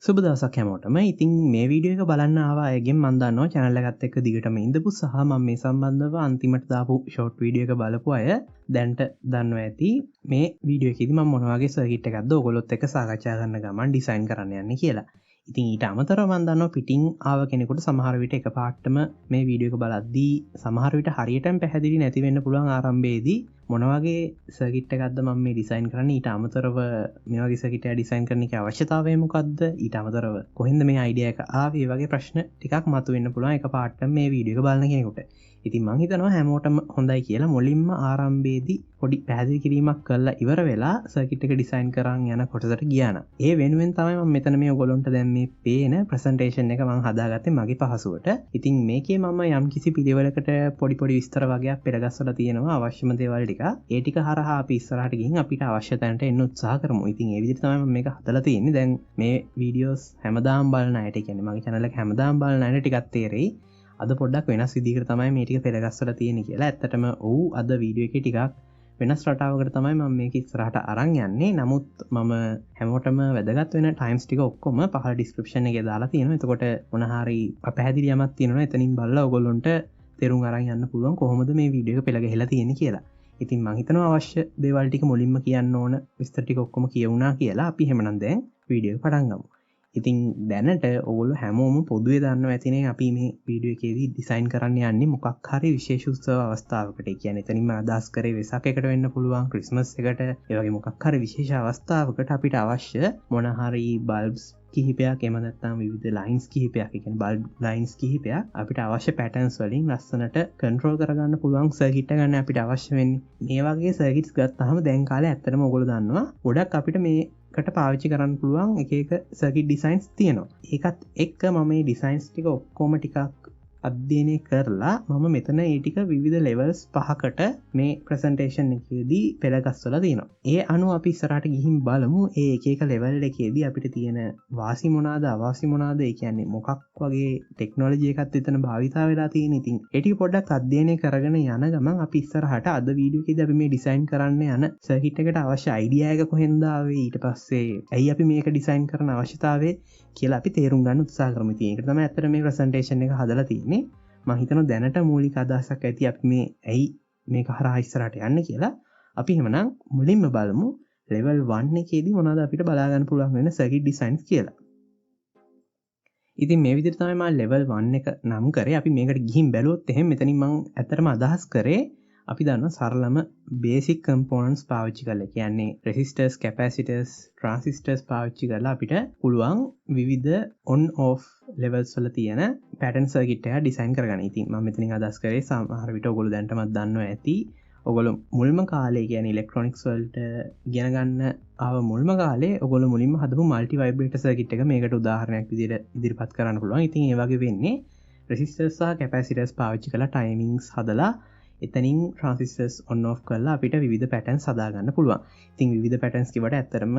සුබ දවසක් හැමෝටම. ඉතින් මේ වීඩියෝ එක බලන්න ආව අයගෙන් මම දන්නවා channel එකත් එක්ක දිගටම ඉඳපු සහ මම මේ සම්බන්ධව අන්තිමට දාපු short වීඩියෝ එක බලපු අය දැන්ට දන්නවා ඇති මේ වීඩියෝ එකේදී මම මොන වගේ සර්කිට් එකක්ද ඔයගොල්ලොත් එක්ක සාකච්ඡා කරන්න ගමන් ඩිසයින් කරන්න යන්නේ කියලා. ඉතින් ඊට අමතරව මම දන්නවා පිටින් ආව කෙනෙකුට සමහර විට එකපාරටම මේ වීඩියෝ එක බලද්දී සමහර විට හරියටම පැහැදිලි නැති වෙන්න පුළුවන් ආරම්භයේදී මොන වගේ සර්කිට් එකක්ද මම මේ ඩිසයින් කරන්නේ ඊට අමතරව මේ වගේ සර්කිට් එක ඩිසයින් කරන්න කී අවශ්‍යතාවය මොකක්ද ඊට අමතරව කොහෙන්ද මේ අයිඩියා එක ආවේ වගේ ප්‍රශ්න ටිකක් මතුවෙන්න පුළුවන් එකපාරටම මේ වීඩියෝ එක බලන කෙනෙකුට. ඉතින් මම හිතනවා හැමෝටම හොඳයි කියලා මුලින්ම ආරම්භයේදී පොඩි පැහැදිලි කිරීමක් කරලා ඉවර වෙලා සර්කිට් එක ඩිසයින් කරන් යන කොටසට ගියා නම් ඒ වෙනුවෙන් තමයි මම මෙතන මේ ඔයගොල්ලන්ට දැන් මේ පේන ප්‍රසන්ටේෂන් එක මම හදාගත්තේ මගේ පහසුවට. ඉතින් මේකේ මම යම්කිසි පිළිවෙලකට පොඩි විස්තර වගේක් පෙරගස්සලා තියෙනවා අවශ්‍යම දේවල් ටික. ඒ ටික හරහා අපි ඉස්සරහට ගිහින් අපිට අවශ්‍ය තැනට එන්න උත්සාහ කරමු. ඉතින් ඒ විදිහට තමයි මම මේක හදලා තියෙන්නේ. දැන් මේ වීඩියෝස් හැමදාම බලන අයට කියන්නේ මගේ channel එක හැමදාම බලන අයට ටිකක් තේරෙයි. අද පොඩ්ඩක් වෙනස් විදිහකට තමයි මේ ටික පෙරගස්සලා තියෙන්නේ කියලා. ඇත්තටම ඔව් අද වීඩියෝ එකේ ටිකක් වෙනස් රටාවකට තමයි මම මේක ඉස්සරහට අරන් යන්නේ. නමුත් මම හැමෝටම වැදගත් වෙන ටයිම්ස් ටික ඔක්කොම පහළ ඩිස්ක්‍රිප්ෂන් එකේ දාලා තියෙනවා. එතකොට මොන හරි අපැහැදිලි යමක් තියෙනවා එතනින් බලලා ඔයගොල්ලොන්ට තේරුම් අරන් යන්න පුළුවන් කොහොමද මේ වීඩියෝ එක පෙළ ගහලා තියෙන්නේ කියලා. ඉතින් මම හිතනවා අවශ්‍ය දේවල් ටික මුලින්ම කියන්න ඕන විස්තර ටික ඔක්කොම කියවුණා කියලා. අපි එහෙමනම් දැන් වීඩියෝ එක පටන් ගමු. ඉතින් දැනට ඔයගොල්ලෝ හැමෝම පොදුවේ දන්නවා ඇතිනේ අපි මේ වීඩියෝ එකේදී ඩිසයින් කරන්න යන්නේ මොකක් හරි විශේෂ උත්සව අවස්ථාවකට. ඒ කියන්නේ එතනින්ම අදහස් කරේ වෙසක් එකට වෙන්න පුළුවන්, ක්‍රිස්මස් එකට, ඒ වගේ මොකක් හරි විශේෂ අවස්ථාවකට අපිට අවශ්‍ය මොන හරි බල්බ්ස් කිහිපයක් එහෙම නැත්නම් විවිධ ලයින්ස් කිහිපයක්, ඒ කියන්නේ බල්බ් ලයින්ස් කිහිපයක් අපිට අවශ්‍ය පැටර්න්ස් වලින් ලස්සනට කන්ට්‍රෝල් කරගන්න පුළුවන් සර්කිට් එක ගන්න අපිට අවශ්‍ය වෙන්නේ. මේ වගේ සර්කිට්ස් ගත්තාම දැන් කාලේ ඇත්තටම ඔයගොල්ලෝ දන්නවා ගොඩක් අපිට මේකට පාවිච්චි කරන්න පුළුවන් එක සර්කිට් ඩිසයින්ස් තියෙනවා. ඒකත් එක්ක මම මේ ඩිසයින්ස් ටික ඔක්කොම ටිකක් අධ්‍යයනය කරලා මම මෙතන ඒ ටික විවිධ ලෙවල්ස් 5කට මේ ප්‍රසන්ටේෂන් එකේදී පෙළගස්වලා තියෙනවා. ඒ අනුව අපි ඉස්සරහට ගිහින් බලමු ඒ එක ලෙවල් එකේදී අපිට තියෙන වාසි මොනවාද අවාසි මොනවාද, ඒ කියන්නේ මොකක් වගේ ටෙක්නොලොජි එකක්ද එතන භාවිතා වෙලා තියෙන. ඉතින් ඒ ටික පොඩ්ඩක් අධ්‍යයනය කරගෙන යන ගමන් අපි ඉස්සරහට අද වීඩියෝ එකේදී අපි මේ ඩිසයින් කරන්න යන සර්කිට් එකට අවශ්‍ය අයිඩියා එක කොහෙන්ද ආවේ, ඊට පස්සේ ඇයි අපි මේක ඩිසයින් කරන අවශ්‍යතාවය කියලා අපි තේරුම් ගන්න උත්සාහ කරමු. ඉතින් ඒකට තමයි ඇත්තට මේ ප්‍රසන්ටේෂන් එක හදලා තියෙන්නේ. මම හිතනවා දැනට මූලික අදහසක් ඇති අපි මේ ඇයි මේක හරහා ඉස්සරහට යන්නේ කියලා. අපි එහෙමනම් මුලින්ම බලමු level 1 එකේදී මොනවද අපිට බලා ගන්න පුළුවන් වෙන සර්කිට් ඩිසයින්ස් කියලා. ඉතින් මේ විදිහට තමයි මම level 1 එක නම් කරේ. අපි මේකට ගිහින් බැලුවොත් එහෙනම් මෙතනින් මම ඇත්තටම අදහස් කරේ අපි දන්නවා සරලම බේසික් කම්පොනන්ට්ස් පාවිච්චි කරලා, කියන්නේ රෙසිස්ටර්ස්, කැපැසිටර්ස්, ට්‍රාන්සිස්ටර්ස් පාවිච්චි කරලා අපිට පුළුවන් විවිධ on off levels වල තියෙන pattern circuit එක ඩිසයින් කරගන්න. ඉතින් මම මෙතනින් අදහස් කරේ සමහර විට ඔයගොල්ලෝ දැනටමත් දන්නවා ඇති ඔයගොල්ලෝ මුල්ම කාලේ කියන්නේ ඉලෙක්ට්‍රොනික්ස් වලට ඉගෙන ගන්න ආව මුල්ම කාලේ ඔයගොල්ලෝ මුලින්ම හදපු මල්ටි වයිබ්‍රේටර් සර්කිට් එක මේකට උදාහරණයක් විදිහට ඉදිරිපත් කරන්න පුළුවන්. ඉතින් ඒ වගේ වෙන්නේ රෙසිස්ටර්ස් සහ කැපැසිටර්ස් පාවිච්චි කරලා ටයිමින්ග්ස් හදලා එතනින් ට්‍රාන්සිස්ටර්ස් on off කරලා අපිට විවිධ පැටර්න්ස් හදාගන්න පුළුවන්. ඉතින් විවිධ පැටර්න්ස් කිව්වට ඇත්තටම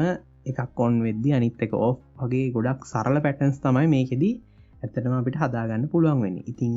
එකක් on වෙද්දී අනිත් එක off වගේ ගොඩක් සරල පැටර්න්ස් තමයි මේකෙදී ඇත්තටම අපිට හදාගන්න පුළුවන් වෙන්නේ. ඉතින්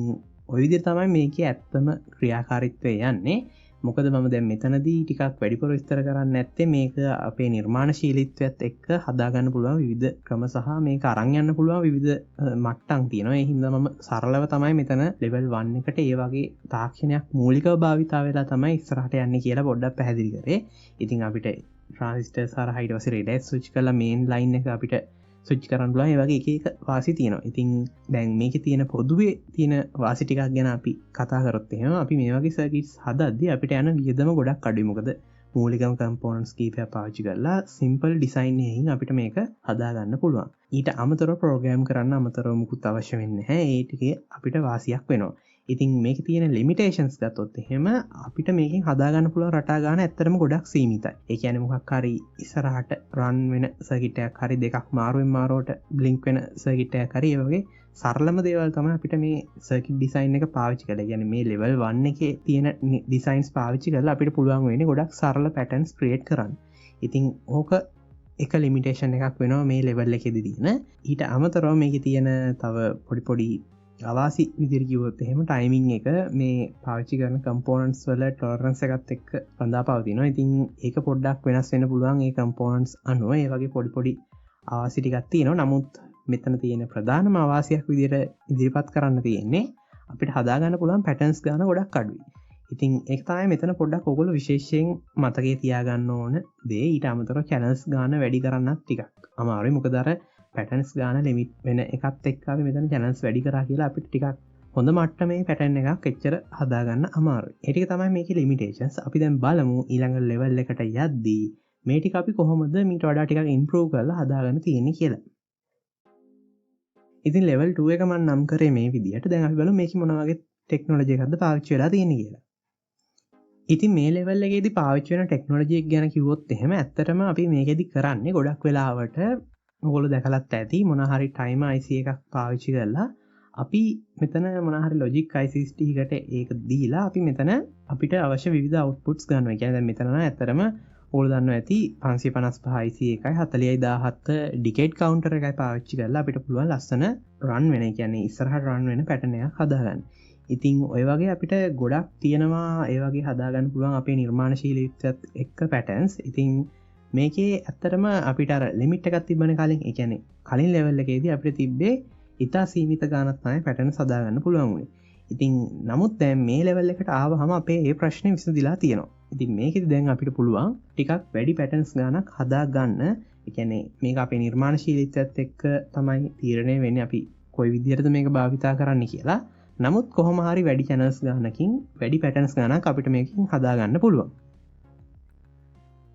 ওই විදිහට තමයි මේකේ ඇත්තම ක්‍රියාකාරීත්වය යන්නේ. මොකද මම දැන් මෙතනදී ටිකක් වැඩිපුර විස්තර කරන්න නැත්තේ මේක අපේ නිර්මාණශීලීත්වයත් එක්ක හදාගන්න පුළුවන් විවිධ ක්‍රම සහ මේක අරන් යන්න පුළුවන් විවිධ මට්ටම් තියෙනවා. ඒ හින්දා මම සරලව තමයි මෙතන level 1 එකට ඒ වගේ තාක්ෂණයක් මූලිකව භාවිතා වෙලා තමයි ඉස්සරහට යන්නේ කියලා පොඩ්ඩක් පැහැදිලි කරේ. ඉතින් අපිට ට්‍රාන්සිස්ටර්ස් හරහා ඊට පස්සේ රිලේ ස්විච් කරලා මේන් ලයින් එක අපිට ස්විච් කරන්න පුළුවන්. ඒ වගේ එක වාසි තියෙනවා. ඉතින් දැන් මේකේ තියෙන පොදුවේ තියෙන වාසි ටිකක් ගැන අපි කතා කරොත් එහෙම අපි මේ වගේ සර්කිට්ස් හදද්දී අපිට යන වියදම ගොඩක් අඩුයි. මොකද මූලිකම කම්පොනන්ට්ස් කීපයක් පාවිච්චි කරලා සිම්පල් ඩිසයින් එකකින් අපිට මේක හදා ගන්න පුළුවන්. ඊට අමතරව ප්‍රෝග්‍රෑම් කරන්න අමතරව මුකුත් අවශ්‍ය වෙන්නේ නැහැ. ඒ ටිකේ අපිට වාසියක් වෙනවා. ඉතින් මේකේ තියෙන ලිමිටේෂන්ස් ගත්තොත් එහෙම අපිට මේකෙන් හදාගන්න පුළුවන් රටා ගන්න ඇත්තටම ගොඩක් සීමිතයි. ඒ කියන්නේ මොකක් හරි ඉස්සරහට රන් වෙන සර්කිට් එකක් හරි දෙකක් මාරුවෙන් මාරුවට බ්ලින්ක් වෙන සර්කිට් එකක් හරි ඒ වගේ සරලම දේවල් තමයි අපිට මේ සර්කිට් ඩිසයින් එක පාවිච්චි කරලා. කියන්නේ මේ level 1 එකේ තියෙන ඩිසයින්ස් පාවිච්චි කරලා අපිට පුළුවන් වෙන්නේ ගොඩක් සරල පැටර්න්ස් ක්‍රියේට් කරන්න. ඉතින් ඕක එක ලිමිටේෂන් එකක් වෙනවා මේ level එකේදී තියෙන. ඊට අමතරව මේකේ තියෙන තව පොඩි අවාසි විදිහට කිව්වොත් එහෙම ටයිමින් එක මේ පාවිච්චි කරන කම්පොනන්ට්ස් වල ටොලරන්ස් එකත් එක්ක රඳා පවතිනවා. ඉතින් ඒක පොඩ්ඩක් වෙනස් වෙන්න පුළුවන් ඒ කම්පොනන්ට්ස් අනුව. ඒ වගේ පොඩි අවාසි ටිකක් තියෙනවා. නමුත් මෙතන තියෙන ප්‍රධානම අවාසියක් විදිහට ඉදිරිපත් කරන්න තියෙන්නේ අපිට හදාගන්න පුළුවන් පැටර්න්ස් ගන්න ගොඩක් අඩුයි. ඉතින් ඒක තමයි මෙතන පොඩ්ඩක් ඔයගොල්ලෝ විශේෂයෙන් මතකයේ තියාගන්න ඕන දේ. ඊට අමතරව channels ගන්න වැඩි කරන්නත් ටිකක් අමාරුයි. මොකද අර පැටර්න්ස් ගන්න ලිමිට් වෙන එකත් එක්ක අපි මෙතන channels වැඩි කරා කියලා අපිට ටිකක් හොඳ මට්ටමේ පැටර්න් එකක් එච්චර හදාගන්න අමාරුයි. ඒ ටික තමයි මේකේ limitations. අපි දැන් බලමු ඊළඟ level එකට යද්දී මේ ටික අපි කොහොමද මීට වඩා ටිකක් improve කරලා හදාගන්න තියෙන්නේ කියලා. ඉතින් level 2 එක මම නම් කරේ මේ විදිහට. දැන් අපි බලමු මේකේ මොන වගේ ටෙක්නොලොජි එකක්ද පාවිච්චි වෙලා තියෙන්නේ කියලා. ඉතින් මේ level එකේදී පාවිච්චි වෙන ටෙක්නොලොජි එක ගැන කිව්වොත් එහෙම ඇත්තටම අපි මේකෙදි කරන්නේ ගොඩක් වෙලාවට ඔයගොල්ලෝ දැකලත් ඇති මොන හරි timer IC එකක් පාවිච්චි කරලා අපි මෙතන මොන හරි logic ICs ටිකට ඒක දීලා අපි මෙතන අපිට අවශ්‍ය විවිධ outputs ගන්නවා. කියන්නේ දැන් මෙතන නම් ඇත්තටම ඔයගොල්ලෝ දන්නවා ඇති 555 IC එකයි 40017 decade counter එකයි පාවිච්චි කරලා අපිට පුළුවන් ලස්සන run වෙන, කියන්නේ ඉස්සරහට run වෙන pattern එකක් හදාගන්න. ඉතින් ඔය වගේ අපිට ගොඩක් තියෙනවා ඒ වගේ හදාගන්න පුළුවන් අපේ නිර්මාණශීලීත්වයත් එක්ක patterns. ඉතින් මේකේ ඇත්තටම අපිට අර ලිමිට් එකක් තිබ්බනේ කලින්. ඒ කියන්නේ කලින් level එකේදී අපිට තිබ්බේ ඉතා සීමිත ගානක් තමයි patterns හදාගන්න පුළුවන් වුණේ. ඉතින් නමුත් දැන් මේ level එකට ආවහම අපේ මේ ප්‍රශ්නේ විසඳිලා තියෙනවා. ඉතින් මේකෙදි දැන් අපිට පුළුවන් ටිකක් වැඩි patterns ගානක් හදාගන්න. ඒ කියන්නේ මේක අපේ නිර්මාණශීලීත්වයත් එක්ක තමයි තීරණය වෙන්නේ අපි කොයි විදිහටද මේක භාවිතා කරන්න කියලා. නමුත් කොහොම හරි වැඩි channels ගානකින් වැඩි patterns ගානක් අපිට මේකෙන් හදාගන්න පුළුවන්.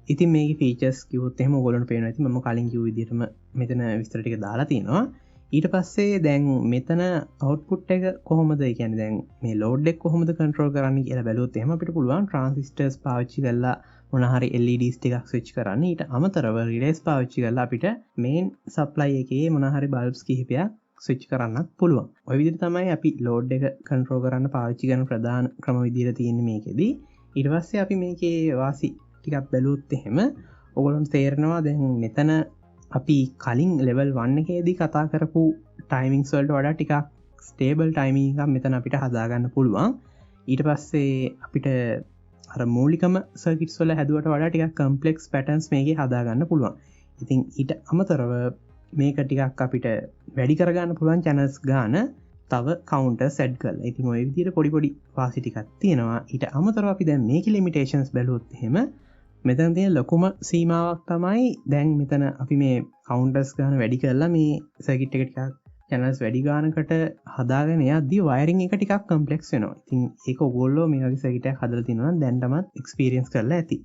ඉතින් මේකේ features කිව්වොත් එහෙම ඔයගොල්ලන්ට පේනවා ඇති මම කලින් කිව්ව විදිහටම මෙතන විස්තර ටික දාලා තියෙනවා. ඊට පස්සේ දැන් මෙතන output එක කොහොමද, ඒ කියන්නේ දැන් මේ load එක කොහොමද control කරන්නේ කියලා බැලුවොත් එහෙම අපිට පුළුවන් transistors පාවිච්චි කරලා මොන හරි LEDs ටිකක් switch කරන්න. ඊට අමතරව relays පාවිච්චි කරලා අපිට main supply එකේ මොන හරි bulbs කිහිපයක් ස්විච් කරන්නත් පුළුවන්. ඔය විදිහට තමයි අපි load එක control කරන්න පාවිච්චි කරන ප්‍රධාන ක්‍රම විදිහට තියෙන්නේ මේකෙදි. ඊට පස්සේ අපි මේකේ වාසි ටිකක් බැලුවොත් එහෙම ඔයගොල්ලන්ට තේරෙනවා දැන් මෙතන අපි කලින් level 1 එකේදී කතා කරපු timings වලට වඩා ටිකක් stable timing එකක් මෙතන අපිට හදාගන්න පුළුවන්. ඊට පස්සේ අපිට අර මූලිකම circuits වල හැදුවට වඩා ටිකක් complex patterns මේකේ හදාගන්න පුළුවන්. ඉතින් ඊට අමතරව මේක ටිකක් අපිට වැඩි කරගන්න පුළුවන් channels ගාන තව counters add කරලා. ඉතින් ඔය විදිහට පොඩි වාසි ටිකක් තියෙනවා. ඊට අමතරව අපි දැන් මේකේ limitations බැලුවොත් එහෙම මෙතන තියෙන ලොකුම සීමාවක් තමයි දැන් මෙතන අපි මේ counters ගාන වැඩි කරලා මේ circuit එක ටිකක් channels වැඩි ගානකට හදාගෙන යද්දී wiring එක ටිකක් complex වෙනවා. ඉතින් ඒක ඔයගොල්ලෝ මේ වගේ circuit එකක් හදලා තිනවා නම් දැන්ටමත් experience කරලා ඇති.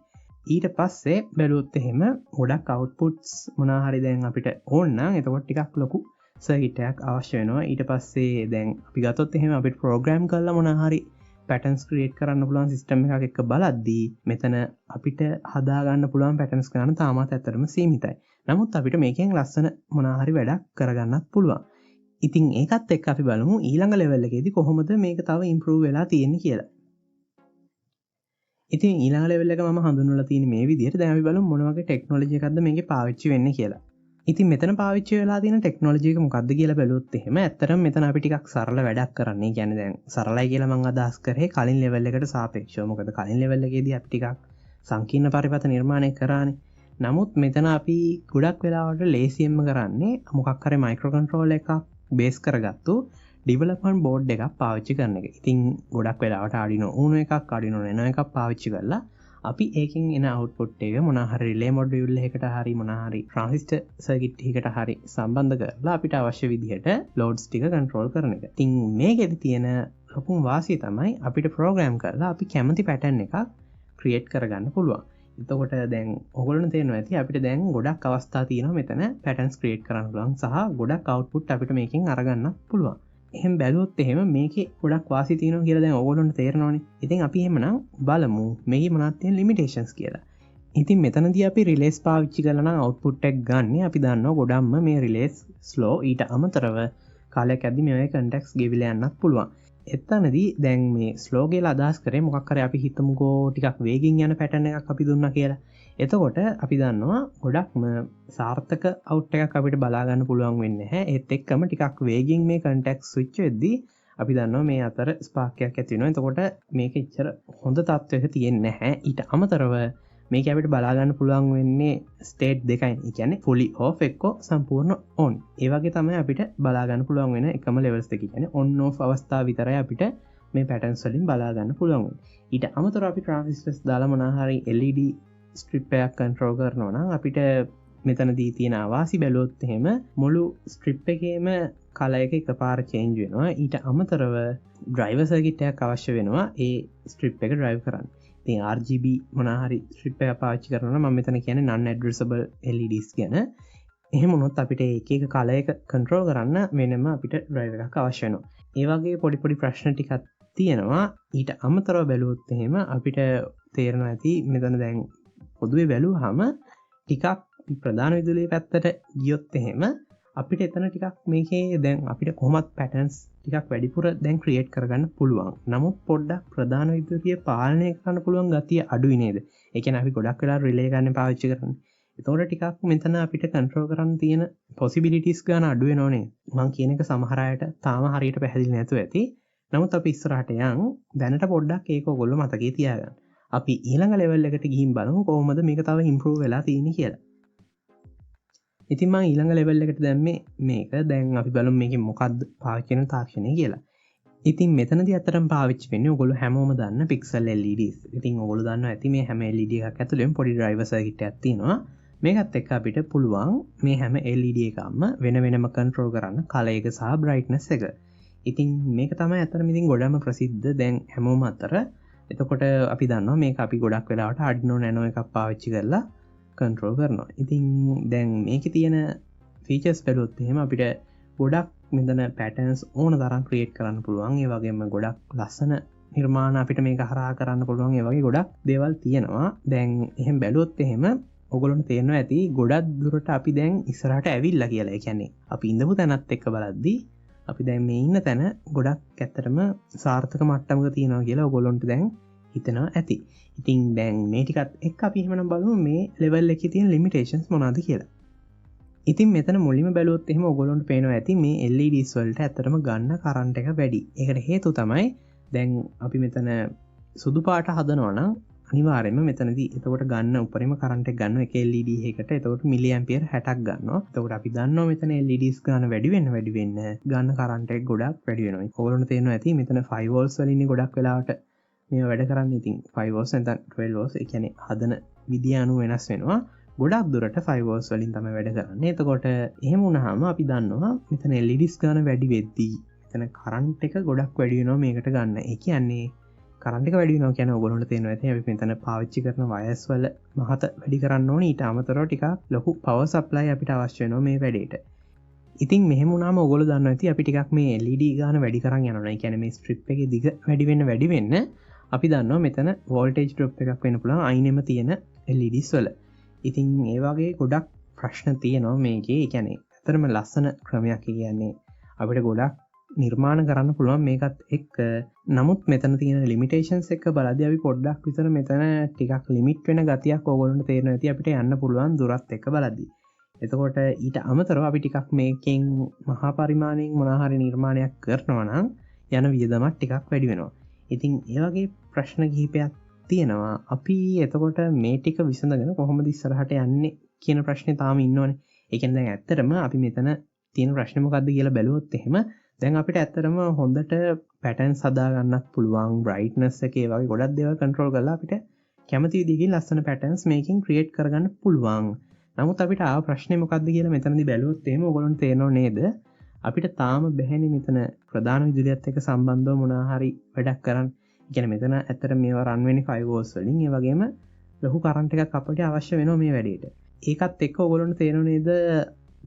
ඊට පස්සේ බැලුවොත් එහෙම ගොඩක් outputs මොනවා හරි දැන් අපිට ඕන නම් එතකොට ටිකක් ලොකු circuit එකක් අවශ්‍ය වෙනවා. ඊට පස්සේ දැන් අපි ගත්තොත් එහෙම අපිට program කරලා මොනවා හරි patterns create කරන්න පුළුවන් system එකක් එක්ක බලද්දී මෙතන අපිට හදාගන්න පුළුවන් patterns ගන්න තාමත් ඇත්තටම සීමිතයි. නමුත් අපිට මේකෙන් ලස්සන මොනවා හරි වැඩක් කරගන්නත් පුළුවන්. ඉතින් ඒකත් එක්ක අපි බලමු ඊළඟ level එකේදී කොහොමද මේක තව improve වෙලා තියෙන්නේ කියලා. ඉතින් ඊළඟ level එක මම හඳුන්වලා තියෙන්නේ මේ විදිහට. දැන් අපි බලමු මොන වගේ technology එකක්ද මේකේ පාවිච්චි වෙන්නේ කියලා. ඉතින් මෙතන පාවිච්චි වෙලා තියෙන ටෙක්නොලොජි එක මොකක්ද කියලා බැලුවොත් එහෙම ඇත්තටම මෙතන අපි ටිකක් සරල වැඩක් කරන්නේ. කියන්නේ දැන් සරලයි කියලා මම අදහස් කරේ කලින් level එකට සාපේක්ෂව. මොකද කලින් level එකේදී අපි ටිකක් සංකීර්ණ පරිපථ නිර්මාණය කරානේ. නමුත් මෙතන අපි ගොඩක් වෙලාවට ලේසියෙන්ම කරන්නේ මොකක් හරි මයික්‍රෝකන්ට්‍රෝලර් එකක් බේස් කරගත්තු ඩිවලොප්මන්ට් බෝඩ් එකක් පාවිච්චි කරන එක. ඉතින් ගොඩක් වෙලාවට Arduino Uno එකක් Arduino Nano එකක් පාවිච්චි කරලා අපි ඒකින් එන output එක මොනවා හරි relay module එකකට හරි මොනවා හරි transistor circuit එකකට හරි සම්බන්ධ කරලා අපිට අවශ්‍ය විදිහට loads ටික control කරන එක. ඉතින් මේකෙදි තියෙන ලොකුම වාසිය තමයි අපිට program කරලා අපි කැමති pattern එකක් create කරගන්න පුළුවන්. එතකොට දැන් ඔයගොල්ලන්ට තේරෙනවා ඇති අපිට දැන් ගොඩක් අවස්ථා තියෙනවා මෙතන patterns create කරන්න පුළුවන් සහ ගොඩක් output අපිට මේකෙන් අරගන්න පුළුවන්. එහෙම බැලුවොත් එහෙම මේකේ ගොඩක් වාසි තියෙනවා කියලා දැන් ඕගොල්ලන්ට තේරෙනවනේ. ඉතින් අපි එහෙමනම් බලමු මේකේ මොනවද තියෙන limitations කියලා. ඉතින් මෙතනදී අපි relays පාවිච්චි කරලා නම් output එක ගන්න අපි දන්නවා ගොඩක්ම මේ relays slow. ඊට අමතරව කාලයක් යද්දි මේ වගේ context ගෙවිලා යන්නත් පුළුවන්. එතනදී දැන් මේ slow කියලා අදහස් කරේ මොකක් හරි අපි හිතමුකෝ ටිකක් වේගෙන් යන pattern එකක් අපි දුන්නා කියලා. එතකොට අපි දන්නවා ගොඩක්ම සාර්ථක out එකක් අපිට බලා ගන්න පුළුවන් වෙන්නේ නැහැ. ඒත් එක්කම ටිකක් වේගින් මේ context switch වෙද්දී අපි දන්නවා මේ අතර ස්පාක් එකක් ඇති වෙනවා. එතකොට මේක ඉච්චර හොඳ තත්ත්වයක තියෙන්නේ නැහැ. ඊට අමතරව මේක අපිට බලාගන්න පුළුවන් වෙන්නේ ස්ටේට් දෙකයි. ඒ කියන්නේ fully off එක්කෝ සම්පූර්ණ on. ඒ වගේ තමයි අපිට බලාගන්න පුළුවන් වෙන එකම levels දෙක. කියන්නේ on off අවස්ථාව විතරයි අපිට මේ patterns වලින් බලාගන්න පුළුවන් වෙන්නේ. ඊට අමතරව අපි transistors දාලා මොනවා හරි LED strip එකක් control කරනවා නම් අපිට මෙතනදී තියෙන අවාසි බැලුවොත් එහෙම මුළු strip එකේම color එක එකපාර change වෙනවා. ඊට අමතරව driver circuit එකක් අවශ්‍ය වෙනවා ඒ strip එක drive කරන්න. ඉතින් RGB මොනහරි ස්ට්‍රිප් එක පාවිච්චි කරනවා නම් මම මෙතන කියන්නේ non addressable LEDs ගැන. එහෙම වුණොත් අපිට එක එක කලර් එක කන්ට්‍රෝල් කරන්න වෙනම අපිට ඩ්‍රයිවර් එකක් අවශ්‍ය වෙනවා. ඒ වගේ පොඩි ප්‍රශ්න ටිකක් තියෙනවා. ඊට අමතරව බැලුවොත් එහෙම අපිට තේරෙනවා ඇති මෙතන දැන් පොදුවේ බැලුවාම ටිකක් ප්‍රධාන විදුලිය පැත්තට ගියොත් එහෙම අපිට එතන ටිකක් මේකේ දැන් අපිට කොහොමත් පැටර්න්ස් ටිකක් වැඩිපුර දැන් ක්‍රියේට් කරගන්න පුළුවන්. නමුත් පොඩ්ඩක් ප්‍රධාන විදුලිය පාලනය කරන්න පුළුවන් ගතිය අඩුයි නේද? ඒ කියන්නේ අපි ගොඩක් වෙලා රිලේ ගන්න පාවිච්චි කරන්නේ. ඒතකොට ටිකක් මෙතන අපිට කන්ට්‍රෝල් කරන්න තියෙන possibilities ගන්න අඩු වෙනව නේද? මම කියන එක සමහර අයට තාම හරියට පැහැදිලි නැතුව ඇති. නමුත් අපි ඉස්සරහට යන් දැනට පොඩ්ඩක් ඒක ඔයගොල්ලෝ මතකේ තියාගන්න. අපි ඊළඟ ලෙවල් එකට ගිහින් බලමු කොහොමද මේක තව ඉම්ප්‍රූව් වෙලා තියෙන්නේ කියලා. ඉතින් මම ඊළඟ ලෙවල් එකට දැම්මේ මේක. දැන් අපි බලමු මේකේ මොකක්ද පාවිච්චි කරන තාක්ෂණය කියලා. ඉතින් මෙතනදී අතරම පාවිච්චි වෙන්නේ ඔයගොල්ලෝ හැමෝම දන්න pixel LEDs. ඉතින් ඔයගොල්ලෝ දන්නවා ඇති මේ හැම LED එකක් ඇතුළෙම පොඩි driver circuit එකක් තියෙනවා. මේකත් එක්ක අපිට පුළුවන් මේ හැම LED එකක්ම වෙන වෙනම control කරන්න color එක සහ brightness එක. ඉතින් මේක තමයි අතරම ඉතින් ගොඩම ප්‍රසිද්ධ දැන් හැමෝම අතර. එතකොට අපි දන්නවා මේක අපි ගොඩක් වෙලාවට Arduino Nano එකක් පාවිච්චි කරලා කන්ට්‍රෝල් කරනවා. ඉතින් දැන් මේකේ තියෙන ෆීචර්ස් බැලුවොත් එහෙම අපිට ගොඩක් මෙතන පැටර්න්ස් ඕන තරම් ක්‍රියේට් කරන්න පුළුවන්. ඒ වගේම ගොඩක් ලස්සන නිර්මාණ අපිට මේක හරහා කරන්න පුළුවන්. ඒ වගේ ගොඩක් දේවල් තියෙනවා. දැන් එහෙම බැලුවොත් එහෙම ඔයගොල්ලන්ට තේරෙනවා ඇති ගොඩක් දුරට අපි දැන් ඉස්සරහට ඇවිල්ලා කියලා. ඒ කියන්නේ අපි ඉඳපු තැනත් එක්ක බලද්දී අපි දැන් මේ ඉන්න තැන ගොඩක් ඇත්තටම සාර්ථක මට්ටමක තියෙනවා කියලා ඔයගොල්ලන්ට දැන් හිතනවා ඇති. ඉතින් දැන් මේ ටිකත් එක්ක අපි එහෙමනම් බලමු මේ ලෙවල් එකේ තියෙන ලිමිටේෂන්ස් මොනවද කියලා. ඉතින් මෙතන මුලින්ම බැලුවොත් එහෙම ඔයගොල්ලන්ට පේනවා ඇති මේ LEDs වලට ඇත්තටම ගන්න කරන්ට් එක වැඩි. ඒකට හේතුව තමයි දැන් අපි මෙතන සුදු පාට හදනවා නම් අනිවාර්යයෙන්ම මෙතනදී එතකොට ගන්න උපරිම කරන්ට් එක ගන්න එක LED එකකට එතකොට මිලි ඇම්පියර් 60ක් ගන්නවා. එතකොට අපි දන්නවා මෙතන LEDs ගන්න වැඩි වෙන්න ගන්න කරන්ට් එක ගොඩක් වැඩි වෙනවා. ඔයගොල්ලන්ට තේරෙනවා ඇති මෙතන 5 volts වලින් ඉන්නේ ගොඩක් වෙලාවට මේ වැඩ කරන්න. ඉතින් 5 volts නැත්නම් 12 volts ඒ කියන්නේ හදන විදිය අනුව වෙනස් වෙනවා. ගොඩක් දුරට 5 volts වලින් තමයි වැඩ කරන්නේ. එතකොට එහෙම වුණාම අපි දන්නවා මෙතන LEDs ගන්න වැඩි වෙද්දී මෙතන කරන්ට් එක ගොඩක් වැඩි වෙනවා මේකට ගන්න. ඒ කියන්නේ කරන්ට් එක වැඩි වෙනවා කියන්නේ ඔයගොල්ලන්ට තේරෙනවා ඇති අපි මෙතන පාවිච්චි කරන වයර්ස් වල මහත වැඩි කරන්න ඕනේ. ඊට අමතරව ටිකක් ලොකු power supply අපිට අවශ්‍ය වෙනවා මේ වැඩේට. ඉතින් මෙහෙම වුණාම ඔයගොල්ලෝ දන්නවා ඇති අපි ටිකක් මේ LED ගන්න වැඩි කරන් යනවා. ඒ කියන්නේ මේ ස්ට්‍රිප් එකේ දිග වැඩි වෙන්න අපි දන්නවා මෙතන වෝල්ටේජ් ඩ්‍රොප් එකක් වෙන්න පුළුවන් අයිනෙම තියෙන LEDs වල. ඉතින් ඒ වගේ ගොඩක් ප්‍රශ්න තියෙනවා මේකේ. ඒ කියන්නේ ඇත්තටම ලස්සන ක්‍රමයක් කියන්නේ අපිට ගොඩක් නිර්මාණ කරන්න පුළුවන් මේකත් එක්ක. නමුත් මෙතන තියෙන ලිමිටේෂන්ස් එක්ක බලද්දී අපි පොඩ්ඩක් විතර මෙතන ටිකක් ලිමිට් වෙන ගතියක් ඕගොල්ලන්ට තේරෙනවා ඇති අපිට යන්න පුළුවන් දුරත් එක්ක බලද්දී. එතකොට ඊට අමතරව අපි ටිකක් මේකෙන් මහා පරිමාණයෙන් මොනවා හරි නිර්මාණයක් කරනවා නම් යන වියදමක් ටිකක් වැඩි වෙනවා. ඉතින් ඒ වගේ ප්‍රශ්න කිහිපයක් තියෙනවා. අපි එතකොට මේ ටික විසඳගෙන කොහොමද ඉස්සරහට යන්නේ කියන ප්‍රශ්නේ තාම ඉන්නවනේ. ඒ කියන්නේ දැන් ඇත්තටම අපි මෙතන තියෙන ප්‍රශ්නේ මොකද්ද කියලා බැලුවොත් එහෙම දැන් අපිට ඇත්තටම හොඳට පැටර්න්ස් හදා ගන්නත් පුළුවන්. බ්‍රයිට්නස් එකේ වගේ ගොඩක් දේවල් කන්ට්‍රෝල් කරලා අපිට කැමති විදිහකින් ලස්සන පැටර්න්ස් මේකෙන් ක්‍රියේට් කරගන්න පුළුවන්. නමුත් අපිට ආව ප්‍රශ්නේ මොකද්ද කියලා මෙතනදී බැලුවොත් එහෙම ඔයගොල්ලන්ට තේරෙනව නේද? අපිට තාම බැහැනේ මෙතන ප්‍රධාන විදුලියත් එක්ක සම්බන්ධව මොනවා හරි වැඩක් කරන්න. ඒ කියන්නේ මෙතන ඇත්තට මේවා රන් වෙන්නේ 5 volts වලින්. ඒ වගේම ලොකු කරන්ට් එකක් අපිට අවශ්‍ය වෙනවා මේ වැඩේට. ඒකත් එක්ක ඔයගොල්ලන්ට තේරෙනව නේද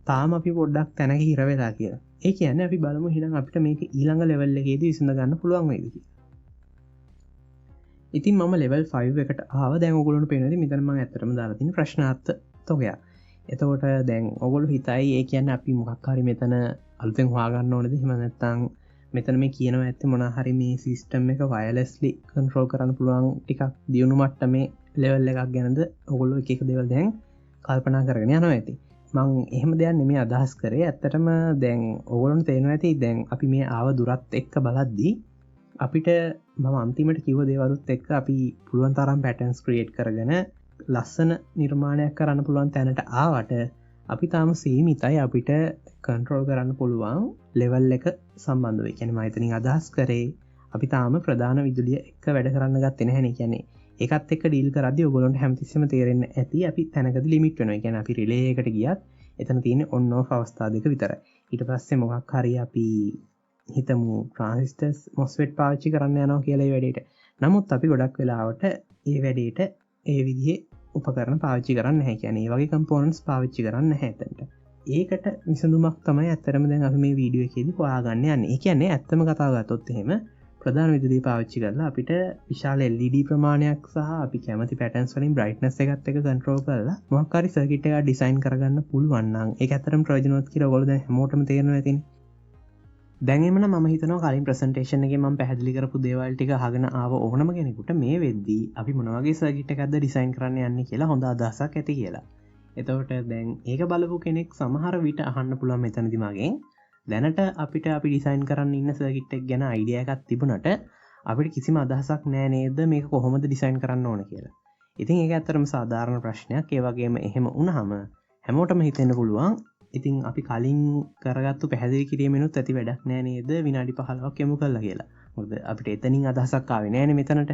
තාම අපි පොඩ්ඩක් තැනක හිර වෙලා කියලා. ඒ කියන්නේ අපි බලමු එහෙනම් අපිට මේක ඊළඟ ලෙවල් එකේදී විසඳ ගන්න පුළුවන් වේද කියලා. ඉතින් මම level 5 එකට ආවා. දැන් ඔයගොල්ලන්ට පේනවාද මෙතන මම ඇත්තටම දාලා තියෙන ප්‍රශ්නාර්ථ තොගයක්. එතකොට දැන් ඔයගොල්ලෝ හිතයි ඒ කියන්නේ අපි මොකක් හරි මෙතන අලුතෙන් හොයාගන්න ඕනේද? එහෙම නැත්නම් මෙතන මේ කියනවා ඇත්තේ මොනවා හරි මේ සිස්ටම් එක wirelessly control කරන්න පුළුවන් ටිකක් දියුණු මට්ටමේ level එකක් ගැනද ඔයගොල්ලෝ එක එක දේවල් දැන් කල්පනා කරගෙන යනවා ඇති. මං එහෙම දෙයක් නෙමෙයි අදහස් කරේ. ඇත්තටම දැන් ඔයගොල්ලන්ට තේරෙනවා ඇති දැන් අපි මේ ආව දුරත් එක්ක බලද්දී අපිට මම අන්තිමට කිව්ව දේවලුත් එක්ක අපි පුළුවන් තරම් පැටර්න්ස් ක්‍රියේට් කරගෙන ලස්සන නිර්මාණයක් කරන්න පුළුවන් තැනට ආවට අපි තාම සීමිතයි අපිට කන්ට්‍රෝල් කරන්න පුළුවන් ලෙවල් එක සම්බන්ධව. ඒ කියන්නේ මම එතනින් අදහස් කරේ අපි තාම ප්‍රධාන විදුලිය එක්ක වැඩ කරන්න ගත්තේ නැහැ නේ. කියන්නේ ඒකත් එක්ක ඩීල් කරද්දී ඔයගොල්ලන්ට හැමතිස්සෙම තේරෙන්න ඇති අපි තැනකදී ලිමිට් වෙනවා. ඒ කියන්නේ අපි රිලේ එකට ගියත් එතන තියෙන්නේ ඔන් ඕෆ් අවස්ථා දෙක විතරයි. ඊට පස්සේ මොකක් හරි අපි හිතමු ට්‍රාන්සිස්ටර්ස් MOSFET පාවිච්චි කරන්න යනවා කියලා ඒ වැඩේට. නමුත් අපි ගොඩක් වෙලාවට ඒ වැඩේට ඒ විදිහේ උපකරණ පාවිච්චි කරන්න නැහැ. කියන්නේ ඒ වගේ කම්පෝනන්ට්ස් පාවිච්චි කරන්න නැහැ එතනට. ඒකට විසඳුමක් තමයි ඇත්තටම දැන් අපි මේ වීඩියෝ එකේදී හොයාගන්න යන්නේ. ඒ කියන්නේ ඇත්තම කතාව ගත්තොත් එහෙම ප්‍රධාන විදුලිය පාවිච්චි කරලා අපිට විශාල LED ප්‍රමාණයක් සහ අපි කැමති පැටර්න්ස් වලින් බ්‍රයිට්නස් එකත් එක්ක කන්ට්‍රෝල් කරලා මොකක් හරි සර්කිට් එකක් ඩිසයින් කරගන්න පුළුවන් නම් ඒක ඇත්තටම ප්‍රයෝජනවත් කියලා ඔයගොල්ලෝ දැන් හැමෝටම තේරෙනවා ඇතිනේ. දැන් එමනම් මම හිතනවා කලින් ප්‍රසන්ටේෂන් එකේ මම පැහැදිලි කරපු දේවල් ටික අහගෙන ආව ඕනම කෙනෙකුට මේ වෙද්දී අපි මොන වගේ සර්කිට් එකක්ද ඩිසයින් කරන්න යන්නේ කියලා හොඳ අදහසක් ඇති කියලා. එතකොට දැන් ඒක බලපු කෙනෙක් සමහර විට අහන්න පුළුවන් මෙතනදි මගෙන් දැනට අපිට අපි ඩිසයින් කරන්න ඉන්න සර්කිට් එක ගැන අයිඩියා එකක් තිබුණට අපිට කිසිම අදහසක් නෑ නේද මේක කොහොමද ඩිසයින් කරන්න ඕන කියලා. ඉතින් ඒක ඇත්තටම සාධාරණ ප්‍රශ්නයක්. ඒ වගේම එහෙම වුණාම හැමෝටම හිතෙන්න පුළුවන් ඉතින් අපි කලින් කරගත්තු පැහැදිලි කිරීමෙනුත් ඇති වැඩක් නෑ නේද විනාඩි 15ක් යමු කළා කියලා. මොකද අපිට එතනින් අදහසක් ආවේ නෑනේ මෙතනට.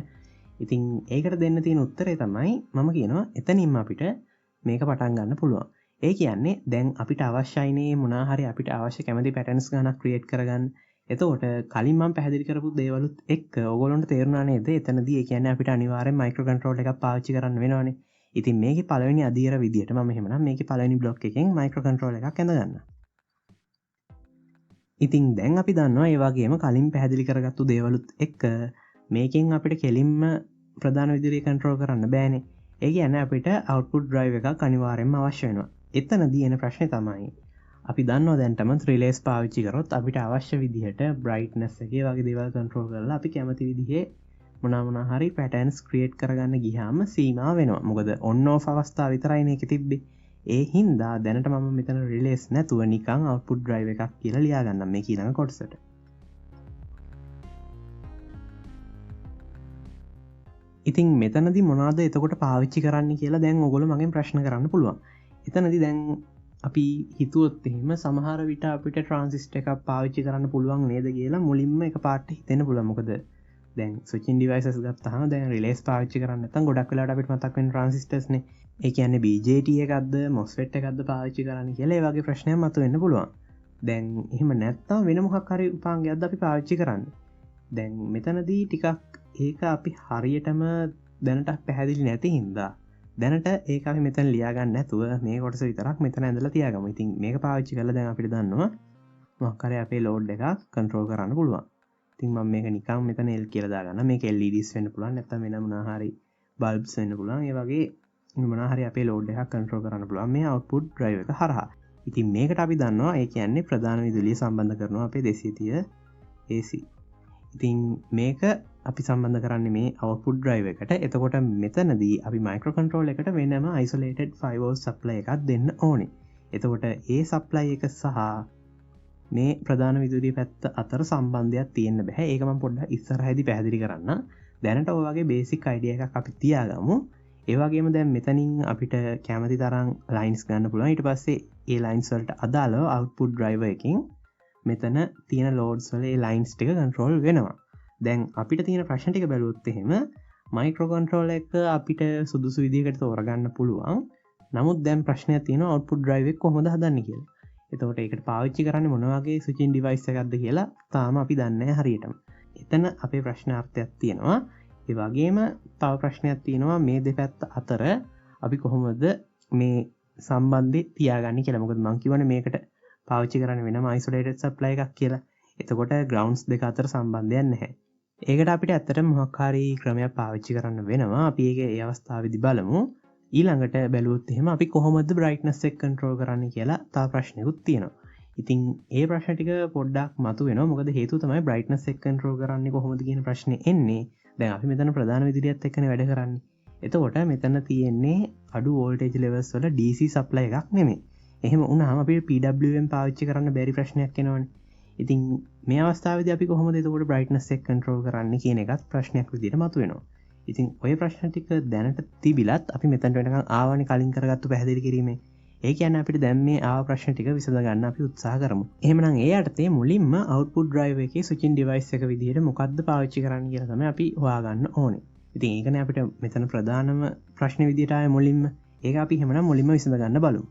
ඉතින් ඒකට දෙන්න තියෙන උත්තරේ තමයි මම කියනවා එතනින්ම අපිට මේක පටන් ගන්න පුළුවන්. ඒ කියන්නේ දැන් අපිට අවශ්‍යයිනේ මොනවා හරි අපිට අවශ්‍ය කැමති පැටර්න්ස් ගණක් ක්‍රියේට් කරගන්න. එතකොට කලින් මම පැහැදිලි කරපු දේවලුත් එක්ක ඕගොල්ලන්ට තේරුණා නේද? එතනදී ඒ කියන්නේ අපිට අනිවාර්යෙන් මයික්‍රෝ කන්ට්‍රෝලර් එකක් පාවිච්චි කරන්න වෙනවනේ. ඉතින් මේකේ පළවෙනි අදියර විදියට මම එහෙමනම් මේකේ පළවෙනි බ්ලොක් එකෙන් මයික්‍රෝ කන්ට්‍රෝලර් එකක් ඇඳගන්න. ඉතින් දැන් අපි දන්නවා ඒ වගේම කලින් පැහැදිලි කරගත්තු දේවලුත් එක්ක මේකෙන් අපිට කෙලින්ම ප්‍රධාන විදුලිය කන්ට්‍රෝල් කරන්න බෑනේ. ඒ කියන්නේ අපිට අවුට්පුට් ඩ්‍රයිව් එකක් අනිවාර්යෙන්ම අවශ්‍ය වෙනවා. එතනදී එන ප්‍රශ්නේ තමයි අපි දන්නවා දැන්ටම රිලේස් පාවිච්චි කරොත් අපිට අවශ්‍ය විදිහට බ්‍රයිට්නස් එකේ වගේ දේවල් කන්ට්‍රෝල් කරලා අපි කැමති විදිහේ මොනවා හරි පැටර්න්ස් ක්‍රියේට් කරගන්න ගියාම සීමා වෙනවා. මොකද ඔන් ඕෆ් අවස්ථාව විතරයිනේ ඒකේ තිබ්බේ. ඒ හින්දා දැනට මම මෙතන රිලේස් නැතුව නිකන් අවුට්පුට් ඩ්‍රයිව් එකක් කියලා ලියාගන්නම් මේ ඊළඟ කොටසට. ඉතින් මෙතනදී මොනවද එතකොට පාවිච්චි කරන්න කියලා දැන් ඔයගොල්ලෝ මගෙන් ප්‍රශ්න කරන්න පුළුවන්. එතනදී දැන් අපි හිතුවොත් එහෙම සමහර විට අපිට ට්‍රාන්සිස්ටර් එකක් පාවිච්චි කරන්න පුළුවන් නේද කියලා මුලින්ම එකපාරට හිතෙන්න පුළුවන්. මොකද දැන් ස්විචින් ඩිවයිසස් ගත්තාම දැන් රිලේස් පාවිච්චි කරන්න නැත්නම් ගොඩක් වෙලාවට අපිට මතක් වෙන ට්‍රාන්සිස්ටර්ස්නේ. ඒ කියන්නේ BJT එකක්ද MOSFET එකක්ද පාවිච්චි කරන්න කියලා ඒ වගේ ප්‍රශ්නයක් මතුවෙන්න පුළුවන්. දැන් එහෙම නැත්නම් වෙන මොකක් හරි උපාංගයක්ද අපි පාවිච්චි කරන්නේ. දැන් මෙතනදී ටිකක් ඒක අපි හරියටම දැනට පැහැදිලි නැති හින්දා දැනට ඒක අපි මෙතන ලියාගන්න නැතුව මේ කොටස විතරක් මෙතන ඇඳලා තියාගමු. ඉතින් මේක පාවිච්චි කරලා දැන් අපිට දන්නවා මොකක් හරි අපේ ලෝඩ් එකක් කන්ට්‍රෝල් කරන්න පුළුවන්. ඉතින් මම මේක නිකන් මෙතන L කියලා දාගන්න. මේක LEDs වෙන්න පුළුවන් නැත්නම් වෙන මොනවා හරි බල්බ්ස් වෙන්න පුළුවන්. ඒ වගේ මොනවා හරි අපේ ලෝඩ් එකක් කන්ට්‍රෝල් කරන්න පුළුවන් මේ අවුට්පුට් ඩ්‍රයිව් එක හරහා. ඉතින් මේකට අපි දන්නවා ඒ කියන්නේ ප්‍රධාන විදුලිය සම්බන්ධ කරනවා අපේ 230 AC. ඉතින් මේක අපි සම්බන්ධ කරන්නේ මේ අවුට්පුට් ඩ්‍රයිව් එකට. එතකොට මෙතනදී අපි මයික්‍රෝ කන්ට්‍රෝල් එකට වෙනම isolated 5 volt supply එකක් දෙන්න ඕනේ. එතකොට ඒ supply එක සහ මේ ප්‍රධාන විදුලිය පැත්ත අතර සම්බන්ධයක් තියෙන්න බෑ. ඒක මම පොඩ්ඩක් ඉස්සරහදී පැහැදිලි කරන්න. දැනට ඔය වගේ බේසික් අයිඩියා එකක් අපි තියාගමු. ඒ වගේම දැන් මෙතනින් අපිට කැමති තරම් ලයින්ස් ගන්න පුළුවන්. ඊට පස්සේ ඒ ලයින්ස් වලට අදාළව අවුට්පුට් ඩ්‍රයිවර් එකකින් මෙතන තියෙන ලෝඩ්ස් වල ඒ ලයින්ස් ටික කන්ට්‍රෝල් වෙනවා. දැන් අපිට තියෙන ප්‍රශ්න ටික බැලුවොත් එහෙම මයික්‍රෝ කන්ට්‍රෝලර් එක අපිට සුදුසු විදිහකට තෝරගන්න පුළුවන්. නමුත් දැන් ප්‍රශ්නයක් තියෙනවා අවුට්පුට් ඩ්‍රයිව් එක කොහොමද හදන්නේ කියලා. එතකොට ඒකට පාවිච්චි කරන්නේ මොන වගේ ස්විචින් ඩිවයිස් එකක්ද කියලා තාම අපි දන්නේ නැහැ හරියටම. එතන අපේ ප්‍රශ්නාර්ථයක් තියෙනවා. ඒ වගේම තව ප්‍රශ්නයක් තියෙනවා මේ දෙපැත්ත අතර අපි කොහොමද මේ සම්බන්ධය තියාගන්නේ කියලා. මොකද මම කියවනේ මේකට පාවිච්චි කරන්න වෙනම isolated supply එකක් කියලා. එතකොට grounds දෙක අතර සම්බන්ධයක් නැහැ. ඒකට අපිට ඇත්තටම මොකක් හරි ක්‍රමයක් පාවිච්චි කරන්න වෙනවා. අපි ඒක ඒ අවස්ථාවේදී බලමු. ඊළඟට බැලුවොත් එහෙම අපි කොහොමද brightness එක control කරන්නේ කියලා තව ප්‍රශ්නකුත් තියෙනවා. ඉතින් ඒ ප්‍රශ්න ටික පොඩ්ඩක් මතුවෙනවා. මොකද හේතුව තමයි brightness එක control කරන්නේ කොහොමද කියන ප්‍රශ්නේ එන්නේ. දැන් අපි මෙතන ප්‍රධාන විදුලියත් එක්කනේ වැඩ කරන්නේ. එතකොට මෙතන තියෙන්නේ අඩු voltage levels වල DC supply එකක් නෙමෙයි. එහෙම වුණාම අපිට PWM පාවිච්චි කරන්න බැරි ප්‍රශ්නයක් එනවනේ. ඉතින් මේ අවස්ථාවේදී අපි කොහොමද එතකොට brightness එක control කරන්නේ කියන එකත් ප්‍රශ්නයක් විදිහට මතුවෙනවා. ඉතින් ඔය ප්‍රශ්න ටික දැනට තිබිලත් අපි මෙතනට වෙනකන් ආවනේ කලින් කරගත්තු පැහැදිලි කිරීමේ. ඒ කියන්නේ අපිට දැන් මේ ආව ප්‍රශ්න ටික විසඳ ගන්න අපි උත්සාහ කරමු. එහෙමනම් ඒ යටතේ මුලින්ම output drive එකේ switching device එක විදිහට මොකද්ද පාවිච්චි කරන්න කියලා තමයි අපි හොයාගන්න ඕනේ. ඉතින් ඒකනේ අපිට මෙතන ප්‍රධානම ප්‍රශ්නේ විදිහට ආයේ මුලින්ම. ඒක අපි එහෙමනම් මුලින්ම විසඳ ගන්න බලමු.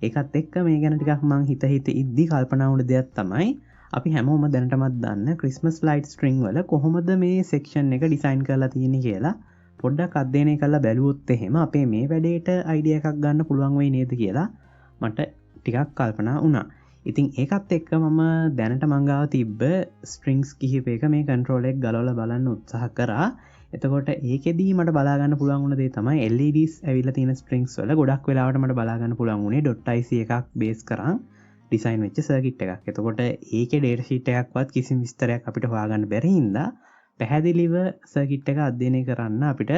ඒකත් එක්ක මේ ගැන ටිකක් මං හිත ඉද්දි කල්පනා වුණ දෙයක් තමයි අපි හැමෝම දැනටමත් දන්න ක්‍රිස්මස් ලයිට් ස්ට්‍රිං වල කොහොමද මේ සෙක්ෂන් එක ඩිසයින් කරලා තියෙන්නේ කියලා පොඩ්ඩක් අධ්‍යයනය කරලා බැලුවොත් එහෙම අපේ මේ වැඩේට අයිඩියා එකක් ගන්න පුළුවන් වෙයි නේද කියලා මට ටිකක් කල්පනා වුණා. ඉතින් ඒකත් එක්ක මම දැනට මං ගාව තිබ්බ ස්ට්‍රිංග්ස් කිහිපයක මේ කන්ට්‍රෝල් එක ගලවලා බලන්න උත්සාහ කරා. එතකොට ඒකෙදී මට බලාගන්න පුළුවන් වුණ දේ තමයි LEDs ඇවිල්ලා තියෙන ස්ට්‍රිංග්ස් වල ගොඩක් වෙලාවට මට බලාගන්න පුළුවන් වුණේ .IC එකක් බේස් කරන් ඩිසයින් වෙච්ච සර්කිට් එකක්. එතකොට ඒකේ ඩේටා ෂීට් එකක්වත් කිසිම විස්තරයක් අපිට හොයාගන්න බැරි හින්දා පැහැදිලිව සර්කිට් එක අධ්‍යයනය කරන්න අපිට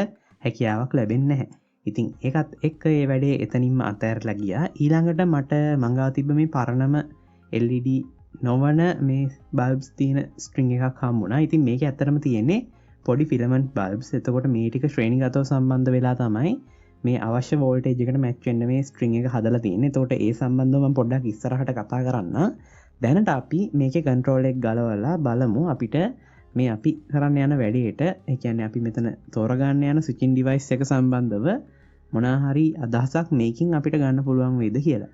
හැකියාවක් ලැබෙන්නේ නැහැ. ඉතින් ඒකත් එක්ක ඒ වැඩේ එතනින්ම අතහැරලා ගියා. ඊළඟට මට මං ගාව තිබ්බ මේ පරණම LED නොවන මේ බල්බ්ස් තියෙන ස්ට්‍රිං එකක් හම්බුණා. ඉතින් මේකේ ඇත්තටම තියෙන්නේ පොඩි ෆිලමන්ට් බල්බ්ස්. එතකොට මේ ටික ශ්‍රේණිගතව සම්බන්ධ වෙලා තමයි මේ අවශ්‍ය වෝල්ටේජ් එකට මැච් වෙන්න මේ ස්ට්‍රිං එක හදලා තියෙන්නේ. එතකොට ඒ සම්බන්ධව මම පොඩ්ඩක් ඉස්සරහට කතා කරන්න. දැනට අපි මේකේ කන්ට්‍රෝල් එක ගලවලා බලමු අපිට මේ අපි කරන්න යන වැඩේට, ඒ කියන්නේ අපි මෙතන තෝරගන්න යන ස්විචින් ඩිවයිස් එක සම්බන්ධව මොනවා හරි අදහසක් මේකින් අපිට ගන්න පුළුවන් වේද කියලා.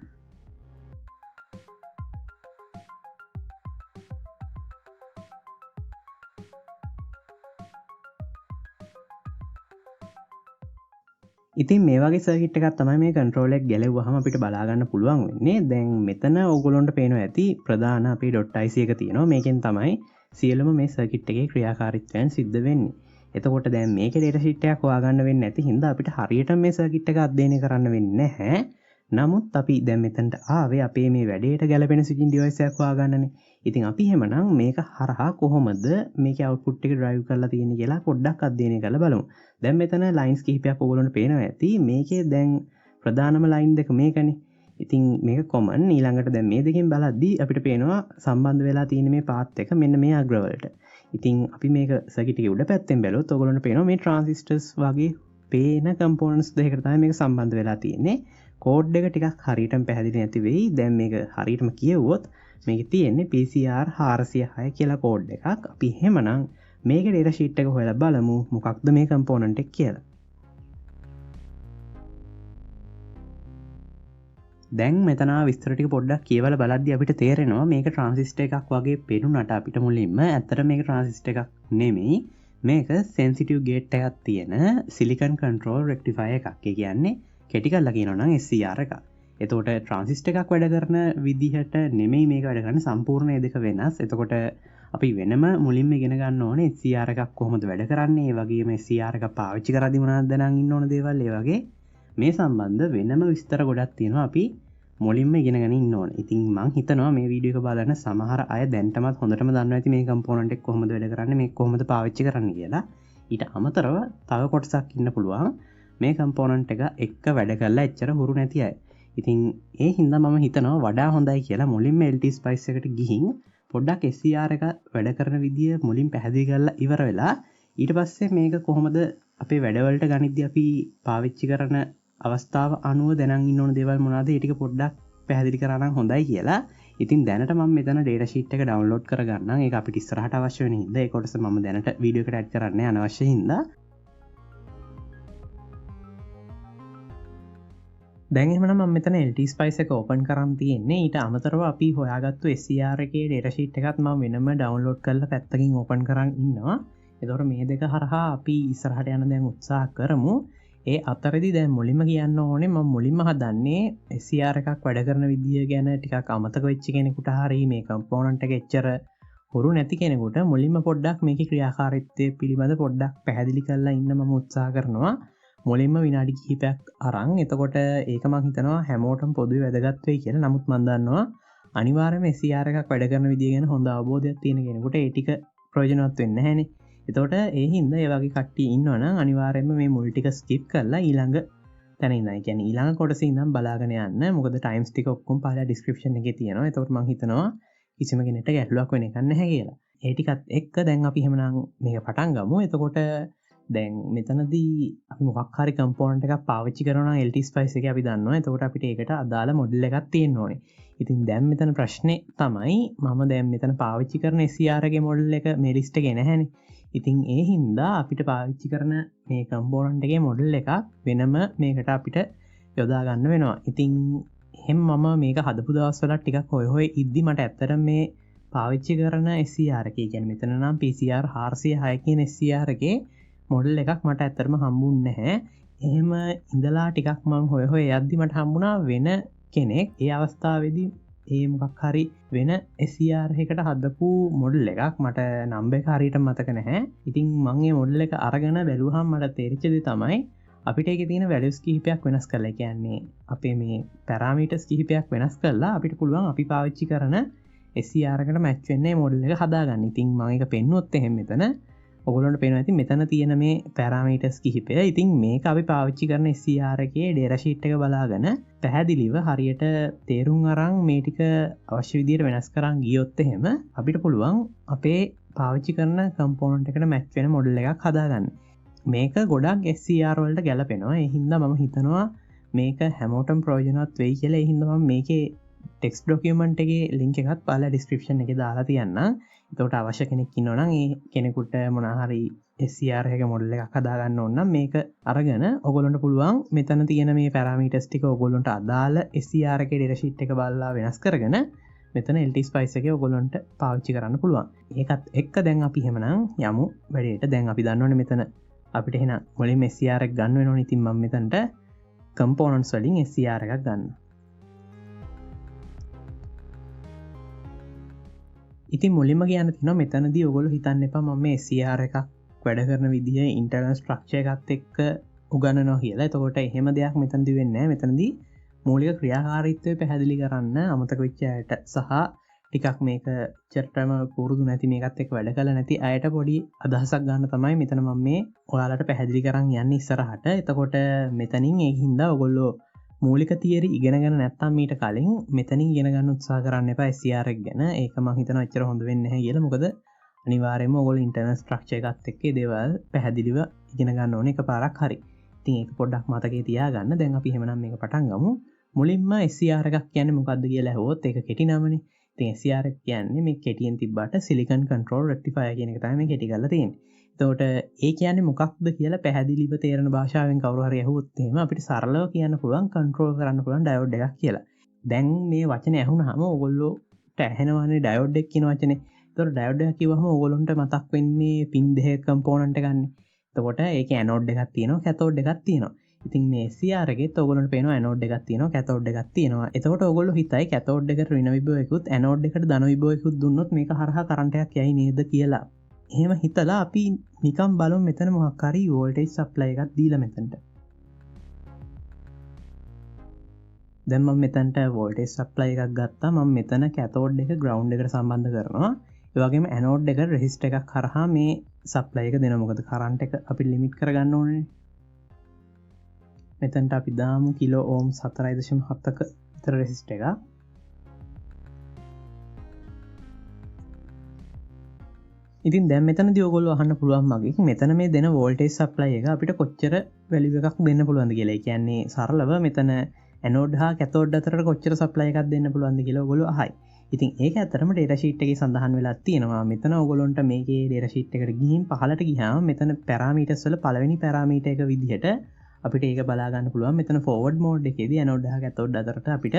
ඉතින් මේ වගේ සර්කිට් එකක් තමයි මේ කන්ට්‍රෝල් එක ගැලෙව්වහම අපිට බලා ගන්න පුළුවන් වෙන්නේ. දැන් මෙතන ඕගොල්ලන්ට පේනවා ඇති ප්‍රධාන අපේ .IC එක තියෙනවා. මේකෙන් තමයි සියලුම මේ සර්කිට් එකේ ක්‍රියාකාරීත්වයන් සිද්ධ වෙන්නේ. එතකොට දැන් මේකේ ඩේටා ෂීට් එකක් හොයාගන්න වෙන්නේ නැති හින්දා අපිට හරියට මේ සර්කිට් එක අධ්‍යයනය කරන්න වෙන්නේ නැහැ. නමුත් අපි දැන් මෙතනට ආවේ අපේ මේ වැඩේට ගැලපෙන ස්විචින් ඩිවයිස් එකක් හොයාගන්නනේ. ඉතින් අපි එහෙමනම් මේක හරහා කොහොමද මේකේ අවුට්පුට් එක ඩ්‍රයිව් කරලා තියෙන්නේ කියලා පොඩ්ඩක් අධ්‍යයනය කරලා බලමු. දැන් මෙතන ලයින්ස් කිහිපයක් ඔයගොල්ලන්ට පේනවා ඇති. මේකේ දැන් ප්‍රධානම ලයින් දෙක මේකනේ. ඉතින් මේක කොමන්. ඊළඟට දැන් මේ දෙකෙන් බලද්දී අපිට පේනවා සම්බන්ධ වෙලා තියෙන මේ පාත් එක මෙන්න මේ අග්‍රවලට. ඉතින් අපි මේක සර්කිට් එකේ උඩ පැත්තෙන් බැලුවොත් ඔයගොල්ලන්ට පේනවා මේ ට්‍රාන්සිස්ටර්ස් වගේ පේන කම්පොනන්ට්ස් දෙකකට තමයි මේක සම්බන්ධ වෙලා තියෙන්නේ. කෝඩ් එක ටිකක් හරියටම පැහැදිලි නැති වෙයි. දැන් මේක හරියටම කියවුවොත් මේකේ තියෙන්නේ PCR 406 කියලා කෝඩ් එකක්. අපි එහෙමනම් මේකේ ඩේටා ෂීට් එක හොයලා බලමු මොකක්ද මේ කම්පොනන්ට් එක කියලා. දැන් මෙතන විස්තර ටික පොඩ්ඩක් කියවලා බලද්දී අපිට තේරෙනවා මේක ට්‍රාන්සිස්ටර් එකක් වගේ පේනුනට අපිට මුලින්ම ඇත්තට මේක ට්‍රාන්සිස්ටර් එකක් නෙමෙයි. මේක සෙන්සිටිව් ගේට් එකක් තියෙන සිලිකන් කන්ට්‍රෝල් රෙක්ටිෆයර් එකක්. ඒ කියන්නේ කෙටි කරලා කියනවා නම් SCR එකක්. එතකොට ට්‍රාන්සිස්ටර් එකක් වැඩ කරන විදිහට නෙමෙයි මේක වැඩ කරන්නේ. සම්පූර්ණ මේ දෙක වෙනස්. එතකොට අපි වෙනම මුලින්ම ඉගෙන ගන්න ඕනේ SCR එකක් කොහොමද වැඩ කරන්නේ, ඒ වගේම SCR එක පාවිච්චි කරද්දී මොනවද දැනන් ඉන්න ඕන දේවල්, ඒ වගේ මේ සම්බන්ධ වෙනම විස්තර ගොඩක් තියෙනවා අපි මුලින්ම ඉගෙනගෙන ඉන්න ඕනේ. ඉතින් මං හිතනවා මේ වීඩියෝ එක බලන සමහර අය දැන්ටමත් හොඳටම දන්නවා ඇති මේ කම්පොනන්ට් එක කොහොමද වැඩ කරන්නේ, මේක කොහොමද පාවිච්චි කරන්නේ කියලා. ඊට අමතරව තව කොටසක් ඉන්න පුළුවන් මේ කම්පොනන්ට් එක එක්ක වැඩ කරලා එච්චර හුරු නැති අය. ඉතින් ඒ හින්දා මම හිතනවා වඩා හොඳයි කියලා මුලින්ම LT Spice එකට ගිහින් පොඩ්ඩක් SCR එක වැඩ කරන විදිය මුලින් පැහැදිලි කරලා ඉවර වෙලා ඊට පස්සේ මේක කොහොමද අපේ වැඩවලට ගනිද්දී අපි පාවිච්චි කරන අවස්ථාව අනුව දැනන් ඉන්න ඕන දේවල් මොනවද ඒ ටික පොඩ්ඩක් පැහැදිලි කරා නම් හොඳයි කියලා. ඉතින් දැනට මම මෙතන data sheet එක download කරගන්නම්. ඒක අපිට ඉස්සරහට අවශ්‍ය වෙන හින්දා ඒ කොටස මම දැනට වීඩියෝ එකට add කරන්නේ අනවශ්‍ය හින්දා. දැන් එහෙනම් මම මෙතන LT Spice එක open කරන් තියෙන්නේ. ඊට අමතරව අපි හොයාගත්තු SCR එකේ data sheet එකත් මම වෙනම download කරලා පැත්තකින් open කරන් ඉන්නවා. එතකොට මේ දෙක හරහා අපි ඉස්සරහට යන දැන් උත්සාහ කරමු. ඒ අතරදි දැන් මුලින්ම කියන්න ඕනේ මම මුලින්ම හදන්නේ SCR එකක් වැඩ කරන විදිය ගැන ටිකක් අමතක වෙච්ච කෙනෙකුට හරි මේ කම්පොනන්ට් එක එච්චර හුරු නැති කෙනෙකුට මුලින්ම පොඩ්ඩක් මේකේ ක්‍රියාකාරීත්වය පිළිබඳ පොඩ්ඩක් පැහැදිලි කරලා ඉන්න මම උත්සාහ කරනවා. මුලින්ම විනාඩි කිහිපයක් අරන්. එතකොට ඒක මම හිතනවා හැමෝටම පොදුවේ වැදගත් වෙයි කියලා. නමුත් මම දන්නවා අනිවාර්යයෙන්ම SCR එකක් වැඩ කරන විදිය ගැන හොඳ අවබෝධයක් තියෙන කෙනෙකුට ඒ ටික ප්‍රයෝජනවත් වෙන්නේ නැහැනේ. එතකොට ඒ හින්දා ඒ වගේ කට්ටිය ඉන්නවනම් අනිවාර්යයෙන්ම මේ මුල් ටික ස්කිප් කරලා ඊළඟ තැන ඉඳන්, ඒ කියන්නේ ඊළඟ කොටසේ ඉඳන් බලාගෙන යන්න. මොකද ටයිම්ස් ටික ඔක්කොම පහළ ඩිස්ක්‍රිප්ෂන් එකේ තියෙනවා. එතකොට මම හිතනවා කිසිම කෙනෙක්ට ගැටලුවක් වෙන්න එකක් නැහැ කියලා. ඒටිකත් එක්ක දැන් අපි හෙමනම් මේක පටන් ගමු. එතකොට දැන් මෙතනදී අපි මොකක් හරි කම්පෝනන්ට් එකක් පාවිච්චි කරනවා නම් LT Spice එකේ අපි දන්නවා. එතකොට අපිට ඒකට අදාළ මොඩල් එකක් තියෙන්න ඕනේ. ඉතින් දැන් මෙතන ප්‍රශ්නේ තමයි මම දැන් මෙතන පාවිච්චි කරන SCR ගේ මොඩල් එක මේ ලිස්ට් එකේ නැහැනේ. ඉතින් ඒ හින්දා අපිට පාවිච්චි කරන මේ කම්පෝනන්ට් එකේ මොඩල් එකක් වෙනම මේකට අපිට යොදා ගන්න වෙනවා. ඉතින් එහෙනම් මම මේක හදපු දවස්වල ටිකක් හොය ඉද්දි මට ඇත්තට මේ පාවිච්චි කරන SCR එකේ කියන්නේ මෙතන නම් PCR 406 කියන SCR එකේ මොඩල් එකක් මට ඇත්තටම හම්බුන්නේ නැහැ. එහෙම ඉඳලා ටිකක් මම හොය යද්දි මට හම්බුණා වෙන කෙනෙක් ඒ අවස්ථාවේදී ඒ මොකක් හරි වෙන SCR එකකට හදපු මොඩල් එකක් මට නම්බර් එක හරියට මතක නැහැ. ඉතින් මම මේ මොඩල් එක අරගෙන බැලුවාම මට තේරිච්ච දේ තමයි අපිට ඒකේ තියෙන වැලියුස් කිහිපයක් වෙනස් කරලා කියන්නේ අපේ මේ පැරාමීටර්ස් කිහිපයක් වෙනස් කරලා අපිට පුළුවන් අපි පාවිච්චි කරන SCR එකට මැච් වෙන්නේ මොඩල් එක හදාගන්න. ඉතින් මම ඒක පෙන්නුවොත් එහෙම මෙතන ඔයගොල්ලන්ට පේනවා ඇති මෙතන තියෙන මේ පැරාමීටර්ස් කිහිපය. ඉතින් මේක අපි පාවිච්චි කරන SCR එකේ ඩේටා ෂීට් එක බලාගෙන පැහැදිලිව හරියට තේරුම් අරන් මේ ටික අවශ්‍ය විදිහට වෙනස් කරන් ගියොත් එහෙම අපිට පුළුවන් අපේ පාවිච්චි කරන කම්පෝනන්ට් එකට මැච් වෙන මොඩල් එකක් හදාගන්න. මේක ගොඩක් SCR වලට ගැලපෙනවා. ඒ හින්දා මම හිතනවා මේක හැමෝටම ප්‍රයෝජනවත් වෙයි කියලා. ඒ හින්දා මම මේකේ ටෙක්ස්ට් ඩොකියුමන්ට් එකේ ලින්ක් එකත් පහළ ඩිස්ක්‍රිප්ෂන් එකේ දාලා තියන්නම්. එතකොට අවශ්‍ය කෙනෙක් ඉන්නවා නම් ඒ කෙනෙකුට මොනවා හරි SCR එක මොඩල් එකක් හදාගන්න ඕන නම් මේක අරගෙන ඔයගොල්ලන්ට පුළුවන් මෙතන තියෙන මේ පැරාමීටර්ස් ටික ඔයගොල්ලන්ට අදාළ SCR එකේ ඩේටා ෂීට් එක බලලා වෙනස් කරගෙන මෙතන LT Spice එකේ ඔයගොල්ලන්ට පාවිච්චි කරන්න පුළුවන්. ඒකත් එක්ක දැන් අපි එහෙමනම් යමු වැඩේට. දැන් අපි දන්නවනේ මෙතන අපිට එහෙනම් මුලින්ම SCR එක ගන්න වෙනවනේ. ඉතින් මම මෙතනට components වලින් SCR එකක් ගන්න. ඉතින් මුලින්ම කියන්න තියෙනවා මෙතනදී ඔයගොල්ලෝ හිතන්න එපා මම මේ SCR එකක් වැඩ කරන විදිය ඉන්ටර්නල් ස්ට්‍රක්චර් එකත් එක්ක උගන්වනවා කියලා. එතකොට එහෙම දෙයක් මෙතනදී වෙන්නේ නැහැ. මෙතනදී මූලික ක්‍රියාකාරීත්වය පැහැදිලි කරන්න අමතක වෙච්ච අයට සහ ටිකක් මේක චර්ටම පුරුදු නැති මේකත් එක්ක වැඩ කරලා නැති අයට පොඩි අදහසක් ගන්න තමයි මෙතන මම මේ ඔයාලට පැහැදිලි කරන් යන්නේ ඉස්සරහට. එතකොට මෙතනින් ඒ හින්දා ඔයගොල්ලෝ මූලික තියරි ඉගෙනගෙන නැත්තම් මීට කලින් මෙතනින් ඉගෙන ගන්න උත්සාහ කරන්න එපා SCR එක ගැන. ඒක මම හිතනවා එච්චර හොඳ වෙන්නේ නැහැ කියලා. මොකද අනිවාර්යයෙන්ම ඔයගොල්ලෝ ඉන්ටර්නල් ස්ට්‍රක්චර් එකත් එක්ක ඒ දේවල් පැහැදිලිව ඉගෙන ගන්න ඕනේ එකපාරක් හරි. ඉතින් ඒක පොඩ්ඩක් මතකේ තියාගන්න. දැන් අපි එහෙමනම් මේක පටන් ගමු. මුලින්ම SCR එකක් කියන්නේ මොකක්ද කියලා අහුවොත් ඒක කෙටි නමනේ. ඉතින් SCR එක කියන්නේ මේ කෙටියෙන් තිබ්බට සිලිකන් කන්ට්‍රෝල් රෙක්ටිෆයර් කියන එක තමයි මේ කෙටි කරලා තියෙන්නේ. එතකොට ඒ කියන්නේ මොකක්ද කියලා පැහැදිලිව තේරෙන භාෂාවෙන් කවුරු හරි අහුවොත් එහෙම අපිට සරලව කියන්න පුළුවන් කන්ට්‍රෝල් කරන්න පුළුවන් ඩයෝඩ් එකක් කියලා. දැන් මේ වචනේ ඇහුනහම ඕගොල්ලෝට ඇහෙනවනේ ඩයෝඩ් එක කියන වචනේ. එතකොට ඩයෝඩ් එක කිව්වහම ඕගොල්ලන්ට මතක් වෙන්නේ පින් දෙකක කම්පෝනන්ට් එකක් ගන්න. එතකොට ඒකේ ඇනෝඩ් එකක් තියෙනවා කැතෝඩ් එකක් තියෙනවා. ඉතින් මේ SCR එකෙත් ඔයගොල්ලන්ට පේනවා ඇනෝඩ් එකක් තියෙනවා කැතෝඩ් එකක් තියෙනවා. එතකොට ඔයගොල්ලෝ හිතයි කැතෝඩ් එකට ඍණ විභවයකුත් ඇනෝඩ් එකට ධන විභවයකුත් දුන්නොත් මේක හරහා කරන්ට් එකක් යයි නේද කියලා. එහෙම හිතලා අපි නිකම් බලමු මෙතන මොකක් හරි වෝල්ටේජ් සප්ලයි එකක් දීලා මෙතනට. දැන් මම මෙතනට වෝල්ටේජ් සප්ලයි එකක් ගත්තා. මම මෙතන කැතෝඩ් එක ග්‍රවුන්ඩ් එකට සම්බන්ධ කරනවා. ඒ වගේම ඇනෝඩ් එක රෙසිස්ටර් එකක් හරහා මේ සප්ලයි එක දෙනවා. මොකද කරන්ට් එක අපි ලිමිට් කරගන්න ඕනේ. මෙතනට අපි දාමු කිලෝ ඕම් 4.7ක විතර රෙසිස්ටර් එකක්. ඉතින් දැන් මෙතනදී ඔයගොල්ලෝ අහන්න පුළුවන් මගෙන් මෙතන මේ දෙන වෝල්ටේජ් සප්ලයි එක අපිට කොච්චර වැලියු එකක් දෙන්න පුළුවන්ද කියලා. ඒ කියන්නේ සරලව මෙතන ඇනෝඩ් හා කැතෝඩ් අතරට කොච්චර සප්ලයි එකක් දෙන්න පුළුවන්ද කියලා ඔයගොල්ලෝ අහයි. ඉතින් ඒක ඇත්තටම ඩේටා ෂීට් එකේ සඳහන් වෙලා තියෙනවා. මෙතන ඔයගොල්ලන්ට මේකේ ඩේටා ෂීට් එකට ගිහින් පහළට ගියාම මෙතන පැරාමීටර්ස් වල පළවෙනි පැරාමීටර් එක විදිහට අපිට ඒක බලා ගන්න පුළුවන්. මෙතන ෆෝවර්ඩ් මෝඩ් එකේදී ඇනෝඩ් හා කැතෝඩ් අතරට අපිට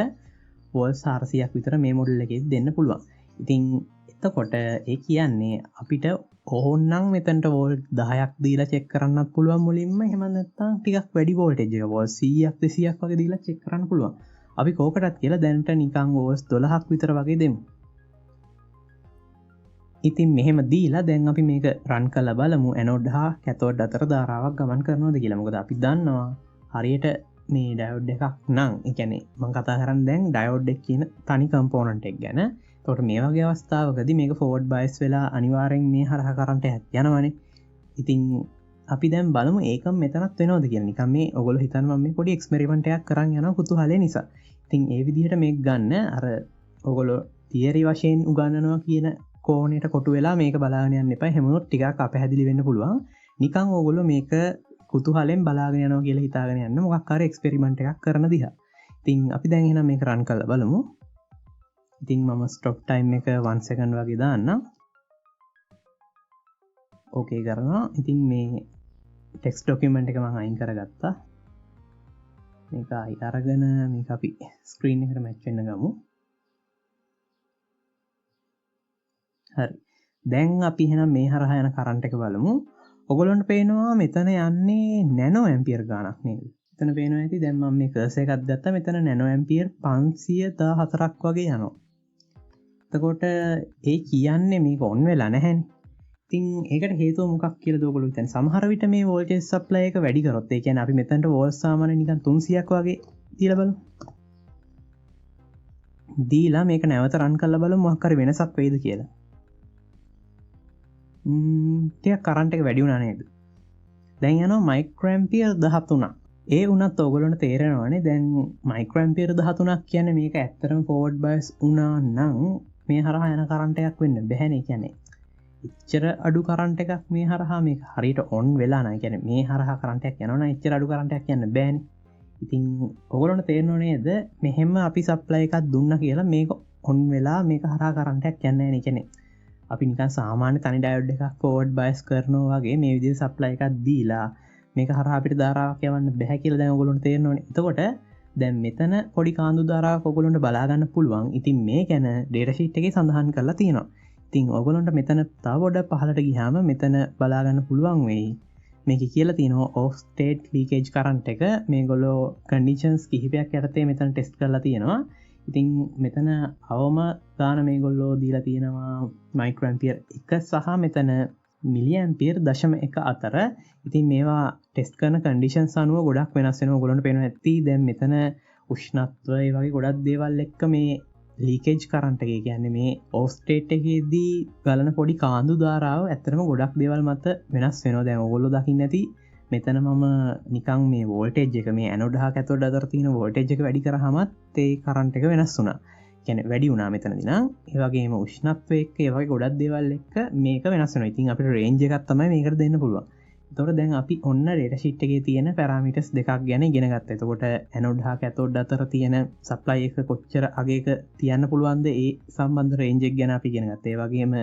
වෝල්ට් 400ක් විතර මේ මොඩල් එකේදී දෙන්න පුළුවන්. ඉතින් එතකොට ඒ කියන්නේ අපිට ඕනනම් මෙතනට වෝල්ට් 10ක් දීලා චෙක් කරන්නත් පුළුවන් මුලින්ම. එහෙම නැත්නම් ටිකක් වැඩි වෝල්ටේජ් එක වෝල්ට් 100ක් 200ක් වගේ දීලා චෙක් කරන්න පුළුවන්. අපි කෝකටත් කියලා දැනට නිකන් වෝල්ට් 12ක් විතර වගේ දෙමු. ඉතින් මෙහෙම දීලා දැන් අපි මේක රන් කරලා බලමු ඇනෝඩ් හා කැතෝඩ් අතර ධාරාවක් ගමන් කරනවද කියලා. මොකද අපි දන්නවා හරියට මේ ඩයෝඩ් එකක් නම් ඒ කියන්නේ මම කතා කරන්නේ දැන් ඩයෝඩ් එක කියන තනි කම්පෝනන්ට් එක ගැන. එතකොට මේ වගේ අවස්ථාවකදී මේක ෆෝවර්ඩ් බයස් වෙලා අනිවාර්යෙන් මේ හරහා කරන්ට් එකක් යනවනේ. ඉතින් අපි දැන් බලමු ඒකම මෙතනත් වෙනවද කියලා. නිකන් මේ ඔයගොල්ලෝ හිතන්න මම මේ පොඩි එක්ස්පෙරිමන්ට් එකක් කරන් යනවා කුතුහලය නිසා. ඉතින් ඒ විදිහට මේක ගන්න අර ඔයගොල්ලෝ තියරි වශයෙන් උගන්වනවා කියන කෝණයට කොටු වෙලා මේක බලාගෙන යන්න එපා. හැමෝට ටිකක් අපහැදිලි වෙන්න පුළුවන්. නිකන් ඕගොල්ලෝ මේක කුතුහලෙන් බලාගෙන යනවා කියලා හිතාගෙන යන්න මොකක් හරි එක්ස්පෙරිමන්ට් එකක් කරන දිහා. ඉතින් අපි දැන් එහෙනම් මේක රන් කරලා බලමු. ඉතින් මම ස්ටොප් ටයිම් එක 1 second වගේ දාන්නම්. ඕකේ කරනවා. ඉතින් මේ ටෙක්ස්ට් ඩොකියුමන්ට් එක මම අයින් කරගත්තා. මේක අරගෙන මේක අපි ස්ක්‍රීන් එකට මැච් වෙන්න ගමු. හරි. දැන් අපි එහෙනම් මේ හරහා යන කරන්ට් එක බලමු. ඔයගොල්ලන්ට පේනවා මෙතන යන්නේ නැනෝ ඇම්පියර් ගාණක් නේද? මෙතන පේනවා ඇති දැන් මම මේ කර්සර් එකක් දැත්තා මෙතන නැනෝ ඇම්පියර් 514ක් වගේ යනවා. එතකොට ඒ කියන්නේ මේක ඔන් වෙලා නැහැනේ. ඉතින් ඒකට හේතුව මොකක් කියලාද ඔයගොල්ලෝ හිතන්නේ? සමහර විට මේ වෝල්ටේජ් සප්ලයි එක වැඩි කරොත් ඒ කියන්නේ අපි මෙතනට වෝල්ට් සාමාන්‍ය නිකන් 300ක් වගේ දීලා බලමු. දීලා මේක නැවත රන් කරලා බලමු මොකක් හරි වෙනසක් වෙයිද කියලා. ටික කරන්ට් එක වැඩි වුණා නේද? දැන් යනවා මයික්‍රෝඇම්පියර් 13ක්. ඒ වුණත් ඔයගොල්ලන්ට තේරෙනවානේ දැන් මයික්‍රෝඇම්පියර් 13ක් කියන්නේ මේක ඇත්තටම ෆෝවර්ඩ් බයස් වුණා නම් මේ හරහා යන කරන්ට් එකක් වෙන්න බැහැනේ. කියන්නේ එච්චර අඩු කරන්ට් එකක් මේ හරහා මේක හරියට ඔන් වෙලා නැහැ. කියන්නේ මේ හරහා කරන්ට් එකක් යනවා නම් එච්චර අඩු කරන්ට් එකක් යන්න බෑනේ. ඉතින් ඔයගොල්ලන්ට තේරෙනව නේද මෙහෙම අපි සප්ලයි එකක් දුන්නා කියලා මේක ඔන් වෙලා මේක හරහා කරන්ට් එකක් යන්නේ නැහැ නේ. කියන්නේ අපි නිකන් සාමාන්‍ය තනි ඩයෝඩ් එකක් ෆෝවර්ඩ් බයස් කරනවා වගේ මේ විදිහට සප්ලයි එකක් දීලා මේක හරහා අපිට ධාරාවක් යවන්න බෑ කියලා දැන් ඔයගොල්ලන්ට තේරෙනවනේ. එතකොට දැන් මෙතන පොඩි කාන්දු ධාරාවක් ඔයගොල්ලන්ට බලා ගන්න පුළුවන්. ඉතින් මේ ගැන ඩේටා ෂීට් එකේ සඳහන් කරලා තියෙනවා. ඉතින් ඔයගොල්ලන්ට මෙතන තව පොඩක් පහළට ගියාම මෙතන බලා ගන්න පුළුවන් වෙයි. මේකේ කියලා තියෙනවා ඔෆ් ස්ටේට් ලීකේජ් කරන්ට් එක මේගොල්ලෝ කන්ඩිෂන්ස් කිහිපයක් යටතේ මෙතන ටෙස්ට් කරලා තියෙනවා. ඉතින් මෙතන අවම ගාන මේගොල්ලෝ දීලා තියෙනවා මයික්‍රෝඇම්පියර් 1 සහ මෙතන මිලිඇම්පියර් 0.1 අතර. ඉතින් මේවා ටෙස්ට් කරන කන්ඩිෂන්ස් අනුව ගොඩක් වෙනස් වෙනවා. ඔයගොල්ලන්ට පේනවා ඇති දැන් මෙතන උෂ්ණත්වය ඒ වගේ ගොඩක් දේවල් එක්ක මේ ලීකේජ් කරන්ට් එක කියන්නේ මේ ඕෆ් ස්ටේට් එකේදී ගලන පොඩි කාන්දු ධාරාව ඇත්තටම ගොඩක් දේවල් මත වෙනස් වෙනවා. දැන් ඔයගොල්ලෝ දකින්න ඇති මෙතන මම නිකන් මේ වෝල්ටේජ් එක මේ ඇනෝඩ් හා කැතෝඩ් අතර තියෙන වෝල්ටේජ් එක වැඩි කරාමත් ඒ කරන්ට් එක වෙනස් වුණා. කියන්නේ වැඩි වුණා මෙතනදී නම්. ඒ වගේම උෂ්ණත්වය එක්ක ඒ වගේ ගොඩක් දේවල් එක්ක මේක වෙනස් වෙනවා. ඉතින් අපිට රේන්ජ් එකක් තමයි මේකට දෙන්න පුළුවන්. එතකොට දැන් අපි ඔන්න ඩේටා ෂීට් එකේ තියෙන පැරාමීටර්ස් දෙකක් ගැන ඉගෙන ගත්තා. එතකොට ඇනෝඩ් හා කැතෝඩ් අතර තියෙන සප්ලයි එක කොච්චර අගයක තියන්න පුළුවන්ද ඒ සම්බන්ධ රේන්ජ් එක ගැන අපි ඉගෙන ගත්තා. ඒ වගේම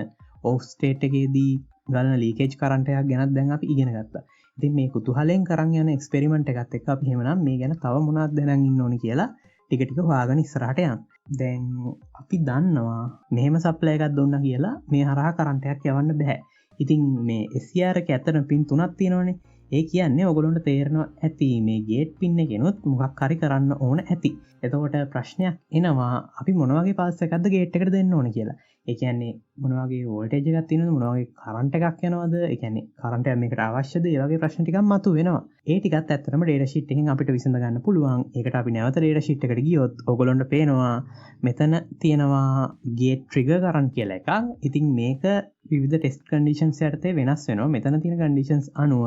ඕෆ් ස්ටේට් එකේදී ගලන ලීකේජ් කරන්ට් එකක් ගැනත් දැන් අපි ඉගෙන ගත්තා. ඉතින් මේ කුතුහලෙන් කරන් යන එක්ස්පෙරිමන්ට් එකත් එක්ක අපි එහෙමනම් මේ ගැන තව මොනවද දැනන් ඉන්න ඕනි කියලා ටික ටික හොයාගෙන ඉස්සරහට යන්න. දැන් අපි දන්නවා මෙහෙම සප්ලයි එකක් දුන්නා කියලා මේ හරහා කරන්ට් එකක් යවන්න බෑ. ඉතින් මේ SCR එක ඇත්තටම පින් 3ක් තියෙනවනේ. ඒ කියන්නේ ඔයගොල්ලන්ට තේරෙනවා ඇති මේ ගේට් පින් එකෙනුත් මොකක් හරි කරන්න ඕන ඇති. එතකොට ප්‍රශ්නයක් එනවා අපි මොන වගේ පල්ස් එකක්ද ගේට් එකට දෙන්න ඕන කියලා. ඒ කියන්නේ මොන වගේ වෝල්ටේජ් එකක් තියෙනවද මොන වගේ කරන්ට් එකක් යනවද? ඒ කියන්නේ කරන්ට් එක මේකට අවශ්‍යද? ඒ වගේ ප්‍රශ්න ටිකක් මතුවෙනවා. ඒ ටිකත් ඇත්තටම ඩේටා ෂීට් එකෙන් අපිට විසඳ ගන්න පුළුවන්. ඒකට අපි නැවත ඩේටා ෂීට් එකට ගියොත් ඔයගොල්ලන්ට පේනවා මෙතන තියෙනවා ගේට් ට්‍රිගර් කරන්ට් කියලා එකක්. ඉතින් මේක විවිධ ටෙස්ට් කන්ඩිෂන්ස් යටතේ වෙනස් වෙනවා. මෙතන තියෙන කන්ඩිෂන්ස් අනුව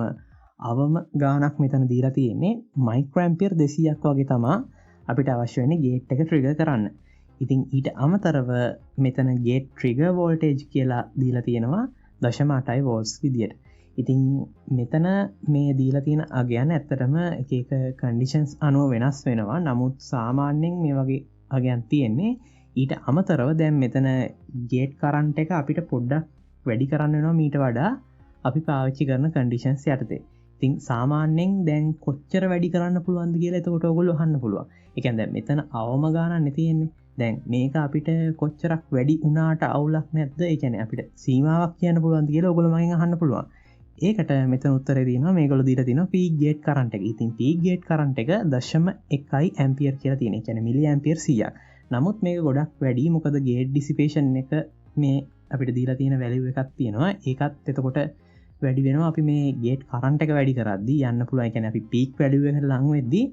අවම ගානක් මෙතන දීලා තියෙන්නේ මයික්‍රෝඇම්පියර් 200ක් වගේ තමයි අපිට අවශ්‍ය වෙන්නේ ගේට් එක ට්‍රිගර් කරන්න. ඉතින් ඊට අමතරව මෙතන ගේට් ට්‍රිගර් වෝල්ටේජ් කියලා දීලා තියෙනවා 0.8 වෝල්ට්ස් විදියට. ඉතින් මෙතන මේ දීලා තියෙන අගයන් ඇත්තටම එක එක කන්ඩිෂන්ස් අනුව වෙනස් වෙනවා. නමුත් සාමාන්‍යයෙන් මේ වගේ අගයන් තියෙන්නේ. ඊට අමතරව දැන් මෙතන ගේට් කරන්ට් එක අපිට පොඩ්ඩක් වැඩි කරන්න වෙනවා මීට වඩා අපි පාවිච්චි කරන කන්ඩිෂන්ස් යටතේ. ඉතින් සාමාන්‍යයෙන් දැන් කොච්චර වැඩි කරන්න පුළුවන්ද කියලා එතකොට ඔයගොල්ලෝ අහන්න පුළුවන්. ඒ කියන්නේ දැන් මෙතන අවම ගානක් නේ තියෙන්නේ. දැන් මේක අපිට කොච්චරක් වැඩි වුණාට අවුලක් නැද්ද? ඒ කියන්නේ අපිට සීමාවක් කියන්න පුළුවන්ද කියලා ඔයගොල්ලෝ මගෙන් අහන්න පුළුවන්. ඒකට මෙතන උත්තරේ තියෙනවා මේගොල්ලෝ දීලා තියෙනවා පීක් ගේට් කරන්ට් එක. ඉතින් පීක් ගේට් කරන්ට් එක 0.1 ඇම්පියර් කියලා තියෙනවා. ඒ කියන්නේ මිලි ඇම්පියර් 100ක්. නමුත් මේක ගොඩක් වැඩි. මොකද ගේට් ඩිසිපේෂන් එක මේ අපිට දීලා තියෙන වැලියු එකක් තියෙනවා. ඒකත් එතකොට වැඩි වෙනවා. අපි මේ ගේට් කරන්ට් එක වැඩි කරද්දී යන්න පුළුවන්. ඒ කියන්නේ අපි පීක් වැලියු එකට ලං වෙද්දී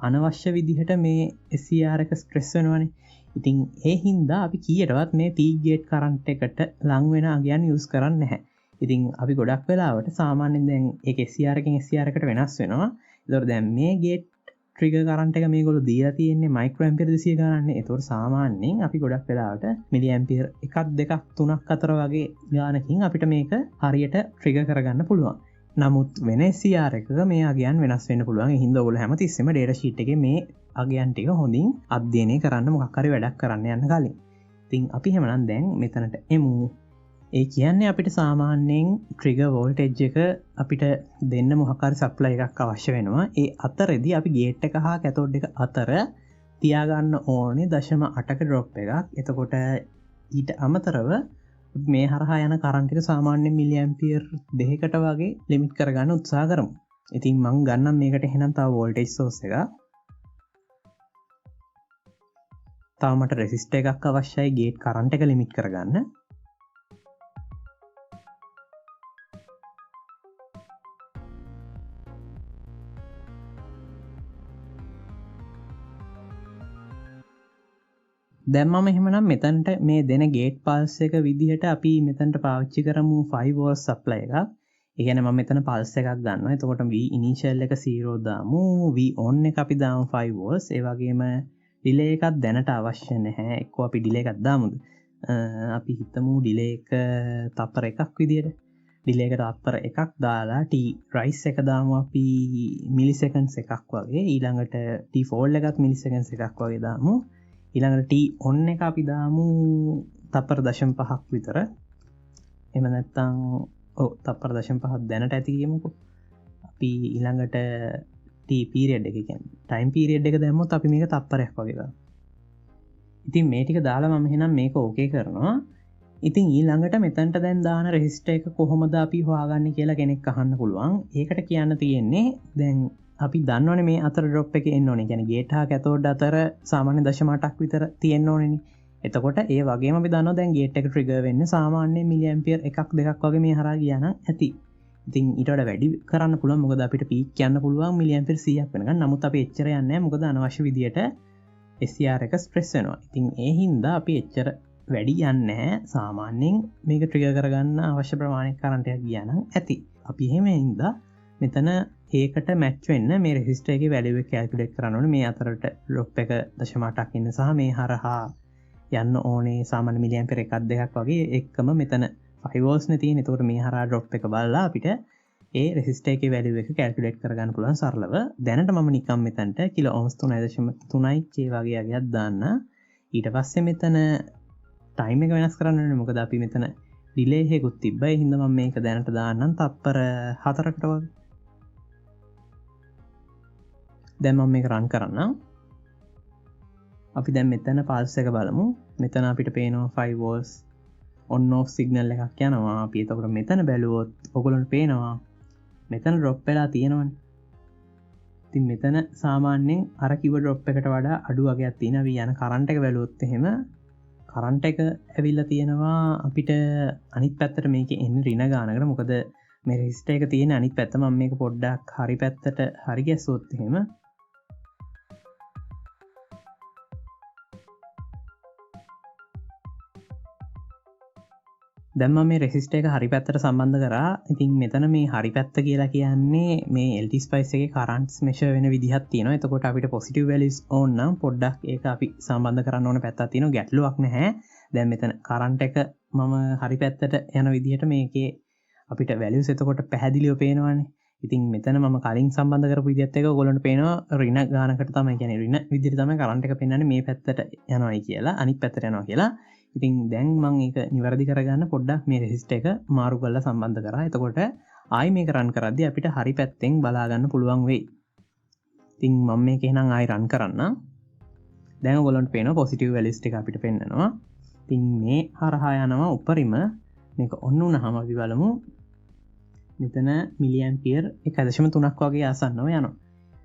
අනවශ්‍ය විදිහට මේ SCR එක ස්ට්‍රෙස් වෙනවනේ. ඉතින් ඒ හින්දා අපි කීයටවත් මේ පීක් ගේට් කරන්ට් එකට ලං වෙන අගයන් යූස් කරන්නේ නැහැ. ඉතින් අපි ගොඩක් වෙලාවට සාමාන්‍යයෙන් දැන් ඒක SCR එකෙන් SCR එකට වෙනස් වෙනවා. ඒතකොට දැන් මේ ගේට් ට්‍රිගර් කරන්ට් එක මේගොල්ලෝ දීලා තියෙන්නේ මයික්‍රෝ ඇම්පියර් 200 ගානන්නේ. ඒතකොට සාමාන්‍යයෙන් අපි ගොඩක් වෙලාවට මිලි ඇම්පියර් 1 2 3 4 වගේ ගානකින් අපිට මේක හරියට ට්‍රිගර් කරගන්න පුළුවන්. නමුත් වෙන SCR එකක මේ අගයන් වෙනස් වෙන්න පුළුවන්. ඒ හින්දා ඔයගොල්ලෝ හැමතිස්සෙම data sheet එකේ මේ අගයන් ටික හොඳින් අධ්‍යයනය කරන්න මොකක් හරි වැඩක් කරන්න යන්න කලින්. ඉතින් අපි එහෙමනම් දැන් මෙතනට එමු. ඒ කියන්නේ අපිට සාමාන්‍යයෙන් ට්‍රිගර් වෝල්ටේජ් එක අපිට දෙන්න මොකක් හරි සප්ලයි එකක් අවශ්‍ය වෙනවා. ඒ අතරෙදී අපි ගේට් එක හා කැතෝඩ් එක අතර තියාගන්න ඕනේ 0.8ක ඩ්‍රොප් එකක්. එතකොට ඊට අමතරව මේ හරහා යන කරන්ට් එක සාමාන්‍යයෙන් මිලි ඇම්පියර් 2කට වගේ ලිමිට් කරගන්න උත්සාහ කරමු. ඉතින් මම ගන්නම් මේකට එහෙනම් තව වෝල්ටේජ් සෝස් එකක්. තව මට රෙසිස්ටර් එකක් අවශ්‍යයි ගේට් කරන්ට් එක ලිමිට් කරගන්න. දැන් මම එහෙමනම් මෙතනට මේ දෙන ගේට් පල්ස් එක විදිහට අපි මෙතනට පාවිච්චි කරමු 5 volts supply එකක්. ඒ කියන්නේ මම මෙතන පල්ස් එකක් ගන්නවා. එතකොට V initial එක 0 දාමු. V on එක අපි දාමු 5 volts. ඒ වගේම ඩිලේ එකක් දැනට අවශ්‍ය නැහැ. එක්කෝ අපි ඩිලේ එකක් දාමුද? අපි හිතමු ඩිලේ එක තප්පර එකක් විදිහට. ඩිලේ එකට තප්පර එකක් දාලා T rise එක දාමු අපි මිලිසෙකන්ඩ්ස් එකක් වගේ. ඊළඟට T fall එකත් මිලිසෙකන්ඩ්ස් එකක් වගේ දාමු. ඊළඟට T on එක අපි දාමු තප්පර 0.5ක් විතර. එහෙම නැත්නම් තප්පර 0.5ක් දැනට ඇති කියමුකෝ. අපි ඊළඟට T period එක කියන්නේ time period එක දැම්මොත් අපි මේක තප්පරයක් වගේ දාමු. ඉතින් මේ ටික දාලා මම එහෙනම් මේක ඕකේ කරනවා. ඉතින් ඊළඟට මෙතනට දැන් දාන රෙසිස්ටර් එක කොහොමද අපි හොයාගන්නේ කියලා කෙනෙක් අහන්න පුළුවන්. ඒකට කියන්න තියෙන්නේ දැන් අපි දන්නවනේ මේ අතර ඩ්‍රොප් එක එන්න ඕනේ. කියන්නේ ගේට් හා කැතෝඩ් අතර සාමාන්‍ය 0.8ක් විතර තියෙන්න ඕනේනේ. එතකොට ඒ වගේම අපි දන්නවා දැන් ගේට් එක ට්‍රිගර් වෙන්නේ සාමාන්‍ය මිලි ඇම්පියර් 1 2ක් වගේ මේ හරහා ගියා නම් ඇති. ඉතින් ඊට වඩා වැඩි කරන්න පුළුවන්. මොකද අපිට පීක් යන්න පුළුවන් මිලි ඇම්පියර් 100ක් වෙනකන්. නමුත් අපි එච්චර යන්නේ නැහැ. මොකද අනවශ්‍ය විදියට SCR එක ස්ට්‍රෙස් වෙනවා. ඉතින් ඒ හින්දා අපි එච්චර වැඩි යන්නේ නැහැ. සාමාන්‍යයෙන් මේක ට්‍රිගර් කරගන්න අවශ්‍ය ප්‍රමාණයක් කරන්ට් එකක් ගියා නම් ඇති. අපි එහෙම හින්දා මෙතන ඒකට මැච් වෙන්න මේ රෙසිස්ටර් එකේ වැලියු එක කැල්කියුලේට් කරන්න ඕනේ. මේ අතරට ඩ්‍රොප් එක 0.8ක් ඉන්න සහ මේ හරහා යන්න ඕනේ සාමාන්‍ය මිලි ඇම්පියර් 1 2ක් වගේ එක්කම මෙතන 5 volts නේ තියෙන්නේ. ඒතකොට මේ හරහා ඩ්‍රොප් එක බලලා අපිට ඒ රෙසිස්ටර් එකේ වැලියු එක කැල්කියුලේට් කරගන්න පුළුවන් සරලව. දැනට මම නිකන් මෙතනට කිලෝ ohms 3.3යි K වගේ අගයක් දාන්න. ඊට පස්සේ මෙතන ටයිම් එක වෙනස් කරන්න ඕනේ. මොකද අපි මෙතන ඩිලේ එකකුත් තිබ්බා. ඒ හින්දා මම මේක දැනට දාන්නම් තප්පර 4කට වගේ. දැන් මම මේක රන් කරන්නම්. අපි දැන් මෙතන පල්ස් එක බලමු. මෙතන අපිට පේනවා 5 volts on off signal එකක් යනවා. අපි එතකොට මෙතන බැලුවොත් ඔයගොල්ලන්ට පේනවා මෙතන drop වෙලා තියෙනවනේ. ඉතින් මෙතන සාමාන්‍යයෙන් අර කිව්ව drop එකට වඩා අඩු වගේක් තියෙනවා. අපි යන කරන්ට් එක බැලුවොත් එහෙම කරන්ට් එක ඇවිල්ලා තියෙනවා අපිට අනිත් පැත්තට මේකේ එන්නේ ඍණ ගානකට. මොකද මේ රෙසිස්ටර් එක තියෙන අනිත් පැත්ත මම මේක පොඩ්ඩක් හරි පැත්තට හරි ගැස්සුවොත් එහෙම දැන් මම මේ රෙසිස්ටර් එක හරි පැත්තට සම්බන්ධ කරා. ඉතින් මෙතන මේ හරි පැත්ත කියලා කියන්නේ මේ LT Spice එකේ කරන්ට්ස් මෙෂර් වෙන විදිහක් තියෙනවා. එතකොට අපිට පොසිටිව් වැලියුස් ඕන නම් පොඩ්ඩක් ඒක අපි සම්බන්ධ කරන්න ඕන පැත්තක් තියෙනවා. ගැටලුවක් නැහැ. දැන් මෙතන කරන්ට් එක මම හරි පැත්තට යන විදිහට මේකේ අපිට වැලියුස් එතකොට පැහැදිලිව පේනවානේ. ඉතින් මෙතන මම කලින් සම්බන්ධ කරපු විදිහත් එක ඔයගොල්ලන්ට පේනවා ඍණ ගානකට තමයි කියන්නේ ඍණ විදිහට තමයි කරන්ට් එක පෙන්වන්නේ මේ පැත්තට යනවායි කියලා අනිත් පැත්තට යනවා කියලා. ඉතින් දැන් මම ඒක නිවැරදි කරගන්න පොඩ්ඩක් මේ රෙසිස්ටර් එක මාරු කරලා සම්බන්ධ කරා. එතකොට ආයි මේක රන් කරද්දී අපිට හරි පැත්තෙන් බලා ගන්න පුළුවන් වෙයි. ඉතින් මම මේක එහෙනම් ආයි රන් කරන්නම්. දැන් ඔයගොල්ලන්ට පේනවා පොසිටිව් වැලියුස් ටික අපිට පෙන්නනවා. ඉතින් මේ හරහා යනවා උඩරිම මේක ඔන්න වුණාම අපි බලමු මෙතන මිලි ඇම්පියර් 1.3ක් වගේ ආසන්නව යනවා.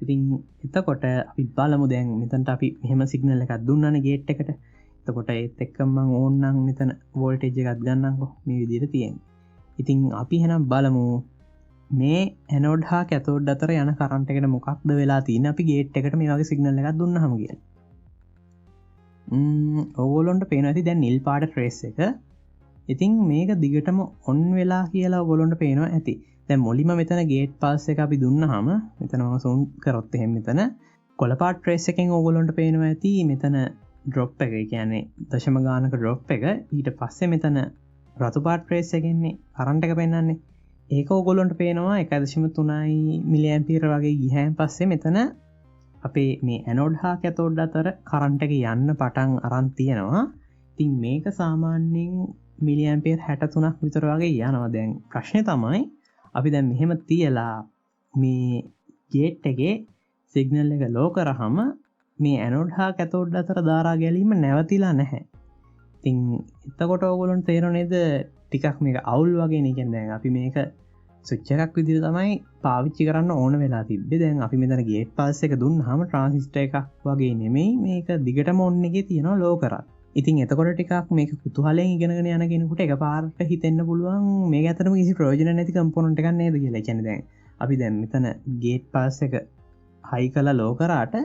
ඉතින් එතකොට අපි බලමු දැන් මෙතනට අපි මෙහෙම සිග්නල් එකක් දුන්නානේ ගේට් එකට. එතකොට ඒත් එක්කම මම ඕන්නම් මෙතන වෝල්ටේජ් එකක් ගන්නම්කෝ මේ විදිහට තියෙන්නේ. ඉතින් අපි එහෙනම් බලමු මේ ඇනෝඩ් හා කැතෝඩ් අතර යන කරන්ට් එකට මොකක්ද වෙලා තියෙන්නේ අපි ගේට් එකට මේ වගේ සිග්නල් එකක් දුන්නාම කියලා. ඔයගොල්ලන්ට පේනවා ඇති දැන් නිල් පාට ට්‍රේස් එක. ඉතින් මේක දිගටම ඔන් වෙලා කියලා ඔයගොල්ලන්ට පේනවා ඇති. දැන් මුලින්ම මෙතන ගේට් පල්ස් එක අපි දුන්නාම මෙතන මම සූම් කරොත් එහෙම මෙතන කොළපාට ට්‍රේස් එකෙන් ඕගොල්ලොන්ට පේනවා ඇති මෙතන ඩ්‍රොප් එක කියන්නේ දශම ගානක ඩ්‍රොප් එක ඊට පස්සේ මෙතන රතුපාට ට්‍රේස් එකෙන්නේ කරන්ට් එක පෙන්වන්නේ ඒක ඕගොල්ලොන්ට පේනවා 1.3 මිලි ඇම්පියර් වගේ ගියන් පස්සේ මෙතන අපේ මේ ඇනෝඩ් හා කැතෝඩ් අතර කරන්ට් එක යන්න පටන් අරන් තියෙනවා. ඉතින් මේක සාමාන්‍යයෙන් මිලි ඇම්පියර් 63ක් විතර වගේ යනවා. දැන් ප්‍රශ්නේ තමයි අපි දැන් මෙහෙම තියලා මේ ගේට් එකේ සිග්නල් එක ලෝ කරාම මේ ඇනෝඩ් හා කැතෝඩ් අතර ධාරා ගැලීම නැවතිලා නැහැ. ඉතින් එතකොට ඕගොල්ලොන්ට තේරෙන්නේ නේද ටිකක් මේක අවුල් වගේ නේ. කියන්නේ දැන් අපි මේක ස්විච් එකක් විදිහට තමයි පාවිච්චි කරන්න ඕන වෙලා තිබ්බේ. දැන් අපි මෙතන ගේට් පාස් එක දුන්නාම ට්‍රාන්සිස්ටර් එකක් වගේ නෙමෙයි මේක දිගටම ඔන් එකේ තියෙනවා ලෝ කරා. ඉතින් එතකොට ටිකක් මේක කුතුහලයෙන් ඉගෙනගෙන යන කෙනෙකුට එකපාරට හිතෙන්න පුළුවන් මේක ඇත්තටම කිසි ප්‍රයෝජන නැති කම්පොනන්ට් එකක් නේද කියලා. කියන්නේ දැන් අපි දැන් මෙතන ගේට් පාස් එක හයි කළා ලෝ කරාට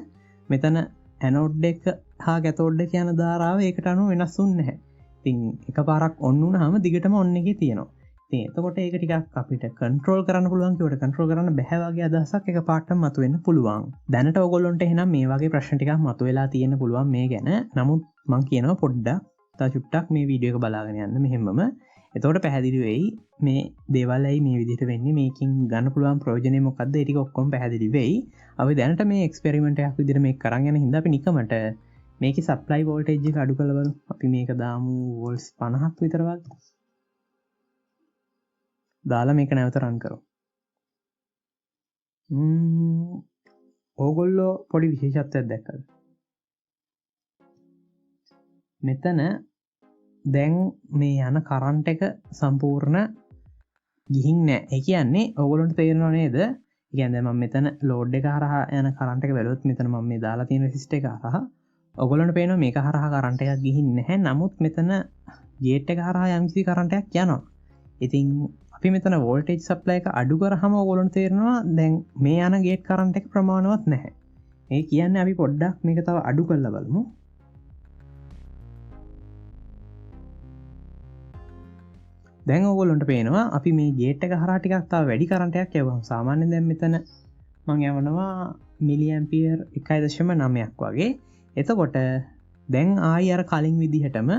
මෙතන ඇනෝඩ් එක හා කැතෝඩ් එක යන ධාරාව ඒකට අනුව වෙනස් වෙන්නේ නැහැ. ඉතින් එකපාරක් ඔන් වුණාම දිගටම ඔන් එකේ තියෙනවා. ඉතින් එතකොට ඒක ටිකක් අපිට කන්ට්‍රෝල් කරන්න පුළුවන් කියවට කන්ට්‍රෝල් කරන්න බැහැ වගේ අදහසක් එකපාරටම මතුවෙන්න පුළුවන්. දැනට ඕගොල්ලොන්ට එහෙනම් මේ වගේ ප්‍රශ්න ටිකක් මතුවලා තියෙන්න පුළුවන් මේ ගැන. නමුත් මම කියනවා පොඩ්ඩක් තව චුට්ටක් මේ වීඩියෝ එක බලාගෙන යන්න මෙහෙමම. එතකොට පැහැදිලි වෙයි මේ දේවල් ඇයි මේ විදිහට වෙන්නේ මේකෙන් ගන්න පුළුවන් ප්‍රයෝජනේ මොකද්ද ඒ ටික ඔක්කොම පැහැදිලි වෙයි. අපි දැනට මේ එක්ස්පෙරිමන්ට් එකක් විදිහට මේක කරන් යන හින්දා අපි නිකමට මේකේ සප්ලයි වෝල්ටේජ් එක අඩු කරලා බලමු. අපි මේක දාමු වෝල්ට්ස් 50ක් විතර වගේ. දාලා මේක නැවත රන් කරමු. ඕගොල්ලෝ පොඩි විශේෂත්වයක් දැක්කද? මෙතන දැන් මේ යන කරන්ට් එක සම්පූර්ණ ගිහින් නැහැ. ඒ කියන්නේ ඕගොල්ලන්ට තේරෙනව නේද? ඒ කියන්නේ මම මෙතන ලෝඩ් එක හරහා යන කරන්ට් එක බැලුවොත් මෙතන මම මේ දාලා තියෙන රෙසිස්ටර් එක හරහා ඔයගොල්ලන්ට පේනවා මේක හරහා කරන්ට් එකක් ගිහින් නැහැ. නමුත් මෙතන ගේට් එක හරහා යම්කිසි කරන්ට් එකක් යනවා. ඉතින් අපි මෙතන වෝල්ටේජ් සප්ලයි එක අඩු කරාම ඔයගොල්ලන්ට තේරෙනවා දැන් මේ යන ගේට් කරන්ට් එක ප්‍රමාණවත් නැහැ. ඒ කියන්නේ අපි පොඩ්ඩක් මේක තව අඩු කරලා බලමු. දැන් ඔයගොල්ලන්ට පේනවා අපි මේ ගේට් එක හරහා ටිකක් තව වැඩි කරන්ට් එකක් යවුවා. සාමාන්‍යයෙන් දැන් මෙතන මම යවනවා මිලි ඇම්පියර් 1.9ක් වගේ. එතකොට දැන් ආයි අර කලින් විදිහටම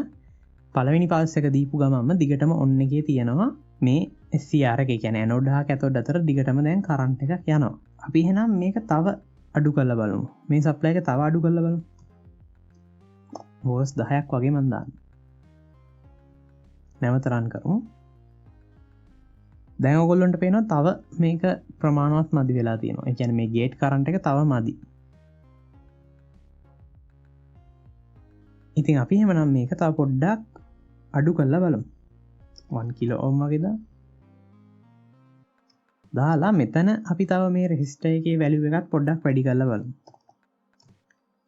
පළවෙනි පල්ස් එක දීපු ගමන්ම දිගටම ඔන් එකේ තියෙනවා මේ SCR එක. කියන්නේ ඇනෝඩ් හා කැතෝඩ් අතර දිගටම දැන් කරන්ට් එකක් යනවා. අපි එහෙනම් මේක තව අඩු කරලා බලමු. මේ සප්ලයි එක තව අඩු කරලා බලමු. වෝල්ට්ස් 10ක් වගේ මම දාන්න. නැවත රන් කරමු. දැන් ඔයගොල්ලන්ට පේනවා තව මේක ප්‍රමාණවත් මදි වෙලා තියෙනවා. ඒ කියන්නේ මේ ගේට් කරන්ට් එක තව මදි. ඉතින් අපි එහෙමනම් මේක තව පොඩ්ඩක් අඩු කරලා බලමු. 1 කිලෝ ඕම් වගේ දාලා මෙතන අපි තව මේ රෙසිස්ටර් එකේ වැලියු එකත් පොඩ්ඩක් වැඩි කරලා බලමු.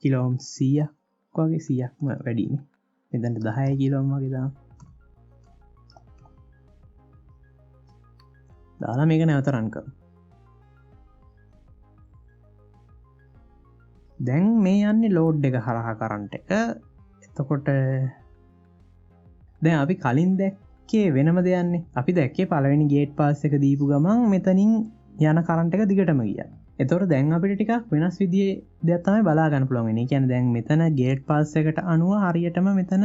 කිලෝ ඕම් 100ක් වගේ 100ක්ම වැඩිනේ. මෙතන 10 කිලෝ ඕම් වගේ දාලා මේක නැවත රන් කරමු. දැන් මේ යන්නේ ලෝඩ් එක හරහා කරන්ට් එක. එතකොට දැන් අපි කලින් දැක්කේ වෙනම දෙයක්නේ. අපි දැක්කේ පළවෙනි ගේට් පාස් එක දීපු ගමන් මෙතනින් යන කරන්ට් එක දිගටම ගියා. එතකොට දැන් අපිට ටිකක් වෙනස් විදිහේ දෙයක් තමයි බලා ගන්න පුළුවන් වෙන්නේ. කියන්නේ දැන් මෙතන ගේට් පාස් එකට අනුව හරියටම මෙතන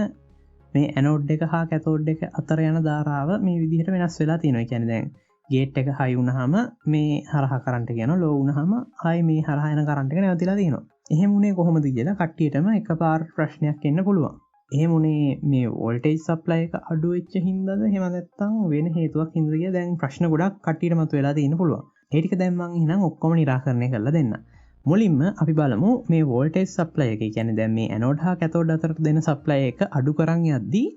මේ ඇනෝඩ් එක හා කැතෝඩ් එක අතර යන ධාරාව මේ විදිහට වෙනස් වෙලා තියෙනවා. කියන්නේ දැන් ගේට් එක හයි වුණාම මේ හරහා කරන්ට් එක යනවා. ලෝ වුණාම ආයි මේ හරහා යන කරන්ට් එක නැවතිලා තියෙනවා. එහෙම උනේ කොහොමද කියලා කට්ටියටම එකපාර ප්‍රශ්නයක් එන්න පුළුවන්. එහෙම උනේ මේ වෝල්ටේජ් සප්ලයි එක අඩු වෙච්ච හින්දාද එහෙම නැත්නම් වෙන හේතුවක් හින්දාද කියලා දැන් ප්‍රශ්න ගොඩක් කට්ටියට මතුවලා තියෙන්න පුළුවන්. ඒ ටික දැන් මම එහෙනම් ඔක්කොම निराකරණය කරලා දෙන්න. මුලින්ම අපි බලමු මේ වෝල්ටේජ් සප්ලයි එක. ඒ කියන්නේ දැන් මේ ඇනෝඩ් හා කැතෝඩ් අතර දෙන සප්ලයි එක අඩු කරන් යද්දී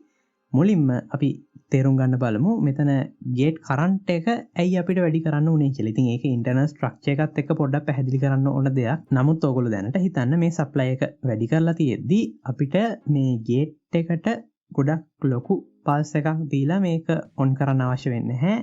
මුලින්ම අපි තේරුම් ගන්න බලමු මෙතන ගේට් කරන්ට් එක ඇයි අපිට වැඩි කරන්න උනේ කියලා. ඉතින් ඒක ඉන්ටර්නල් ස්ට්‍රක්චර් එකත් එක්ක පොඩ්ඩක් පැහැදිලි කරන්න ඕන දෙයක්. නමුත් ඔයගොල්ලෝ දැනට හිතන්න මේ සප්ලයි එක වැඩි කරලා තියෙද්දි අපිට මේ ගේට් එකට ගොඩක් ලොකු පල්ස් එකක් දීලා මේක ඔන් කරන්න අවශ්‍ය වෙන්නේ නැහැ.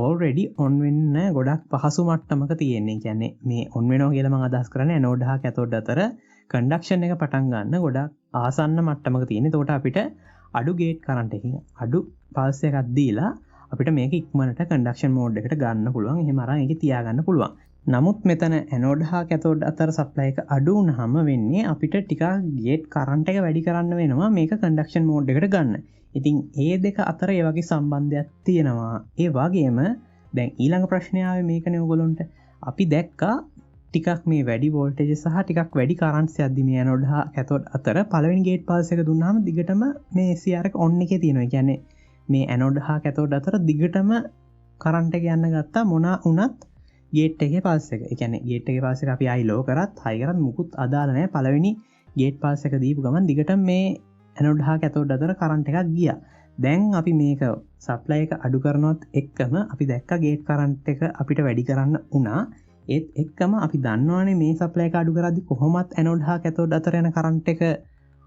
already on වෙන්න ගොඩක් පහසු මට්ටමක තියෙන්නේ. කියන්නේ මේ ඔන් වෙනවා කියලා මම අදහස් කරන්නේ ඇනෝඩ් හා කැතෝඩ් අතර කන්ඩක්ෂන් එක පටන් ගන්න ගොඩක් ආසන්න මට්ටමක තියෙන්නේ. එතකොට අපිට අඩු ගේට් කරන්ට් එකකින් අඩු පල්ස් එකක් දීලා අපිට මේක ඉක්මනට කන්ඩක්ෂන් මෝඩ් එකට ගන්න පුළුවන්. එහෙම අරන් ඒක තියාගන්න පුළුවන්. නමුත් මෙතන ඇනෝඩ් හා කැතෝඩ් අතර සප්ලයි එක අඩු වුණාම වෙන්නේ අපිට ටිකක් ගේට් කරන්ට් එක වැඩි කරන්න වෙනවා මේක කන්ඩක්ෂන් මෝඩ් එකට ගන්න. ඉතින් ඒ දෙක අතර ඒ වගේ සම්බන්ධයක් තියෙනවා. ඒ වගේම දැන් ඊළඟ ප්‍රශ්නය ආවේ මේකනේ ඔයගොල්ලන්ට. අපි දැක්කා ටිකක් මේ වැඩි වෝල්ටේජ් සහ ටිකක් වැඩි කරන්ට්ස් යද්දි මේ ඇනෝඩ් හා කැතෝඩ් අතර පළවෙනි ගේට් පල්ස් එක දුන්නාම දිගටම මේ ACR එක ඔන් එකේ තියෙනවා. ඒ කියන්නේ මේ ඇනෝඩ් හා කැතෝඩ් අතර දිගටම කරන්ට් එක යන්න ගත්තා මොනා වුණත් ගේට් එකේ පල්ස් එක. ඒ කියන්නේ ගේට් එකේ පල්ස් එක අපි ආයි ලෝ කරත් හයි කරත් මුකුත් අදාළ නැහැ. පළවෙනි ගේට් පල්ස් එක දීපු ගමන් දිගටම මේ ඇනෝඩ් හා කැතෝඩ් අතර කරන්ට් එකක් ගියා. දැන් අපි මේක සප්ලයි එක අඩු කරනවත් එක්කම අපි දැක්ක ගේට් කරන්ට් එක අපිට වැඩි කරන්න වුණා. ඒත් එක්කම අපි දන්නවනේ මේ සප්ලයි එක අඩු කරද්දි කොහොමත් ඇනෝඩ් හා කැතෝඩ් අතර යන කරන්ට් එක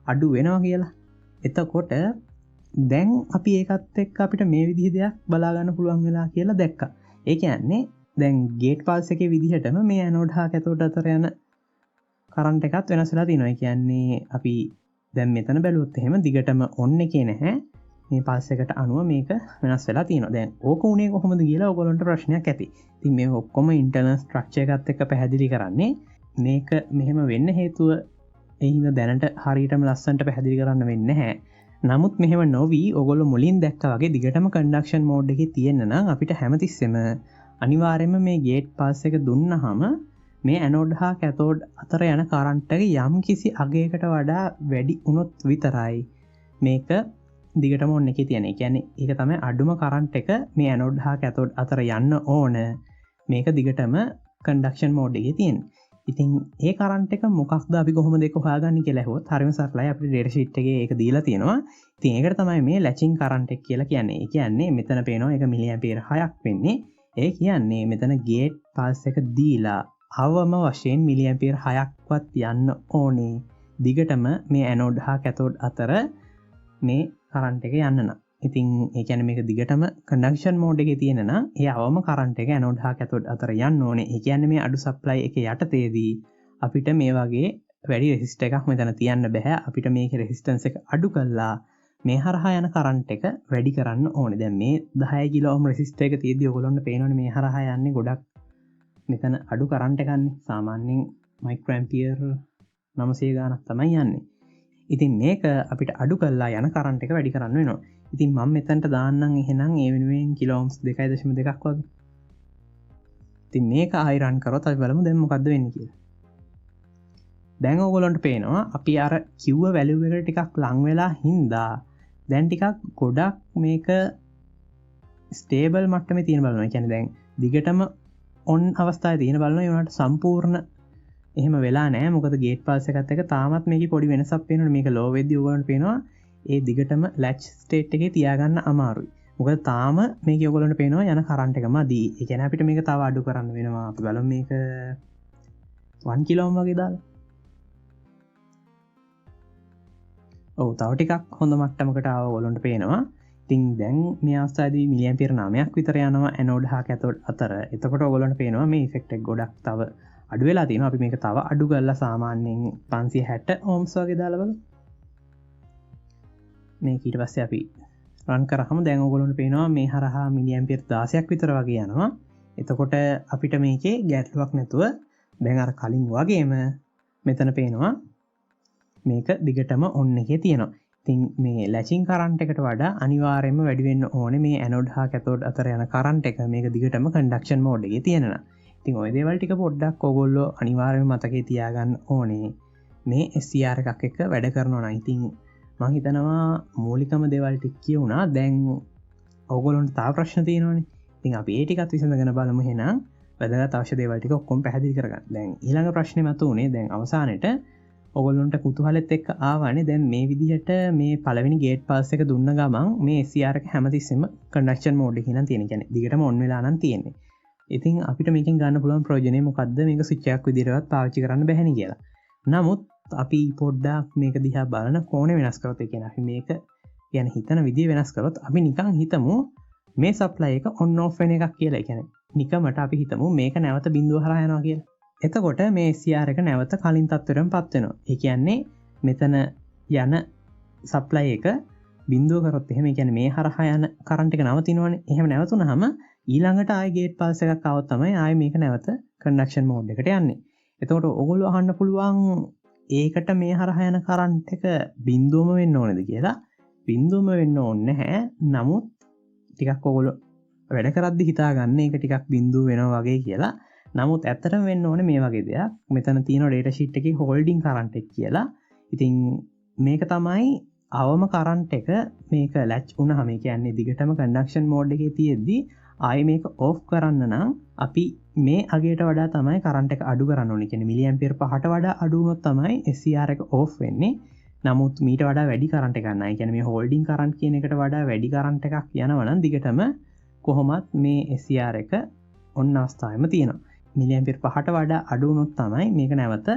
අඩු වෙනවා කියලා. එතකොට දැන් අපි ඒකත් එක්ක අපිට මේ විදිහ දෙයක් බලා ගන්න පුළුවන් වෙලා කියලා දැක්කා. ඒ කියන්නේ දැන් ගේට් පල්ස් එකේ විදිහටම මේ ඇනෝඩ් හා කැතෝඩ් අතර යන කරන්ට් එකත් වෙනස් වෙලා තියෙනවා. ඒ කියන්නේ අපි දැන් මෙතන බැලුවොත් එහෙම දිගටම ඔන් එකේ නැහැ. මේ පල්ස් එකට අනුව මේක වෙනස් වෙලා තියෙනවා. දැන් ඕක උනේ කොහොමද කියලා ඔයගොල්ලන්ට ප්‍රශ්නයක් ඇති. ඉතින් මේ ඔක්කොම ඉන්ටර්නල් ස්ට්‍රක්චර් එකත් එක්ක පැහැදිලි කරන්නේ මේක මෙහෙම වෙන්න හේතුව ඒ හින්දා දැනට හරියටම ලස්සනට පැහැදිලි කරන්න වෙන්නේ නැහැ. නමුත් මෙහෙම නොවි ඔයගොල්ලෝ මුලින් දැක්කා වගේ දිගටම කන්ඩක්ෂන් මෝඩ් එකේ තියෙන්න නම් අපිට හැමතිස්සෙම අනිවාර්යයෙන්ම මේ ගේට් පල්ස් එක දුන්නාම මේ ඇනෝඩ් හා කැතෝඩ් අතර යන කරන්ට් එක යම් කිසි අගයකට වඩා වැඩි වුණොත් විතරයි මේක දිගටම ඔන්න එකේ තියෙන. ඒ කියන්නේ ඒක තමයි අඩුම කරන්ට් එක මේ ඇනෝඩ් හා කැතෝඩ් අතර යන්න ඕන. මේක දිගටම කන්ඩක්ෂන් මෝඩ් එකේ තියෙන්නේ. ඉතින් ඒ කරන්ට් එක මොකක්ද අපි කොහොමද ඒක හොයාගන්නේ කියලා ඇහුවොත් හරිම සරලයි. අපිට ඩේටා ෂීට් එකේ ඒක දීලා තියෙනවා. ඉතින් ඒකට තමයි මේ ලැචින් කරන්ට් එක කියලා කියන්නේ. ඒ කියන්නේ මෙතන පේනවා ඒක මිලි ඇම්පියර් 6ක් වෙන්නේ. ඒ කියන්නේ මෙතන ගේට් පල්ස් එක දීලා අවම වශයෙන් මිලි ඇම්පියර් 6ක්වත් යන්න ඕනේ. දිගටම මේ ඇනෝඩ් හා කැතෝඩ් අතර මේ කරන්ට් එක යන්න නම්. ඉතින් ඒ කියන්නේ මේක දිගටම කන්ඩක්ෂන් මෝඩ් එකේ තියෙන නම් ඒ අවම කරන්ට් එක ඇනෝඩ් හා කැතෝඩ් අතර යන්න ඕනේ. ඒ කියන්නේ මේ අඩු සප්ලයි එකේ යටතේදී අපිට මේ වගේ වැඩි රෙසිස්ටර් එකක් මෙතන තියන්න බෑ. අපිට මේකේ රෙසිස්ටන්ස් එක අඩු කරලා මේ හරහා යන කරන්ට් එක වැඩි කරන්න ඕනේ. දැන් මේ 10 කිලෝ ඕම් රෙසිස්ටර් එක තියෙද්දි ඔයගොල්ලන්ට පේනවනේ මේ හරහා යන්නේ ගොඩක් මෙතන අඩු කරන්ට් එකක්නේ. සාමාන්‍යයෙන් මයික්‍රෝ ඇම්පියර් 900 ගානක් තමයි යන්නේ. ඉතින් මේක අපිට අඩු කරලා යන කරන්ට් එක වැඩි කරන්න වෙනවා. ඉතින් මම මෙතනට දාන්නම් එහෙනම් ඒ වෙනුවෙන් කිලෝ ඕම්ස් 2.2ක් වගේ. ඉතින් මේක ආයි රන් කරොත් අපි බලමු දැන් මොකද්ද වෙන්නේ කියලා. දැන් ඔයගොල්ලන්ට පේනවා අපි අර කිව්ව වැලියු එකට ටිකක් ලං වෙලා හින්දා දැන් ටිකක් ගොඩක් මේක ස්ටේබල් මට්ටමේ තියෙන බලනවා. ඒ කියන්නේ දැන් දිගටම ඔන් අවස්ථාවේ තියෙන බලනවා. ඒ වුණාට සම්පූර්ණ එහෙම වෙලා නැහැ. මොකද ගේට් පල්ස් එකත් එක්ක තාමත් මේකේ පොඩි වෙනසක් පේනවනේ. මේක ලෝ වෙද්දී ඔයගොල්ලන්ට පේනවා ඒ දිගටම ලැච් ස්ටේට් එකේ තියාගන්න අමාරුයි. මොකද තාම මේකේ ඔයගොල්ලන්ට පේනවා යන කරන්ට් එක මදි. ඒ කියන්නේ අපිට මේක තව අඩු කරන්න වෙනවා. අපි බලමු මේක 1 කිලෝ ඕම් වගේ දාලා. ඔව් තව ටිකක් හොඳ මට්ටමකට ආව ඔයගොල්ලන්ට පේනවා. ඉතින් දැන් මේ අවස්ථාවේදී මිලි ඇම්පියර් 9ක් විතර යනවා ඇනෝඩ් හා කැතෝඩ් අතර. එතකොට ඔයගොල්ලන්ට පේනවා මේ ඉෆෙක්ට් එක ගොඩක් තව අඩු වෙලා තියෙනවා. අපි මේක තව අඩු කරලා සාමාන්‍යයෙන් 560 ඕම්ස් වගේ දාලා බලමු. මේක ඊට පස්සේ අපි රන් කරාම දැන් ඔයගොල්ලන්ට පේනවා මේ හරහා මිලි ඇම්පියර් 16ක් විතර වගේ යනවා. එතකොට අපිට මේකේ ගැටලුවක් නැතුව දැන් අර කලින් වගේම මෙතන පේනවා මේක දිගටම ඔන් එකේ තියෙනවා. ඉතින් මේ ලැචින් කරන්ට් එකට වඩා අනිවාර්යයෙන්ම වැඩි වෙන්න ඕනේ මේ ඇනෝඩ් හා කැතෝඩ් අතර යන කරන්ට් එක මේක දිගටම කන්ඩක්ෂන් මෝඩ් එකේ තියෙනවා. ඉතින් ওই දේවල් ටික පොඩ්ඩක් ඔයගොල්ලෝ අනිවාර්යයෙන්ම මතකේ තියාගන්න ඕනේ. මේ SCR එකක් එක්ක වැඩ කරනවා නම් ඉතින් මම හිතනවා මූලිකම දේවල් ටික කියුණා. දැන් ඔයගොල්ලන්ට තව ප්‍රශ්න තියෙනවනේ. ඉතින් අපි ඒ ටිකත් විසඳගෙන බලමු එහෙනම්. වැදගත් අවශ්‍ය දේවල් ටික ඔක්කොම පැහැදිලි කරගන්න. දැන් ඊළඟ ප්‍රශ්නේ මතුනේ දැන් අවසානයේට ඔයගොල්ලන්ට කුතුහලෙත් එක්ක ආවනේ දැන් මේ විදිහට මේ පළවෙනි ගේට් පල්ස් එක දුන්න ගමන් මේ SCR එක හැමතිස්සෙම කන්ඩක්ෂන් මෝඩ් එකේ නම් තියෙන. කියන්නේ දිගටම ඔන් වෙලා නම් තියෙන්නේ. ඉතින් අපිට මේකෙන් ගන්න පුළුවන් ප්‍රයෝජනය මොකද්ද? මේක ස්විච් එකක් විදිහටවත් පාවිච්චි කරන්න බැහැනේ කියලා. නමුත් අපි පොඩ්ඩක් මේක දිහා බලන කෝණය වෙනස් කරොත් ඒ කියන්නේ අපි මේක يعني හිතන විදිය වෙනස් කරොත් අපි නිකන් හිතමු මේ සප්ලයි එක ඔන් ඔෆ් වෙන එකක් කියලා. ඒ කියන්නේ නිකමට අපි හිතමු මේක නැවත බිඳුව හරහා යනවා කියලා. එතකොට මේ SCR එක නැවත කලින් තත්ත්වයටම පත් වෙනවා. ඒ කියන්නේ මෙතන යන සප්ලයි එක බිඳුව කරොත් එහෙම ඒ කියන්නේ මේ හරහා යන කරන්ට් එක නවතිනවනේ. එහෙම නැවතුනහම ඊළඟට ආය ගේට් පල්ස් එකක් આવොත් තමයි ආය මේක නැවත කන්ඩක්ෂන් මෝඩ් එකට යන්නේ. එතකොට ඔයගොල්ලෝ අහන්න පුළුවන් ඒකට මේ හරහා යන කරන්ට් එක බිඳුවම වෙන්න ඕනේද කියලා. බිඳුවම වෙන්න ඕනේ නැහැ. නමුත් ටිකක් ඔයගොල්ලෝ වැඩ කරද්දි හිතා ගන්න ඒක ටිකක් බිඳුව වෙනවා වගේ කියලා. නමුත් ඇත්තටම වෙන්න ඕනේ මේ වගේ දෙයක්. මෙතන තියෙන data sheet එකේ holding current එක කියලා. ඉතින් මේක තමයි අවම කරන්ට් එක මේක ලැච් වුණාම ඒ කියන්නේ දිගටම කන්ඩක්ෂන් මෝඩ් එකේ තියෙද්දි ආයේ මේක ඕෆ් කරන්න නම් අපි මේ අගයට වඩා තමයි කරන්ට් එක අඩු කරන්න ඕනේ. කියන්නේ මිලි ඇම්පියර් 5ට වඩා අඩු වුණොත් තමයි SCR එක ඕෆ් වෙන්නේ. නමුත් මීට වඩා වැඩි කරන්ට් එකක් නැහැ. ඒ කියන්නේ මේ හෝල්ඩින් කරන්ට් කියන එකට වඩා වැඩි කරන්ට් එකක් යනවා නම් දිගටම කොහොමත් මේ SCR එක ඔන්න අවස්ථාවෙම තියෙනවා. මිලි ඇම්පියර් 5ට වඩා අඩු වුණොත් තමයි මේක නැවත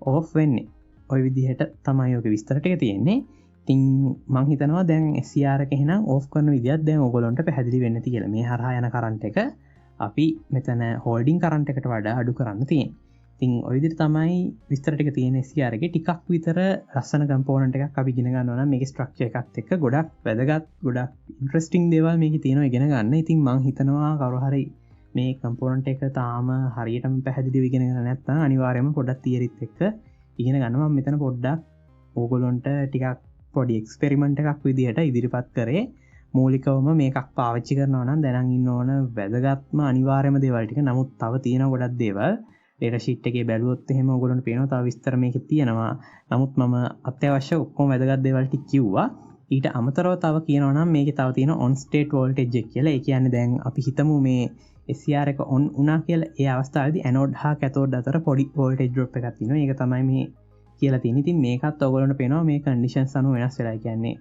ඕෆ් වෙන්නේ. ওই විදිහට තමයි ඔක විස්තර ටික තියෙන්නේ. ඉතින් මං හිතනවා දැන් SCR එක එහෙනම් ඕෆ් කරන විදිහත් දැන් ඔයගොල්ලන්ට පැහැදිලි වෙන්න ඇති කියලා. මේ හරහා යන කරන්ට් එක අපි මෙතන හෝල්ඩින් කරන්ට් එකට වඩා අඩු කරන්න තියෙන්නේ. ඉතින් ඔය විදිහට තමයි විස්තර ටික තියෙන SCR එකේ ටිකක් විතර ලස්සන කම්පෝනන්ට් එකක් අපි ඉගෙන ගන්නවා නම් මේකේ ස්ට්‍රක්චර් එකත් එක්ක ගොඩක් වැදගත් ගොඩක් ඉන්ටරෙස්ටිං දේවල් මේකේ තියෙනවා ඉගෙන ගන්න. ඉතින් මං හිතනවා කවුරු හරි මේ කම්පෝනන්ට් එක තාම හරියටම පැහැදිලිව ඉගෙන ගන්න නැත්නම් අනිවාර්යයෙන්ම පොඩ්ඩක් තියරිත් එක්ක ඉගෙන ගන්න. මම මෙතන පොඩ්ඩක් ඕගොල්ලන්ට ටිකක් පොඩි එක්ස්පෙරිමන්ට් එකක් විදිහට ඉදිරිපත් කරේ. මූලිකවම මේකක් පාවිච්චි කරනවා නම් දැනන් ඉන්න ඕන වැදගත්ම අනිවාර්යම දේවල් ටික. නමුත් තව තියෙන ගොඩක් දේවල් data sheet එකේ බැලුවොත් එහෙම ඕගොල්ලන්ට පේනවා තව විස්තර මේකේ තියෙනවා. නමුත් මම අත්‍යවශ්‍ය ඔක්කොම වැදගත් දේවල් ටික කිව්වා. ඊට අමතරව තව කියනවා නම් මේකේ තව තියෙන on state voltage එක කියලා. ඒ කියන්නේ දැන් අපි හිතමු මේ SCR එක on වුණා කියලා. ඒ අවස්ථාවේදී anode හා cathode අතර පොඩි voltage drop එකක් තියෙනවා. ඒක තමයි මේ කියලා තියෙන්නේ. ඉතින් මේකත් ඔයගොල්ලන්ට පේනවා මේ conditions අනුව වෙනස් වෙලා. කියන්නේ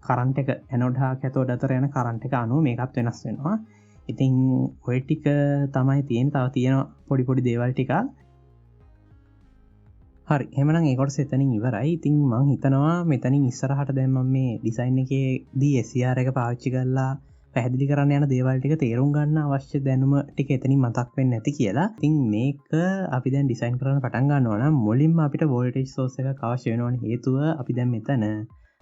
කරන්ට් එක anode හා cathode අතර යන කරන්ට් එක අනුව මේකත් වෙනස් වෙනවා. ඉතින් ඔය ටික තමයි තියෙන්නේ. තව තියෙන පොඩි පොඩි දේවල් ටිකක්. හරි. එහෙනම් ඒ කොටස එතනින් ඉවරයි. ඉතින් මම හිතනවා මෙතනින් ඉස්සරහට දැන් මම මේ ඩිසයින් එකේදී SCR එක පාවිච්චි කරලා පැහැදිලි කරන්න යන දේවල් ටික තේරුම් ගන්න අවශ්‍ය දැනුම ටික එතනින් මතක් වෙන්නේ නැති කියලා. ඉතින් මේක අපි දැන් ඩිසයින් කරන්න පටන් ගන්නවා නම් මුලින්ම අපිට voltage source එකක් අවශ්‍ය වෙනවනේ. හේතුව අපි දැන් මෙතන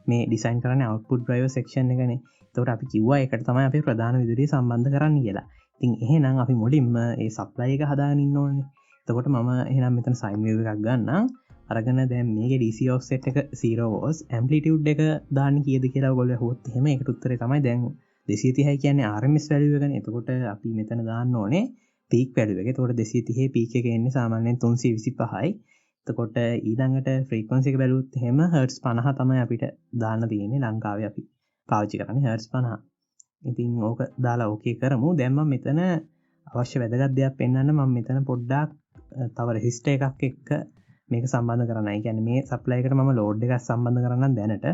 මේ ඩිසයින් කරන්නේ output driver section එකනේ. ඒකට අපි කිව්වා ඒකට තමයි අපි ප්‍රධාන විදුලිය සම්බන්ධ කරන්න කියලා. ඉතින් එහෙනම් අපි මුලින්ම ඒ supply එක හදාගෙන ඉන්න ඕනේ. එතකොට මම එහෙනම් මෙතන sine wave එකක් ගන්නම්. අරගෙන දැන් මේකේ DC offset එක 0 volts amplitude එක දාන්න කීයද කියලා ඔයගොල්ලෝ අහුවොත් එහෙම ඒකට උත්තරේ තමයි දැන් 230 කියන්නේ RMS value එකනේ. එතකොට අපි මෙතන දාන්න ඕනේ peak value එක. එතකොට 230 peak එක එන්නේ සාමාන්‍යයෙන් 325යි. එතකොට ඊළඟට frequency එක බැලුවොත් එහෙම hertz 50 තමයි අපිට දාන්න තියෙන්නේ. ලංකාවේ අපි පාවිච්චි කරන්නේ hertz 50. ඉතින් ඕක දාලා ඕකේ කරමු. දැන් මම මෙතන අවශ්‍ය වැදගත් දෙයක් පෙන්වන්න මම මෙතන පොඩ්ඩක් තව resistor එකක් එක්ක මේක සම්බන්ධ කරන්නයි. ඒ කියන්නේ මේ supply එකට මම load එකක් සම්බන්ධ කරන්නම් දැනට.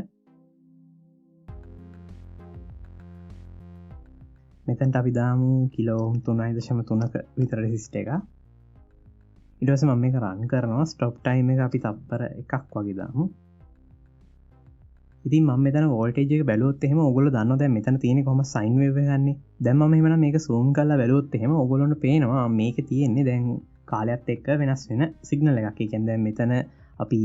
මෙතැන්ට අපි දාමු කිලෝ 3.3ක විතර රෙසිස්ටර් එක. ඊට පස්සේ මම මේක රන් කරනවා. ස්ටොප් ටයිම් එක අපි තප්පර එකක් වගේ දාමු. ඉතින් මම මෙතන වෝල්ටේජ් එක බැලුවොත් එහෙම ඕගොල්ලෝ දන්නවා දැන් මෙතන තියෙන්නේ කොහොම සයින් වේව් එක ගන්නෙ. දැන් මම එහෙමනම් මේක zoom කරලා බැලුවොත් එහෙම ඕගොල්ලන්ට පේනවා මේකේ තියෙන්නේ දැන් කාලයත් එක්ක වෙනස් වෙන සිග්නල් එකක්. ඒ කියන්නේ දැන් මෙතන අපි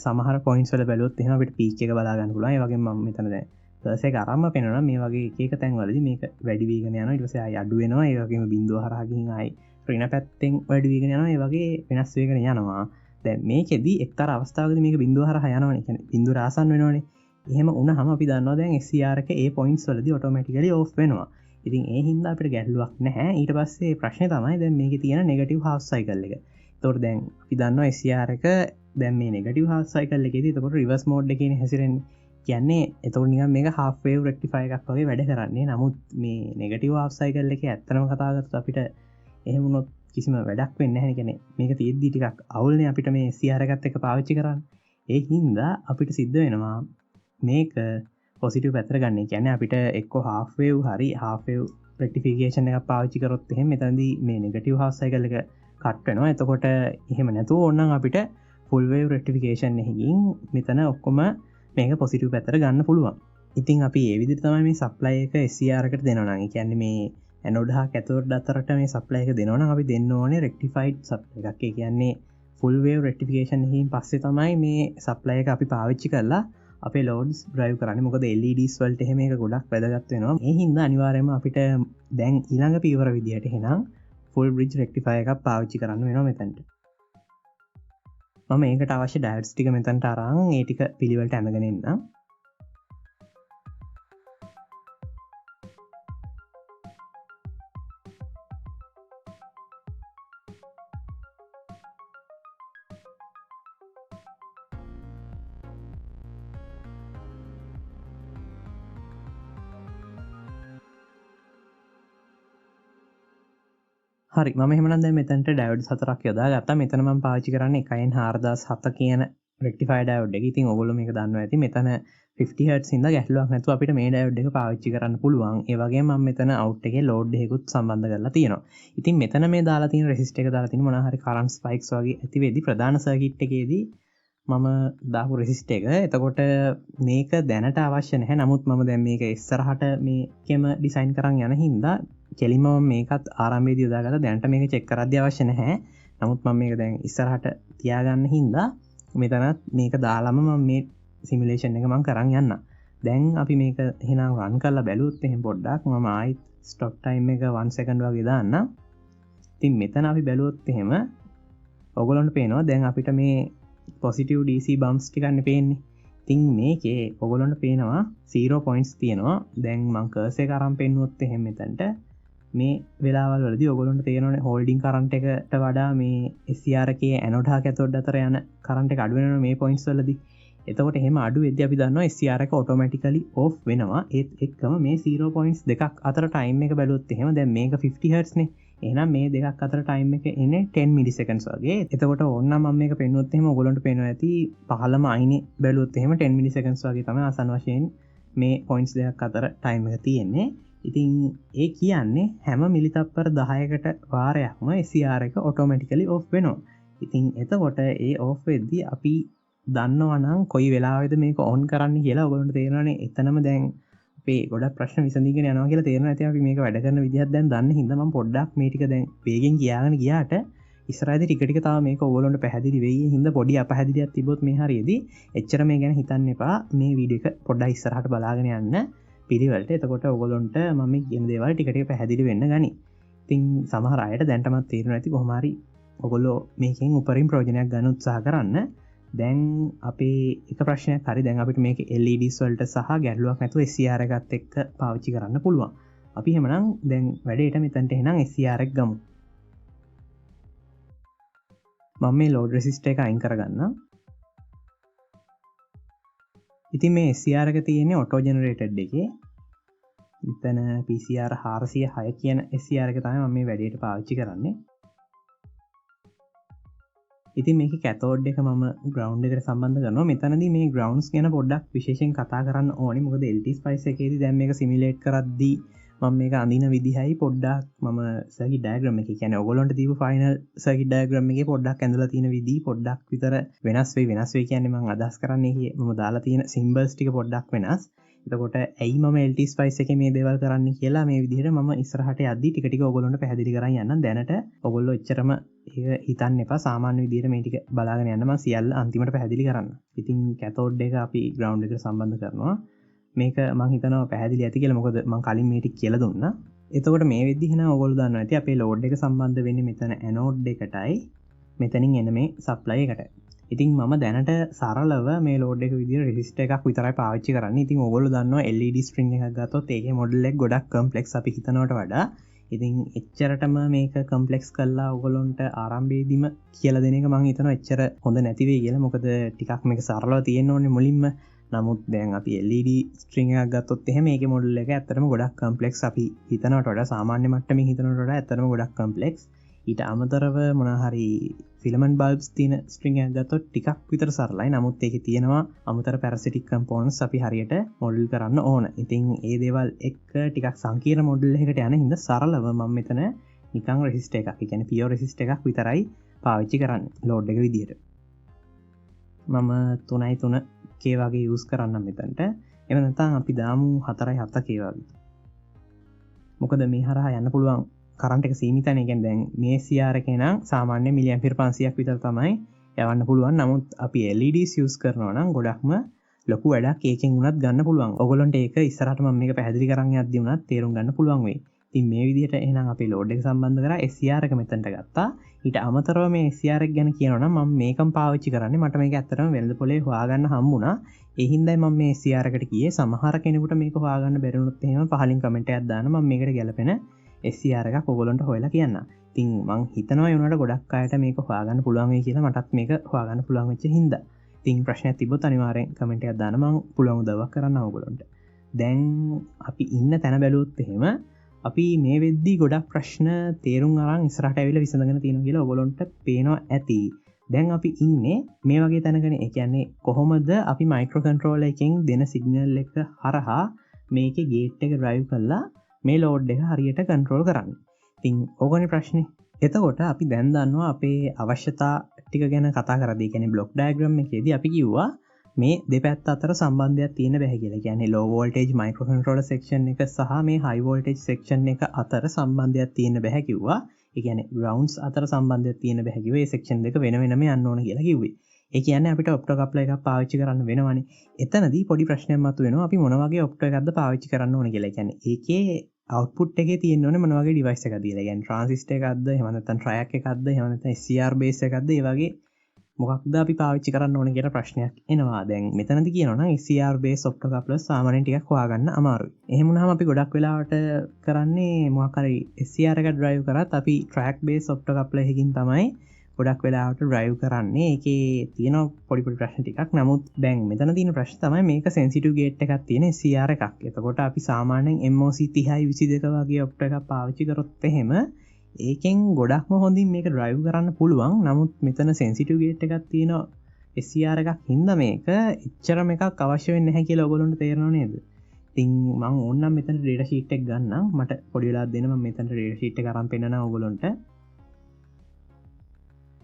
සමහර පොයින්ට්ස් වල බැලුවොත් එහෙම අපිට පීක් එක බලා ගන්න පුළුවන්. ඒ වගේම මම මෙතන දැන් පර්ස් එක අරන්ම පේනවා මේ වගේ එක එක තැන්වලදී මේක වැඩි වීගෙන යනවා. ඊට පස්සේ ආයි අඩු වෙනවා. ඒ වගේම බිඳුව හරහා ගිහින් ආයි ඍණ පැත්තෙන් වැඩි වීගෙන යනවා. ඒ වගේ වෙනස් වෙගෙන යනවා. දැන් මේකෙදි එක්තරා අවස්ථාවකදී මේක බිඳුව හරහා යනවනේ. කියන්නේ බිඳුව රාසන් වෙනවනේ. එහෙම වුණාම අපි දන්නවා දැන් SCR එක ඒ පොයින්ට්ස් වලදී ඔටෝමැටිකලි ඕෆ් වෙනවා. ඉතින් ඒ හින්දා අපිට ගැටලුවක් නැහැ. ඊට පස්සේ ප්‍රශ්නේ තමයි දැන් මේකේ තියෙන නෙගටිව් හාෆ් සයිකල් එක. ඒතකොට දැන් අපි දන්නවා SCR එක දැන් මේ නෙගටිව් හාෆ් සයිකල් එකේදී එතකොට රිවර්ස් මෝඩ් එකේ හැසිරෙන්නේ. කියන්නේ එතකොට නිකන් මේක half wave rectifier එකක් වගේ වැඩ කරන්නේ. නමුත් මේ නෙගටිව් half cycle එකේ ඇත්තම කතා කරද්දී අපිට එහෙම වුණොත් කිසිම වැඩක් වෙන්නේ නැහැ. කියන්නේ මේක තියෙද්දි ටිකක් අවුල්නේ අපිට මේ SCR එකත් එක්ක පාවිච්චි කරන්න. ඒ හින්දා අපිට සිද්ධ වෙනවා මේක පොසිටිව් පැත්තට ගන්න. කියන්නේ අපිට එක්ක half wave හරි half wave rectification එකක් පාවිච්චි කරොත් එහෙම මෙතනදී මේ නෙගටිව් half cycle එක කට් වෙනවා. එතකොට එහෙම නැතුව ඕනනම් අපිට full wave rectification එකකින් මෙතන ඔක්කොම මේක පොසිටිව් පැත්තට ගන්න පුළුවන්. ඉතින් අපි ඒ විදිහට තමයි මේ සප්ලයි එක SCR එකට දෙනවා නම්. ඒ කියන්නේ මේ ඇනෝඩ් හා කැතෝඩ් අතරට මේ සප්ලයි එක දෙනවා නම් අපි දෙන්න ඕනේ රෙක්ටිෆයිඩ් සප්ලයි එකක්. ඒ කියන්නේ ෆුල් වේව් රෙක්ටිෆිකේෂන් එකකින් පස්සේ තමයි මේ සප්ලයි එක අපි පාවිච්චි කරලා අපේ ලෝඩ්ස් ඩ්‍රයිව් කරන්නේ. මොකද LEDs වලට එහෙම එක ගොඩක් වැදගත් වෙනවා. ඒ හින්දා අනිවාර්යයෙන්ම අපිට දැන් ඊළඟ පියවර විදියට එහෙනම් ෆුල් බ්‍රිජ් රෙක්ටිෆයර් එකක් පාවිච්චි කරන්න වෙනවා මෙතනට. මම ඒකට අවශ්‍ය ඩයොඩ්ස් ටික මෙතනට අරන් ඒ ටික පිළිවෙලට අඳගෙන එන්නම්. හරි මම එහෙමනම් දැන් මෙතනට ඩයොඩ් 4ක් යොදාගත්තා. මෙතන මම පාවිච්චි කරන්නේ 1.4007 කියන රෙක්ටිෆයර් ඩයොඩ් එක. ඉතින් ඔයගොල්ලෝ මේක දන්නවා ඇති. මෙතන 50 Hz හින්දා ගැටලුවක් නැතුව අපිට මේ ඩයොඩ් එක පාවිච්චි කරන්න පුළුවන්. ඒ වගේම මම මෙතන අවුට් එකේ ලෝඩ් එකකුත් සම්බන්ධ කරලා තියෙනවා. ඉතින් මෙතන මේ දාලා තියෙන රෙසිස්ටර් එක දාලා තියෙන මොනවා හරි කරන්ට් ස්පයික්ස් වගේ ඇති වෙද්දි ප්‍රධාන සර්කිට් එකේදී මම දාපු රෙසිස්ටර් එක. එතකොට මේක දැනට අවශ්‍ය නැහැ. නමුත් මම දැන් මේක ඉස්සරහට මේකෙම ඩිසයින් කරන් යන හින්දා කෙලින්ම මේකත් ආරම්භයේදී යොදාගත්තා. දැනට මේක චෙක් කරද්දී අවශ්‍ය නැහැ. නමුත් මම මේක දැන් ඉස්සරහට තියාගන්න හින්දා මෙතනත් මේක දාලාම මම මේ සිමියුලේෂන් එක මම කරන් යන්න. දැන් අපි මේක එහෙනම් රන් කරලා බැලුවොත් එහෙනම් පොඩ්ඩක් මම ආයිත් ස්ටොප් ටයිම් එක 1 සෙකන්ඩ් වගේ දාන්න. ඉතින් මෙතන අපි බැලුවොත් එහෙම ඔයගොල්ලන්ට පේනවා දැන් අපිට මේ පොසිටිව් DC බම්ස් ටිකක්නේ පේන්නේ. ඉතින් මේකේ ඔයගොල්ලන්ට පේනවා 0 පොයින්ට්ස් තියෙනවා. දැන් මම කර්සර් එක අරන් පෙන්නුවොත් එහෙම මෙතනට මේ වෙලාවල් වලදී ඔයගොල්ලන්ට තේරෙනවානේ හෝල්ඩින් කරන්ට් එකට වඩා මේ SCR එකේ ඇනෝඩ් හා කැතෝඩ් අතර යන කරන්ට් එක අඩු වෙනවා මේ පොයින්ට්ස් වලදී. එතකොට එහෙම අඩු වෙද්දී අපි දන්නවා SCR එක ඔටෝමැටිකලි ඔෆ් වෙනවා. ඒත් එක්කම මේ 0 පොයින්ට්ස් දෙකක් අතර ටයිම් එක බැලුවොත් එහෙම දැන් මේක 50 Hz නේ. එහෙනම් මේ දෙකක් අතර ටයිම් එක එන්නේ 10 මිලිසෙකන්ඩ්ස් වගේ. එතකොට ඕනනම් මම මේක පෙන්නුවොත් එහෙම ඔයගොල්ලන්ට පේනවා ඇති පහළම අයිනේ බැලුවොත් එහෙම 10 මිලිසෙකන්ඩ්ස් වගේ තමයි ආසන්න වශයෙන් මේ පොයින්ට්ස් දෙකක් අතර ටයිම් එක තියෙන්නේ. ඉතින් ඒ කියන්නේ හැම මිලිතප්පර 10කට වාරයක්ම SCR එක ඔටෝමැටිකලි ඔෆ් වෙනවා. ඉතින් එතකොට ඒ ඔෆ් වෙද්දී අපි දන්නවා නම් කොයි වෙලාවෙද මේක ඔන් කරන්න කියලා ඔයගොල්ලන්ට තේරෙනවානේ. එතනම දැන් අපේ ගොඩක් ප්‍රශ්න විසඳීගෙන යනවා කියලා තේරෙනවා. ඉතින් අපි මේක වැඩ කරන විදිහත් දැන් දන්න හින්දා මම පොඩ්ඩක් මේ ටික දැන් වේගෙන් කියාගෙන ගියාට ඉස්සරහදී ටික ටික තව මේක ඔයගොල්ලන්ට පැහැදිලි වෙයි. හින්දා පොඩි අපහැදිලියක් තිබ්බොත් මේ හරියදී එච්චර මේ ගැන හිතන්න එපා. මේ වීඩියෝ එක පොඩ්ඩක් ඉස්සරහට බලාගෙන යන්න පිළිවෙලට. එතකොට ඔයගොල්ලන්ට මම මේ කියන දේවල් ටික ටික පැහැදිලි වෙන්න ගනි. ඉතින් සමහර අයට දැන්ටමත් තේරෙනවා ඇති කොහොම හරි ඔයගොල්ලෝ මේකෙන් උපරිම ප්‍රයෝජනයක් ගන්න උත්සාහ කරන්න. දැන් අපේ එක ප්‍රශ්නයක් හරි දැන් අපිට මේක LEDs වලට සහ ගැටලුවක් නැතුව SCR එකත් එක්ක පාවිච්චි කරන්න පුළුවන්. අපි එහෙමනම් දැන් වැඩේට මෙතනට එහෙනම් SCR එක ගමු. මම මේ load resistor එක අයින් කරගන්නම්. ඉතින් මේ SCR එක තියෙන්නේ auto generated එකේ. මෙතන PCR 406 කියන SCR එක තමයි මම මේ වැඩේට පාවිච්චි කරන්නේ. ඉතින් මේක කැතෝඩ් එක මම ග්‍රවුන්ඩ් එකට සම්බන්ධ කරනවා. මෙතනදී මේ ග්‍රවුන්ඩ්ස් ගැන පොඩ්ඩක් විශේෂයෙන් කතා කරන්න ඕනේ. මොකද LT Spice එකේදී දැන් මේක සිමියුලේට් කරද්දී මම මේක අඳින විදිහයි පොඩ්ඩක් මම සර්කිට් ඩයග්‍රෑම් එකේ කියන්නේ ඔයගොල්ලන්ට දීපු ෆයිනල් සර්කිට් ඩයග්‍රෑම් එකේ පොඩ්ඩක් ඇඳලා තියෙන විදිහ පොඩ්ඩක් විතර වෙනස් වෙයි කියන්නේ මම අදහස් කරන්නේ මම දාලා තියෙන සිම්බල්ස් ටික පොඩ්ඩක් වෙනස්. එතකොට ඇයි මම LT Spice එකේ මේ දේවල් කරන්නේ කියලා මේ විදිහට මම ඉස්සරහට යද්දී ටික ටික ඔයගොල්ලන්ට පැහැදිලි කරන් යන්නම්. දැනට ඔයගොල්ලෝ එච්චරම ඒක හිතන්න එපා. සාමාන්‍ය විදිහට මේ ටික බලාගෙන යන්න මම සියල්ල අන්තිමට පැහැදිලි කරන්න. ඉතින් කැතෝඩ් එක අපි ග්‍රවුන්ඩ් එකට සම්බන්ධ කරනවා. මේක මම හිතනවා පැහැදිලි ඇති කියලා. මොකද මම කලින් මේ ටික කියලා දුන්නා. එතකොට මේ වෙද්දී එහෙනම් ඔයගොල්ලෝ දන්නවා ඇති අපේ ලෝඩ් එක සම්බන්ධ වෙන්නේ මෙතන ඇනෝඩ් එකටයි මෙතනින් එන මේ සප්ලයි එකට. ඉතින් මම දැනට සරලව මේ ලෝඩ් එක විදිහට රෙසිස්ටර් එකක් විතරයි පාවිච්චි කරන්නේ. ඉතින් ඔයගොල්ලෝ දන්නවා LED string එකක් ගත්තොත් ඒකේ මොඩල් එක ගොඩක් කම්ප්ලෙක්ස් අපි හිතනවට වඩා. ඉතින් එච්චරටම මේක කම්ප්ලෙක්ස් කරලා ඔයගොල්ලන්ට ආරම්භයේදීම කියලා දෙන එක මම හිතනවා එච්චර හොඳ නැති වෙයි කියලා. මොකද ටිකක් මේක සරලව තියෙන්න ඕනේ මුලින්ම. නමුත් දැන් අපි LED string එකක් ගත්තොත් එහෙම ඒකේ මොඩල් එක ඇත්තටම ගොඩක් කම්ප්ලෙක්ස්. අපි හිතනවට වඩා සාමාන්‍ය මට්ටමින් හිතනවට වඩා ඇත්තටම ගොඩක් කම්ප්ලෙක්ස්. ඊට අමතරව මොනවා හරි ෆිලමන්ට් බල්බ්ස් තියෙන ස්ට්‍රින්ග් එකක් ගත්තොත් ටිකක් විතර සරලයි. නමුත් ඒකේ තියෙනවා අමතර පැරසිටික් කම්පෝනන්ට්ස් අපි හරියට මොඩල් කරන්න ඕන. ඉතින් ඒ දේවල් එක්ක ටිකක් සංකීර්ණ මොඩල් එකකට යන හින්දා සරලව මම මෙතන නිකන් රෙසිස්ටර් එකක්, ඒ කියන්නේ පියුර් රෙසිස්ටර් එකක් විතරයි පාවිච්චි කරන්නේ ලෝඩ් එක විදියට. මම 3.3K වගේ යූස් කරන්නම් මෙතනට. එහෙම නැත්නම් අපි දාමු 4.7K වගේ. මොකද මේ හරහා යන්න පුළුවන් කරන්ට් එක සීමිතයි. කියන්නේ දැන් මේ SCR එකේ නම් සාමාන්‍ය මිලි ඇම්පියර් 500ක් විතර තමයි යවන්න පුළුවන්. නමුත් අපි LEDs යූස් කරනවා නම් ගොඩක්ම ලොකු වැඩක් ඒකෙන් උනත් ගන්න පුළුවන්. ඔයගොල්ලන්ට ඒක ඉස්සරහට මම මේක පැහැදිලි කරන් යද්දී උනත් තේරුම් ගන්න පුළුවන් වෙයි. ඉතින් මේ විදිහට එහෙනම් අපි ලෝඩ් එක සම්බන්ධ කරා SCR එක මෙතනට ගත්තා. ඊට අමතරව මේ SCR එක ගැන කියනවා නම් මම මේකම පාවිච්චි කරන්නේ. මට මේක ඇත්තටම වෙළඳ පොලේ හොයාගන්න හම්බුණා. ඒ හින්දායි මම මේ SCR එකට ගියේ. සමහර කෙනෙකුට මේක හොයාගන්න බැරි වුණොත් එහෙම පහලින් කමෙන්ට් එකක් දාන්න මම මේකට ගැලපෙන SCR එකක් ඔයගොල්ලන්ට හොයලා කියන්න. ඉතින් මං හිතනවා ඒ වුණාට ගොඩක් අයට මේක හොයාගන්න පුළුවන් වෙයි කියලා. මටත් මේක හොයාගන්න පුළුවන් වෙච්ච හින්දා. ඉතින් ප්‍රශ්නයක් තිබ්බොත් අනිවාර්යෙන් කමෙන්ට් එකක් දාන්න මම පුළුවන් උදව්වක් කරන්න ඔයගොල්ලන්ට. දැන් අපි ඉන්න තැන බැලුවොත් එහෙම අපි මේ වෙද්දී ගොඩක් ප්‍රශ්න තේරුම් අරන් ඉස්සරහට ඇවිල්ලා විසඳගෙන තියෙනවා කියලා ඔයගොල්ලන්ට පේනවා ඇති. දැන් අපි ඉන්නේ මේ වගේ තැනකනේ. ඒ කියන්නේ කොහොමද අපි මයික්‍රෝ කන්ට්‍රෝලර් එකෙන් දෙන සිග්නල් එක හරහා මේකේ ගේට් එක ඩ්‍රයිව් කරලා මේ ලෝඩ් එක හරියට කන්ට්‍රෝල් කරන්නේ. ඉතින් ඕකනේ ප්‍රශ්නේ. එතකොට අපි දැන් දන්නවා අපේ අවශ්‍යතා ටික ගැන කතා කරද්දී කියන්නේ බ්ලොක් ඩයග්‍රෑම් එකේදී අපි කිව්වා මේ දෙපැත්ත අතර සම්බන්ධයක් තියෙන බැහැ කියලා. කියන්නේ low voltage microcontroller section එක සහ මේ high voltage section එක අතර සම්බන්ධයක් තියෙන බැහැ කිව්වා. ඒ කියන්නේ grounds අතර සම්බන්ධයක් තියෙන බැහැ කිව්වේ. මේ section දෙක වෙන වෙනම යන්න ඕන කියලා කිව්වේ. ඒ කියන්නේ අපිට ඔප්ටෝ කප්ලර් එකක් පාවිච්චි කරන්න වෙනවනේ. එතනදී පොඩි ප්‍රශ්නයක් මතුවෙනවා. අපි මොන වගේ ඔප්ටෝ එකක්ද පාවිච්චි කරන්න ඕන කියලා. ඒ කියන්නේ ඒකේ output එකේ තියෙන්න ඕනේ මොන වගේ device එකක්ද කියලා. කියන්නේ transistor එකක්ද, එහෙම නැත්නම් triac එකක්ද, එහෙම නැත්නම් SCR base එකක්ද, ඒ වගේ මොකක්ද අපි පාවිච්චි කරන්න ඕනේ කියලා ප්‍රශ්නයක් එනවා. දැන් මෙතනදී කියනවා නම් SCR base opto couplers සාමාන්‍යයෙන් ටිකක් හොයාගන්න අමාරුයි. එහෙම වුණාම අපි ගොඩක් වෙලාවට කරන්නේ මොකක් හරි SCR එක drive කරත් අපි track base opto coupler එකකින් තමයි ගොඩක් වෙලාවට drive කරන්නේ. ඒකේ තියෙන පොඩි පොඩි ප්‍රශ්න ටිකක්. නමුත් දැන් මෙතන තියෙන ප්‍රශ්න තමයි මේක sensitive gate එකක් තියෙන SCR එකක්. එතකොට අපි සාමාන්‍යයෙන් MOC 3022 වගේ opto එකක් පාවිච්චි කරොත් එහෙම ඒකෙන් ගොඩක්ම හොඳින් මේක ඩ්‍රයිව් කරන්න පුළුවන්. නමුත් මෙතන sensitive gate එකක් තියෙන SCR එකක් හින්දා මේක එච්චරම එකක් අවශ්‍ය වෙන්නේ නැහැ කියලා ඔයගොල්ලන්ට තේරෙනව නේද? ඉතින් මම ඕනනම් මෙතන data sheet එක ගන්නම්. මට පොඩි වෙලාවක් දෙන්න මම මෙතන data sheet එක අරන් පෙන්නනවා ඔයගොල්ලන්ට.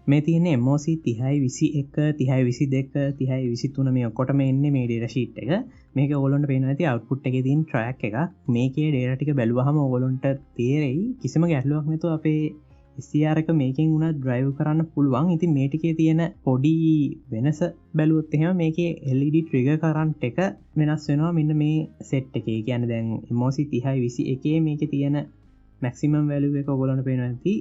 මේ තියෙන්නේ MOC 3021 3022 3023 මේ ඔක්කොටම එන්නේ මේ data sheet එක. මේක ඔයගොල්ලන්ට පේනවා ඇති output එකේ තියෙන track එක. මේකේ data ටික බැලුවහම ඔයගොල්ලන්ට තේරෙයි කිසිම ගැටලුවක් නැතුව අපේ SCR එක මේකෙන් උනත් drive කරන්න පුළුවන්. ඉතින් මේ ටිකේ තියෙන පොඩි වෙනස බැලුවොත් එහෙම මේකේ LED trigger current එක වෙනස් වෙනවා මෙන්න මේ set එකේ. කියන්නේ දැන් MOC 3021 මේකේ තියෙන maximum value එක ඔයගොල්ලන්ට පේනවා ඇති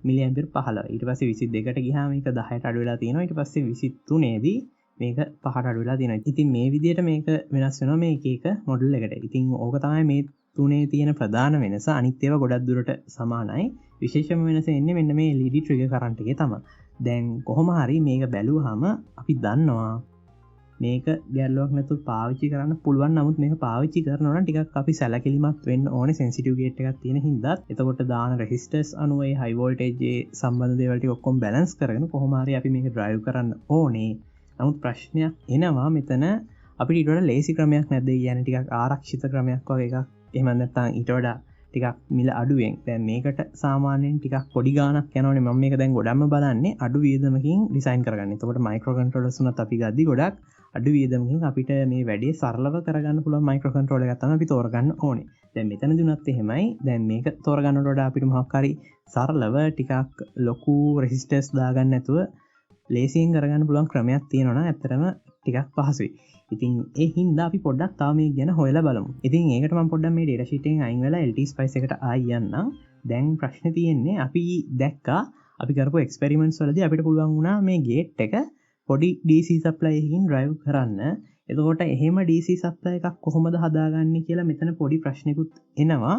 මිලියම්පියර් 15. ඊට පස්සේ 22ට ගියාම මේක 10ට අඩු වෙලා තියෙනවා. ඊට පස්සේ 23 දී මේක 5ට අඩු වෙලා තියෙනවා. ඉතින් මේ විදිහට මේක වෙනස් වෙනවා මේ එක එක මොඩල් එකට. ඉතින් ඕක තමයි මේ තුනේ තියෙන ප්‍රධාන වෙනස. අනිත් ඒවා ගොඩක් දුරට සමානයි. විශේෂම වෙනස එන්නේ මෙන්න මේ LED trigger current එකේ තමයි. දැන් කොහොම හරි මේක බැලුවාම අපි දන්නවා මේක ගැල්ලුවක් නැතුව පාවිච්චි කරන්න පුළුවන්. නමුත් මේක පාවිච්චි කරනවා නම් ටිකක් අපි සැලකිලිමත් වෙන්න ඕනේ sensitive gate එකක් තියෙන හින්දා. එතකොට දාන resistors අනුව ඒ high voltage සම්බන්ධ දේවල් ටික ඔක්කොම balance කරගෙන කොහොම හරි අපි මේක drive කරන්න ඕනේ. නමුත් ප්‍රශ්නයක් එනවා මෙතන අපිට ඊට වඩා ලේසි ක්‍රමයක් නැද්ද? කියන්නේ ටිකක් ආරක්ෂිත ක්‍රමයක් වගේ එකක්. එහෙම නැත්නම් ඊට වඩා ටිකක් මිල අඩුවෙන්. දැන් මේකට සාමාන්‍යයෙන් ටිකක් පොඩි ගාණක් යනවනේ. මම මේක දැන් ගොඩක්ම බලන්නේ අඩු වියදමකින් ඩිසයින් කරගන්න. එතකොට මයික්‍රෝ කන්ට්‍රෝලර්ස් උනත් අපි ගද්දි ගොඩක් අඩු වියදමකින් අපිට මේ වැඩේ සරලව කරගන්න පුළුවන් මයික්‍රෝ කන්ට්‍රෝලර් එකක් තමයි අපි තෝරගන්න ඕනේ. දැන් මෙතනදී උනත් එහෙමයි. දැන් මේක තෝරගන්නට වඩා අපිට මොකක් හරි සරලව ටිකක් ලොකු රෙසිස්ටර්ස් දාගන්න නැතුව ලේසියෙන් කරගන්න පුළුවන් ක්‍රමයක් තියෙනවා නම් ඇත්තටම ටිකක් පහසුයි. ඉතින් ඒ හින්දා අපි පොඩ්ඩක් තාම මේක ගැන හොයලා බලමු. ඉතින් ඒකට මම පොඩ්ඩක් මේ data sheet එකෙන් අයින් වෙලා LT Spice එකට ආයි යන්නම්. දැන් ප්‍රශ්නේ තියෙන්නේ අපි දැක්කා අපි කරපු experiments වලදී අපිට පුළුවන් වුණා මේ gate එක පොඩි DC supply එකකින් drive කරන්න. එතකොට එහෙම DC supply එකක් කොහොමද හදාගන්නේ කියලා මෙතන පොඩි ප්‍රශ්නකුත් එනවා.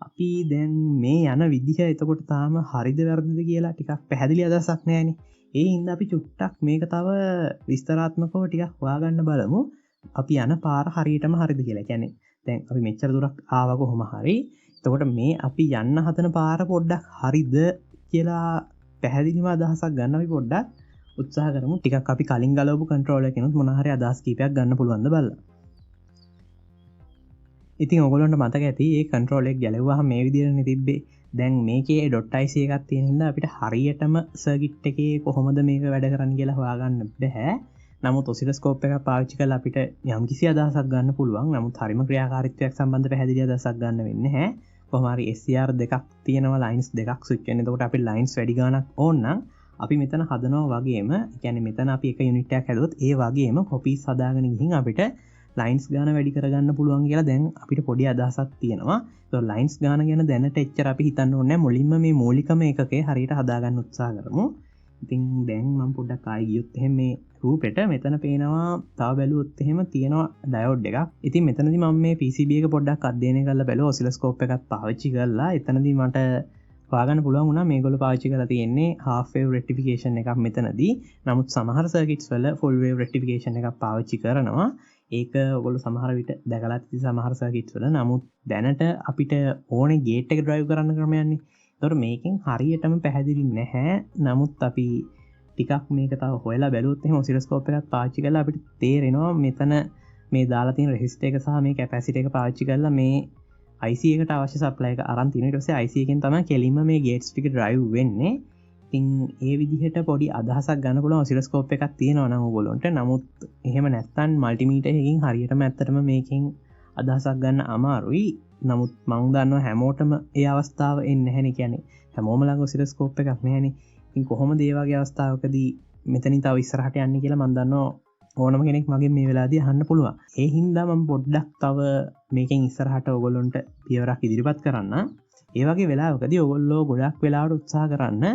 අපි දැන් මේ යන විදිහ එතකොට තාම හරිද වැරදිද කියලා ටිකක් පැහැදිලි අදහසක් නැහැනේ. ඒ හින්දා අපි චුට්ටක් මේක තව විස්තරාත්මකව ටිකක් හොයාගන්න බලමු. අපි යන පාර හරියටම හරිද කියලා. කියන්නේ දැන් අපි මෙච්චර දුරක් ආව කොහොම හරි. එතකොට මේ අපි යන්න හදන පාර පොඩ්ඩක් හරිද කියලා පැහැදිලිම අදහසක් ගන්න අපි පොඩ්ඩක් උත්සාහ කරමු. ටිකක් අපි කලින් ගලවපු කන්ට්‍රෝලර් එකකිනුත් මොන හරි අදහස් කීපයක් ගන්න පුළුවන්ද බලන්න. ඉතින් ඔයගොල්ලන්ට මතක ඇති මේ කන්ට්‍රෝලර් එක ගැලවුවාම මේ විදිහටනේ තිබ්බේ. දැන් මේකේ .IC එකක් තියෙන හින්දා අපිට හරියටම සර්කිට් එකේ කොහොමද මේක වැඩ කරන්නේ කියලා හොයාගන්න බෑ. නමුත් ඔසිලොස්කෝප් එකක් පාවිච්චි කරලා අපිට යම්කිසි අදහසක් ගන්න පුළුවන්. නමුත් හරිම ක්‍රියාකාරීත්වයක් සම්බන්ධ පැහැදිලි අදහසක් ගන්න වෙන්නේ නැහැ. කොහොම හරි SCR දෙකක් තියෙනවා, ලයින්ස් දෙකක් ස්විච් වෙන. එතකොට අපිට ලයින්ස් වැඩි ගාණක් ඕන නම් අපි මෙතන හදනවා වගේම කියන්නේ මෙතන අපි එක යුනිට් එකක් හැදුවොත් ඒ වගේම කොපීස් හදාගෙන ගිහින් අපිට ලයින්ස් ගාන වැඩි කරගන්න පුළුවන් කියලා දැන් අපිට පොඩි අදහසක් තියෙනවා. ඒතකොට ලයින්ස් ගාන ගැන දැනට එච්චර අපි හිතන්න ඕනේ නැහැ. මුලින්ම මේ මූලිකම එකකේ හරියට හදාගන්න උත්සාහ කරමු. ඉතින් දැන් මම පොඩ්ඩක් ආයි ගියොත් එහෙම මේ රූපෙට මෙතන පේනවා තව බැලුවොත් එහෙම තියෙනවා ඩයෝඩ් එකක්. ඉතින් මෙතනදී මම මේ PCB එක පොඩ්ඩක් අධ්‍යයනය කරලා බැලුවා ඔසිලොස්කෝප් එකක් පාවිච්චි කරලා. එතනදී මට හොයාගන්න පුළුවන් වුණා මේගොල්ලෝ පාවිච්චි කරලා තියෙන්නේ half wave rectification එකක් මෙතනදී. නමුත් සමහර සර්කිට්ස් වල full wave rectification එකක් පාවිච්චි කරනවා. ඒක ඔයගොල්ලෝ සමහර විට දැකලා ඇති සමහර සර්කිට්ස් වල. නමුත් දැනට අපිට ඕනේ ගේට් එක ඩ්‍රයිව් කරන්න ක්‍රමයන්නේ. ඒතකොට මේකෙන් හරියටම පැහැදිලි නැහැ. නමුත් අපි ටිකක් මේක තව හොයලා බැලුවොත් එහෙම ඔසිලොස්කෝප් එකක් පාවිච්චි කරලා අපිට තේරෙනවා මෙතන මේ දාලා තියෙන රෙසිස්ටර් එක සහ මේ කැපැසිටර් එක පාවිච්චි කරලා මේ IC එකට අවශ්‍ය සප්ලයි එක අරන් තියෙනවා. ඊට පස්සේ IC එකෙන් තමයි කෙලින්ම මේ ගේට්ස් ටික ඩ්‍රයිව් වෙන්නේ. ඉතින් ඒ විදිහට පොඩි අදහසක් ගන්න පුළුවන් ඔසිලොස්කෝප් එකක් තියෙනවා නම් ඕගොල්ලන්ට. නමුත් එහෙම නැත්නම් මල්ටිමීටර් එකකින් හරියටම ඇත්තටම මේකෙන් අදහසක් ගන්න අමාරුයි. නමුත් මම දන්නවා හැමෝටම ඒ අවස්ථාව එන්නේ නැහැනේ. කියන්නේ හැමෝම ළඟ ඔසිලොස්කෝප් එකක් නැහැනේ. ඉතින් කොහොමද ඒ වගේ අවස්ථාවකදී මෙතනින් තව ඉස්සරහට යන්නේ කියලා මම දන්නවා ඕනම කෙනෙක් මගෙන් මේ වෙලාවදී අහන්න පුළුවන්. ඒ හින්දා මම පොඩ්ඩක් තව මේකෙන් ඉස්සරහට ඔයගොල්ලන්ට පියවරක් ඉදිරිපත් කරන්න. ඒ වගේ වෙලාවකදී ඔයගොල්ලෝ ගොඩක් වෙලාවට උත්සාහ කරන්න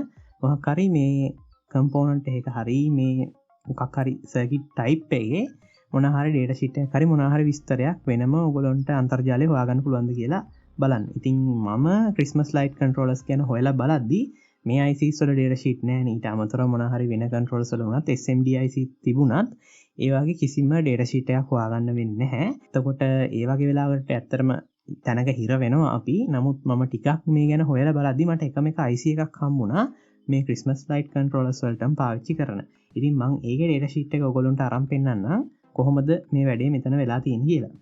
මොකක් හරි මේ කම්පෝනන්ට් එක හරි මේ මොකක් හරි සර්කිට් ටයිප් එකේ මොන හරි ඩේටා ෂීට් එකක් හරි මොන හරි විස්තරයක් වෙනම ඔයගොල්ලන්ට අන්තර්ජාලයේ හොයාගන්න පුළුවන්ද කියලා බලන්න. ඉතින් මම ක්‍රිස්මස් ලයිට් කන්ට්‍රෝලර්ස් කියන හොයලා බලද්දී මේ ICs වල ඩේටා ෂීට් නැහැ නේ. ඊට අමතරව මොන හරි වෙන කන්ට්‍රෝලර්ස් වල වුණත් SMD IC තිබුණත් ඒ වගේ කිසිම ඩේටා ෂීට් එකක් හොයාගන්න වෙන්නේ නැහැ. එතකොට ඒ වගේ වෙලාවකට ඇත්තටම තැනක හිර වෙනවා අපි. නමුත් මම ටිකක් මේ ගැන හොයලා බලද්දී මට එකම එක IC එකක් හම්බුණා මේ ක්‍රිස්මස් ලයිට් කන්ට්‍රෝලර්ස් වලටම පාවිච්චි කරන. ඉතින් මම ඒකේ ඩේටා ෂීට් එක ඔයගොල්ලන්ට අරන් පෙන්නන්නම් කොහොමද මේ වැඩේ මෙතන වෙලා තියෙන්නේ කියලා.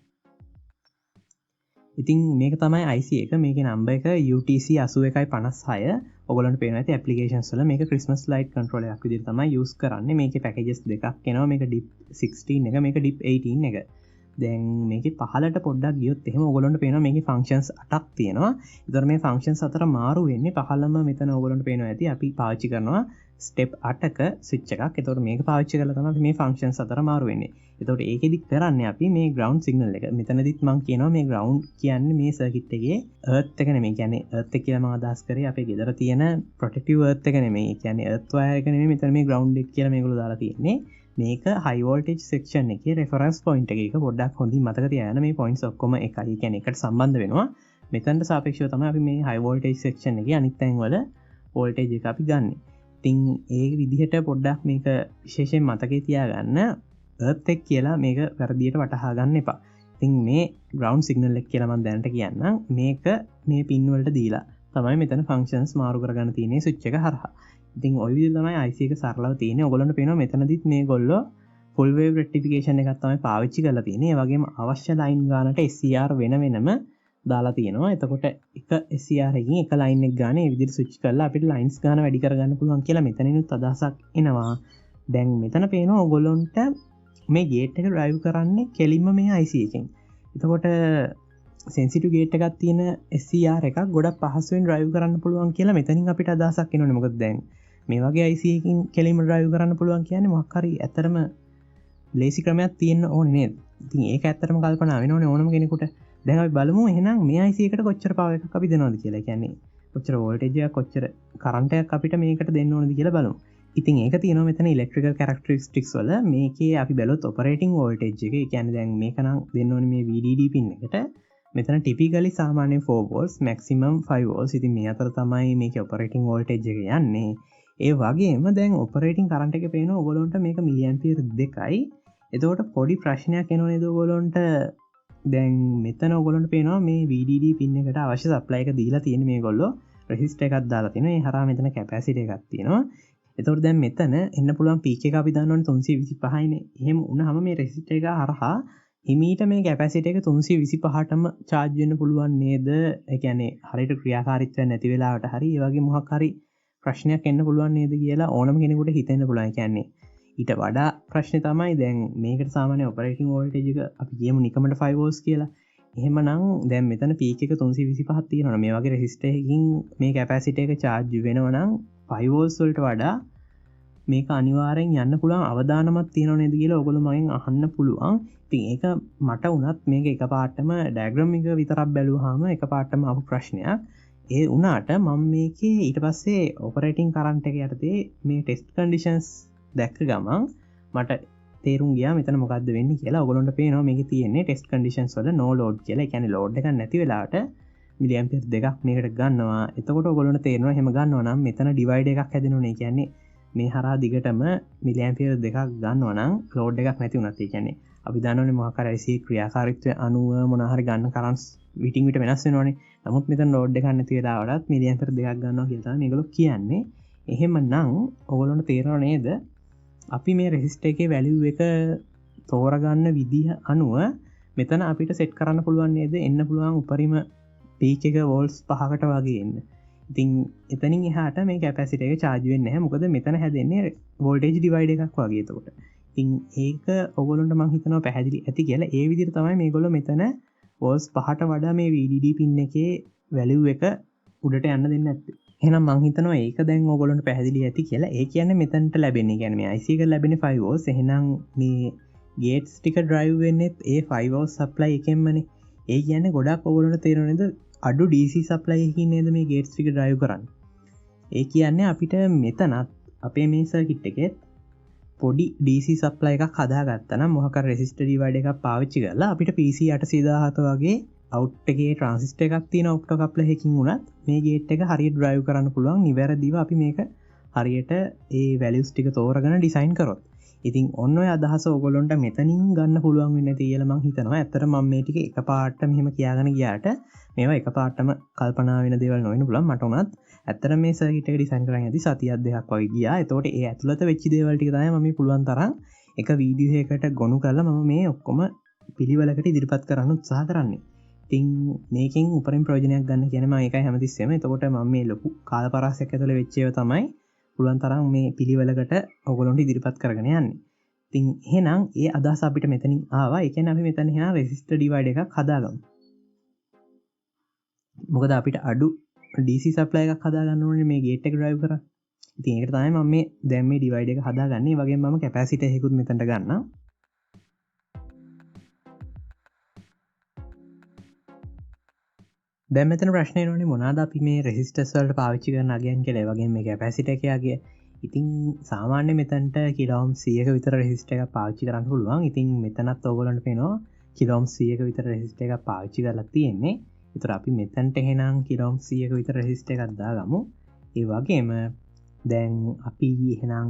ඉතින් මේක තමයි IC එක. මේකේ නම්බර් එක UTC 8156. ඔයගොල්ලන්ට පේනවා ඇති ඇප්ලිකේෂන්ස් වල මේක ක්‍රිස්මස් ලයිට් කන්ට්‍රෝලර් එකක් විදිහට තමයි යූස් කරන්නේ. මේකේ පැකේජස් දෙකක් එනවා. මේක DIP 16 එක, මේක DIP 18 එක. දැන් මේකේ පහලට පොඩ්ඩක් ගියොත් එහෙම ඔයගොල්ලන්ට පේනවා මේකේ ෆන්ක්ෂන්ස් 8ක් තියෙනවා. ඒතර මේ ෆන්ක්ෂන්ස් අතර මාරු වෙන්නේ පහළම මෙතන ඔයගොල්ලන්ට පේනවා ඇති අපි පාවිච්චි කරනවා ස්ටෙප් 8ක ස්විච් එකක්. ඒතකොට මේක පාවිච්චි කරලා තමයි මේ ෆන්ක්ෂන්ස් අතර මාරු වෙන්නේ. එතකොට ඒකෙදි කරන්නේ අපි මේ ග්‍රවුන්ඩ් සිග්නල් එක. මෙතනදිත් මම කියනවා මේ ග්‍රවුන්ඩ් කියන්නේ මේ සර්කිට් එකේ එර්ත් එක නෙමෙයි. කියන්නේ එර්ත් එක කියලා මම අදහස් කරේ අපේ ගෙදර තියෙන ප්‍රොටෙක්ටිව් එර්ත් එක නෙමෙයි. කියන්නේ එර්ත් වයර් එක නෙමෙයි. මෙතන මේ ග්‍රවුන්ඩ් එක කියලා මේගොල්ලෝ දාලා තියෙන්නේ. මේක හයි වෝල්ටේජ් සෙක්ෂන් එකේ රෙෆරන්ස් පොයින්ට් එක. ඒක පොඩ්ඩක් හොඳින් මතක තියාගන්න. මේ පොයින්ට්ස් ඔක්කොම එකයි. ඒ කියන්නේ එකට සම්බන්ධ වෙනවා. මෙතනට සාපේක්ෂව තමයි අපි මේ හයි වෝල්ටේජ් සෙක්ෂන් එකේ අනිත් තැන් වල වෝල්ටේජ් එක අපි ගන්නෙ. ඉතින් ඒ විදිහට පොඩ්ඩක් මේක විශේෂයෙන් මතකේ තියාගන්න. එර්ත් එක කියලා මේක වැරදියට වටහා ගන්න එපා. ඉතින් මේ ග්‍රවුන්ඩ් සිග්නල් එක කියලා මම දැනට කියන්නම්. මේක මේ පින් වලට දීලා තමයි මෙතන ෆන්ක්ෂන්ස් මාරු කරගන්න තියෙන්නේ ස්විච් එක හරහා. ඉතින් ওই විදිහට තමයි IC එක සරලව තියෙන්නේ. ඔයගොල්ලන්ට පේනවා මෙතනදිත් මේගොල්ලෝ full wave rectification එකක් තමයි පාවිච්චි කරලා තියෙන්නේ. ඒ වගේම අවශ්‍ය ලයින් ගානට SCR වෙන වෙනම දාලා තියෙනවා. එතකොට එක SCR එකකින් එක ලයින් එක ගාන මේ විදිහට ස්විච් කරලා අපිට ලයින්ස් ගාන වැඩි කරගන්න පුළුවන් කියලා මෙතනිනුත් අදහසක් එනවා. දැන් මෙතන පේනවා ඔයගොල්ලන්ට මේ ගේට් එක ඩ්‍රයිව් කරන්නේ කෙලින්ම මේ IC එකෙන්. එතකොට සෙන්සිටිව් ගේට් එකක් තියෙන SCR එකක් ගොඩක් පහසුවෙන් ඩ්‍රයිව් කරන්න පුළුවන් කියලා මෙතනින් අපිට අදහසක් එනවනේ. මොකද දැන් මේ වගේ IC එකකින් කෙලින්ම ඩ්‍රයිව් කරන්න පුළුවන් කියන්නේ මොකක් හරි ඇත්තටම ලේසි ක්‍රමයක් තියෙන්න ඕනේ නේද? ඉතින් ඒක ඇත්තටම කල්පනා වෙනවනේ ඕනම කෙනෙකුට. දැන් අපි බලමු එහෙනම් මේ IC එකට කොච්චර පවර් එකක් අපි දෙනවද කියලා. ඒ කියන්නේ කොච්චර වෝල්ටේජ් එකක් කොච්චර කරන්ට් එකක් අපිට මේකට දෙන්න ඕනද කියලා බලමු. ඉතින් ඒක තියෙනවා මෙතන ඉලෙක්ට්‍රිකල් කැරක්ටරිස්ටික්ස් වල. මේකේ අපි බැලුවොත් ඔපරේටිං වෝල්ටේජ් එක. ඒ කියන්නේ දැන් මේක නම් දෙන්න ඕනේ මේ VDD පින් එකට. මෙතන ටිපිකලි සාමාන්‍යයෙන් 4 volts maximum 5 volts. ඉතින් මේ අතර තමයි මේකේ ඔපරේටිං වෝල්ටේජ් එක යන්නේ. ඒ වගේම දැන් ඔපරේටිං කරන්ට් එක පේනවා ඔයගොල්ලන්ට මේක මිලි ඇම්පියර් 2යි. එතකොට පොඩි ප්‍රශ්නයක් එනවා නේද ඔයගොල්ලන්ට? දැන් මෙතන ඔයගොල්ලන්ට පේනවා මේ VDD පින් එකට අවශ්‍ය සප්ලයි එක දීලා තියෙන්නේ මේගොල්ලෝ රෙසිස්ටර් එකක් දාලා තියෙනවා. ඒ හරහා මෙතන කැපැසිටර් එකක් තියෙනවා. එතකොට දැන් මෙතන එන්න පුළුවන් පීක් එක අපි දන්නවනේ 325යිනේ. එහෙම වුණාම මේ රෙසිස්ටර් එක හරහා හිමීට මේ කැපැසිටර් එක 325ටම charge වෙන්න පුළුවන් නේද? ඒ කියන්නේ හරියට ක්‍රියාකාරීත්වයක් නැති වෙලාවට හරි ඒ වගේ මොකක් හරි ප්‍රශ්නයක් එන්න පුළුවන් නේද කියලා ඕනම කෙනෙකුට හිතෙන්න පුළුවන්. ඒ කියන්නේ ඊට වඩා ප්‍රශ්නේ තමයි දැන් මේකට සාමාන්‍ය ඔපරේටිං වෝල්ටේජ් එක අපි කියමු නිකමට 5 volts කියලා. එහෙමනම් දැන් මෙතන පීක් එක 325ක් තියෙනවා. මේ වගේ රෙසිස්ටර් එකකින් මේ කැපැසිටර් එක charge වෙනවා නම් 5 volts වලට වඩා මේක අනිවාර්යෙන් යන්න පුළුවන් අවදානමක් තියෙනව නේද කියලා ඔයගොල්ලෝ මගෙන් අහන්න පුළුවන්. ඉතින් ඒක මට වුණත් මේක එකපාරටම ඩයග්‍රෑම් එක විතරක් බැලුවාම එකපාරටම ආපු ප්‍රශ්නයක්. ඒ වුණාට මම මේකේ ඊට පස්සේ ඔපරේටිං කරන්ට් එක යටතේ මේ ටෙස්ට් කන්ඩිෂන්ස් දැක්ක ගමන් මට තේරුම් ගියා මෙතන මොකද්ද වෙන්නේ කියලා. ඔයගොල්ලන්ට පේනවා මේකේ තියෙන්නේ ටෙස්ට් කන්ඩිෂන්ස් වල no load කියලා. ඒ කියන්නේ load එකක් නැති වෙලාවට මිලි ඇම්පියර් දෙකක් මේකට ගන්නවා. එතකොට ඔයගොල්ලන්ට තේරෙනවා එහෙම ගන්නවා නම් මෙතන ඩිවයිඩ් එකක් හැදෙනවනේ. ඒ කියන්නේ මේ හරහා දිගටම මිලි ඇම්පියර් දෙකක් ගන්නවා නම් load එකක් නැති වුණත් ඒ කියන්නේ අපි දන්නවනේ මොකක් හරි IC ක්‍රියාකාරීත්වය අනුව මොනවා හරි ගන්න කරන්ට්ස් විටින් විට වෙනස් වෙනවනේ. නමුත් මෙතන load එකක් නැති වෙලාවටත් මිලි ඇම්පියර් දෙකක් ගන්නවා කියලා තමයි මේගොල්ලෝ කියන්නේ. එහෙමනම් ඔයගොල්ලන්ට තේරෙනව නේද? අපි මේ රෙසිස්ටර් එකේ වැලියු එක තෝරගන්න විදිහ අනුව මෙතන අපිට සෙට් කරන්න පුළුවන් නේද? එන්න පුළුවන් උපරිම පීක් එක වෝල්ට්ස් 5කට වගේ එන්න. ඉතින් එතනින් එහාට මේ කැපැසිටර් එක charge වෙන්නේ නැහැ. මොකද මෙතන හැදෙන්නේ voltage divide එකක් වගේ. එතකොට ඉතින් ඒක ඔයගොල්ලන්ට මම හිතනවා පැහැදිලි ඇති කියලා. ඒ විදිහට තමයි මේගොල්ලෝ මෙතන වෝල්ට්ස් 5ට වඩා මේ VDD පින් එකේ වැලියු එක උඩට යන්න දෙන්නේ නැත්තේ. එහෙනම් මං හිතනවා ඒක දැන් ඔයගොල්ලන්ට පැහැදිලි ඇති කියලා. ඒ කියන්නේ මෙතනට ලැබෙන්නේ කියන්නේ මේ IC එක ලැබෙන්නේ 5 volts. එහෙනම් මේ ගේට්ස් ටික drive වෙන්නේත් ඒ 5 volts supply එකෙන්මනේ. ඒ කියන්නේ ගොඩක් ඔයගොල්ලන්ට තේරෙනවද අඩු DC supply එකකින් නේද මේ ගේට්ස් ටික drive කරන්නේ. ඒ කියන්නේ අපිට මෙතනත් අපේ මේ circuit එකේ පොඩි DC supply එකක් හදාගත්තා නම් මොකක් හරි resistor divider එකක් පාවිච්චි කරලා අපිට PC 817 වගේ අවුට් එකේ ට්‍රාන්සිස්ටර් එකක් තියෙන ඔප්ටෝ කප්ලර් එකකින් උනත් මේ ගේට් එක හරියට drive කරන්න පුළුවන් නිවැරදිව අපි මේක හරියට ඒ values ටික තෝරගෙන ඩිසයින් කරොත්. ඉතින් ඔන්න ඔය අදහස ඔයගොල්ලන්ට මෙතනින් ගන්න පුළුවන් වෙන්නේ නැති කියලා මම හිතනවා. ඇත්තට මම මේ ටික එකපාරට මෙහෙම කියාගෙන ගියාට මේවා එකපාරටම කල්පනා වෙන දේවල් නොවෙන්න පුළුවන්. මට උනත් ඇත්තට මේ සර්කිට් එක ඩිසයින් කරන් යද්දි සතියක් දෙකක් වගේ ගියා. ඒතකොට ඒ ඇතුළත වෙච්ච දේවල් ටික තමයි මම පුළුවන් තරම් එක වීඩියෝ එකකට ගොනු කරලා මම මේ ඔක්කොම පිළිවෙලකට ඉදිරිපත් කරන්න උත්සාහ කරන්නේ. ඉතින් මේකෙන් උපරිම ප්‍රයෝජනයක් ගන්න කියන්නේ මම ඒකයි හැමතිස්සෙම. එතකොට මම මේ ලොකු කාල පරාසයක් ඇතුළේ වෙච්ච ඒවා තමයි පුළුවන් තරම් මේ පිළිවෙලකට ඔයගොල්ලන්ට ඉදිරිපත් කරගෙන යන්නේ. ඉතින් එහෙනම් ඒ අදහස අපිට මෙතනින් ආවා. ඒ කියන්නේ අපි මෙතන එහෙනම් රෙසිස්ටර් ඩිවයිඩර් එකක් හදාගමු. මොකද අපිට අඩු DC සප්ලයි එකක් හදාගන්න ඕනේ මේ ගේට් එක drive කරා. ඉතින් ඒකට තමයි මම මේ දැන් මේ ඩිවයිඩර් එක හදාගන්නේ. ඒ වගේම මම කැපැසිටර් එකකුත් මෙතනට ගන්නවා. දැන් මෙතන ප්‍රශ්නේ එනෝනේ මොනවාද අපි මේ රෙසිස්ටර්ස් වලට පාවිච්චි කරන අගයන් කියලා. ඒ වගේම මේ කැපැසිටර් එකේ අගය. ඉතින් සාමාන්‍ය මෙතනට කිලෝම් 100ක විතර රෙසිස්ටර් එකක් පාවිච්චි කරන්න පුළුවන්. ඉතින් මෙතනත් ඕගොල්ලන්ට පේනවා කිලෝම් 100ක විතර රෙසිස්ටර් එකක් පාවිච්චි කරලා තියෙන්නේ. ඒතර අපි මෙතනට එහෙනම් කිලෝම් 100ක විතර රෙසිස්ටර් එකක් දාගමු. ඒ වගේම දැන් අපි එහෙනම්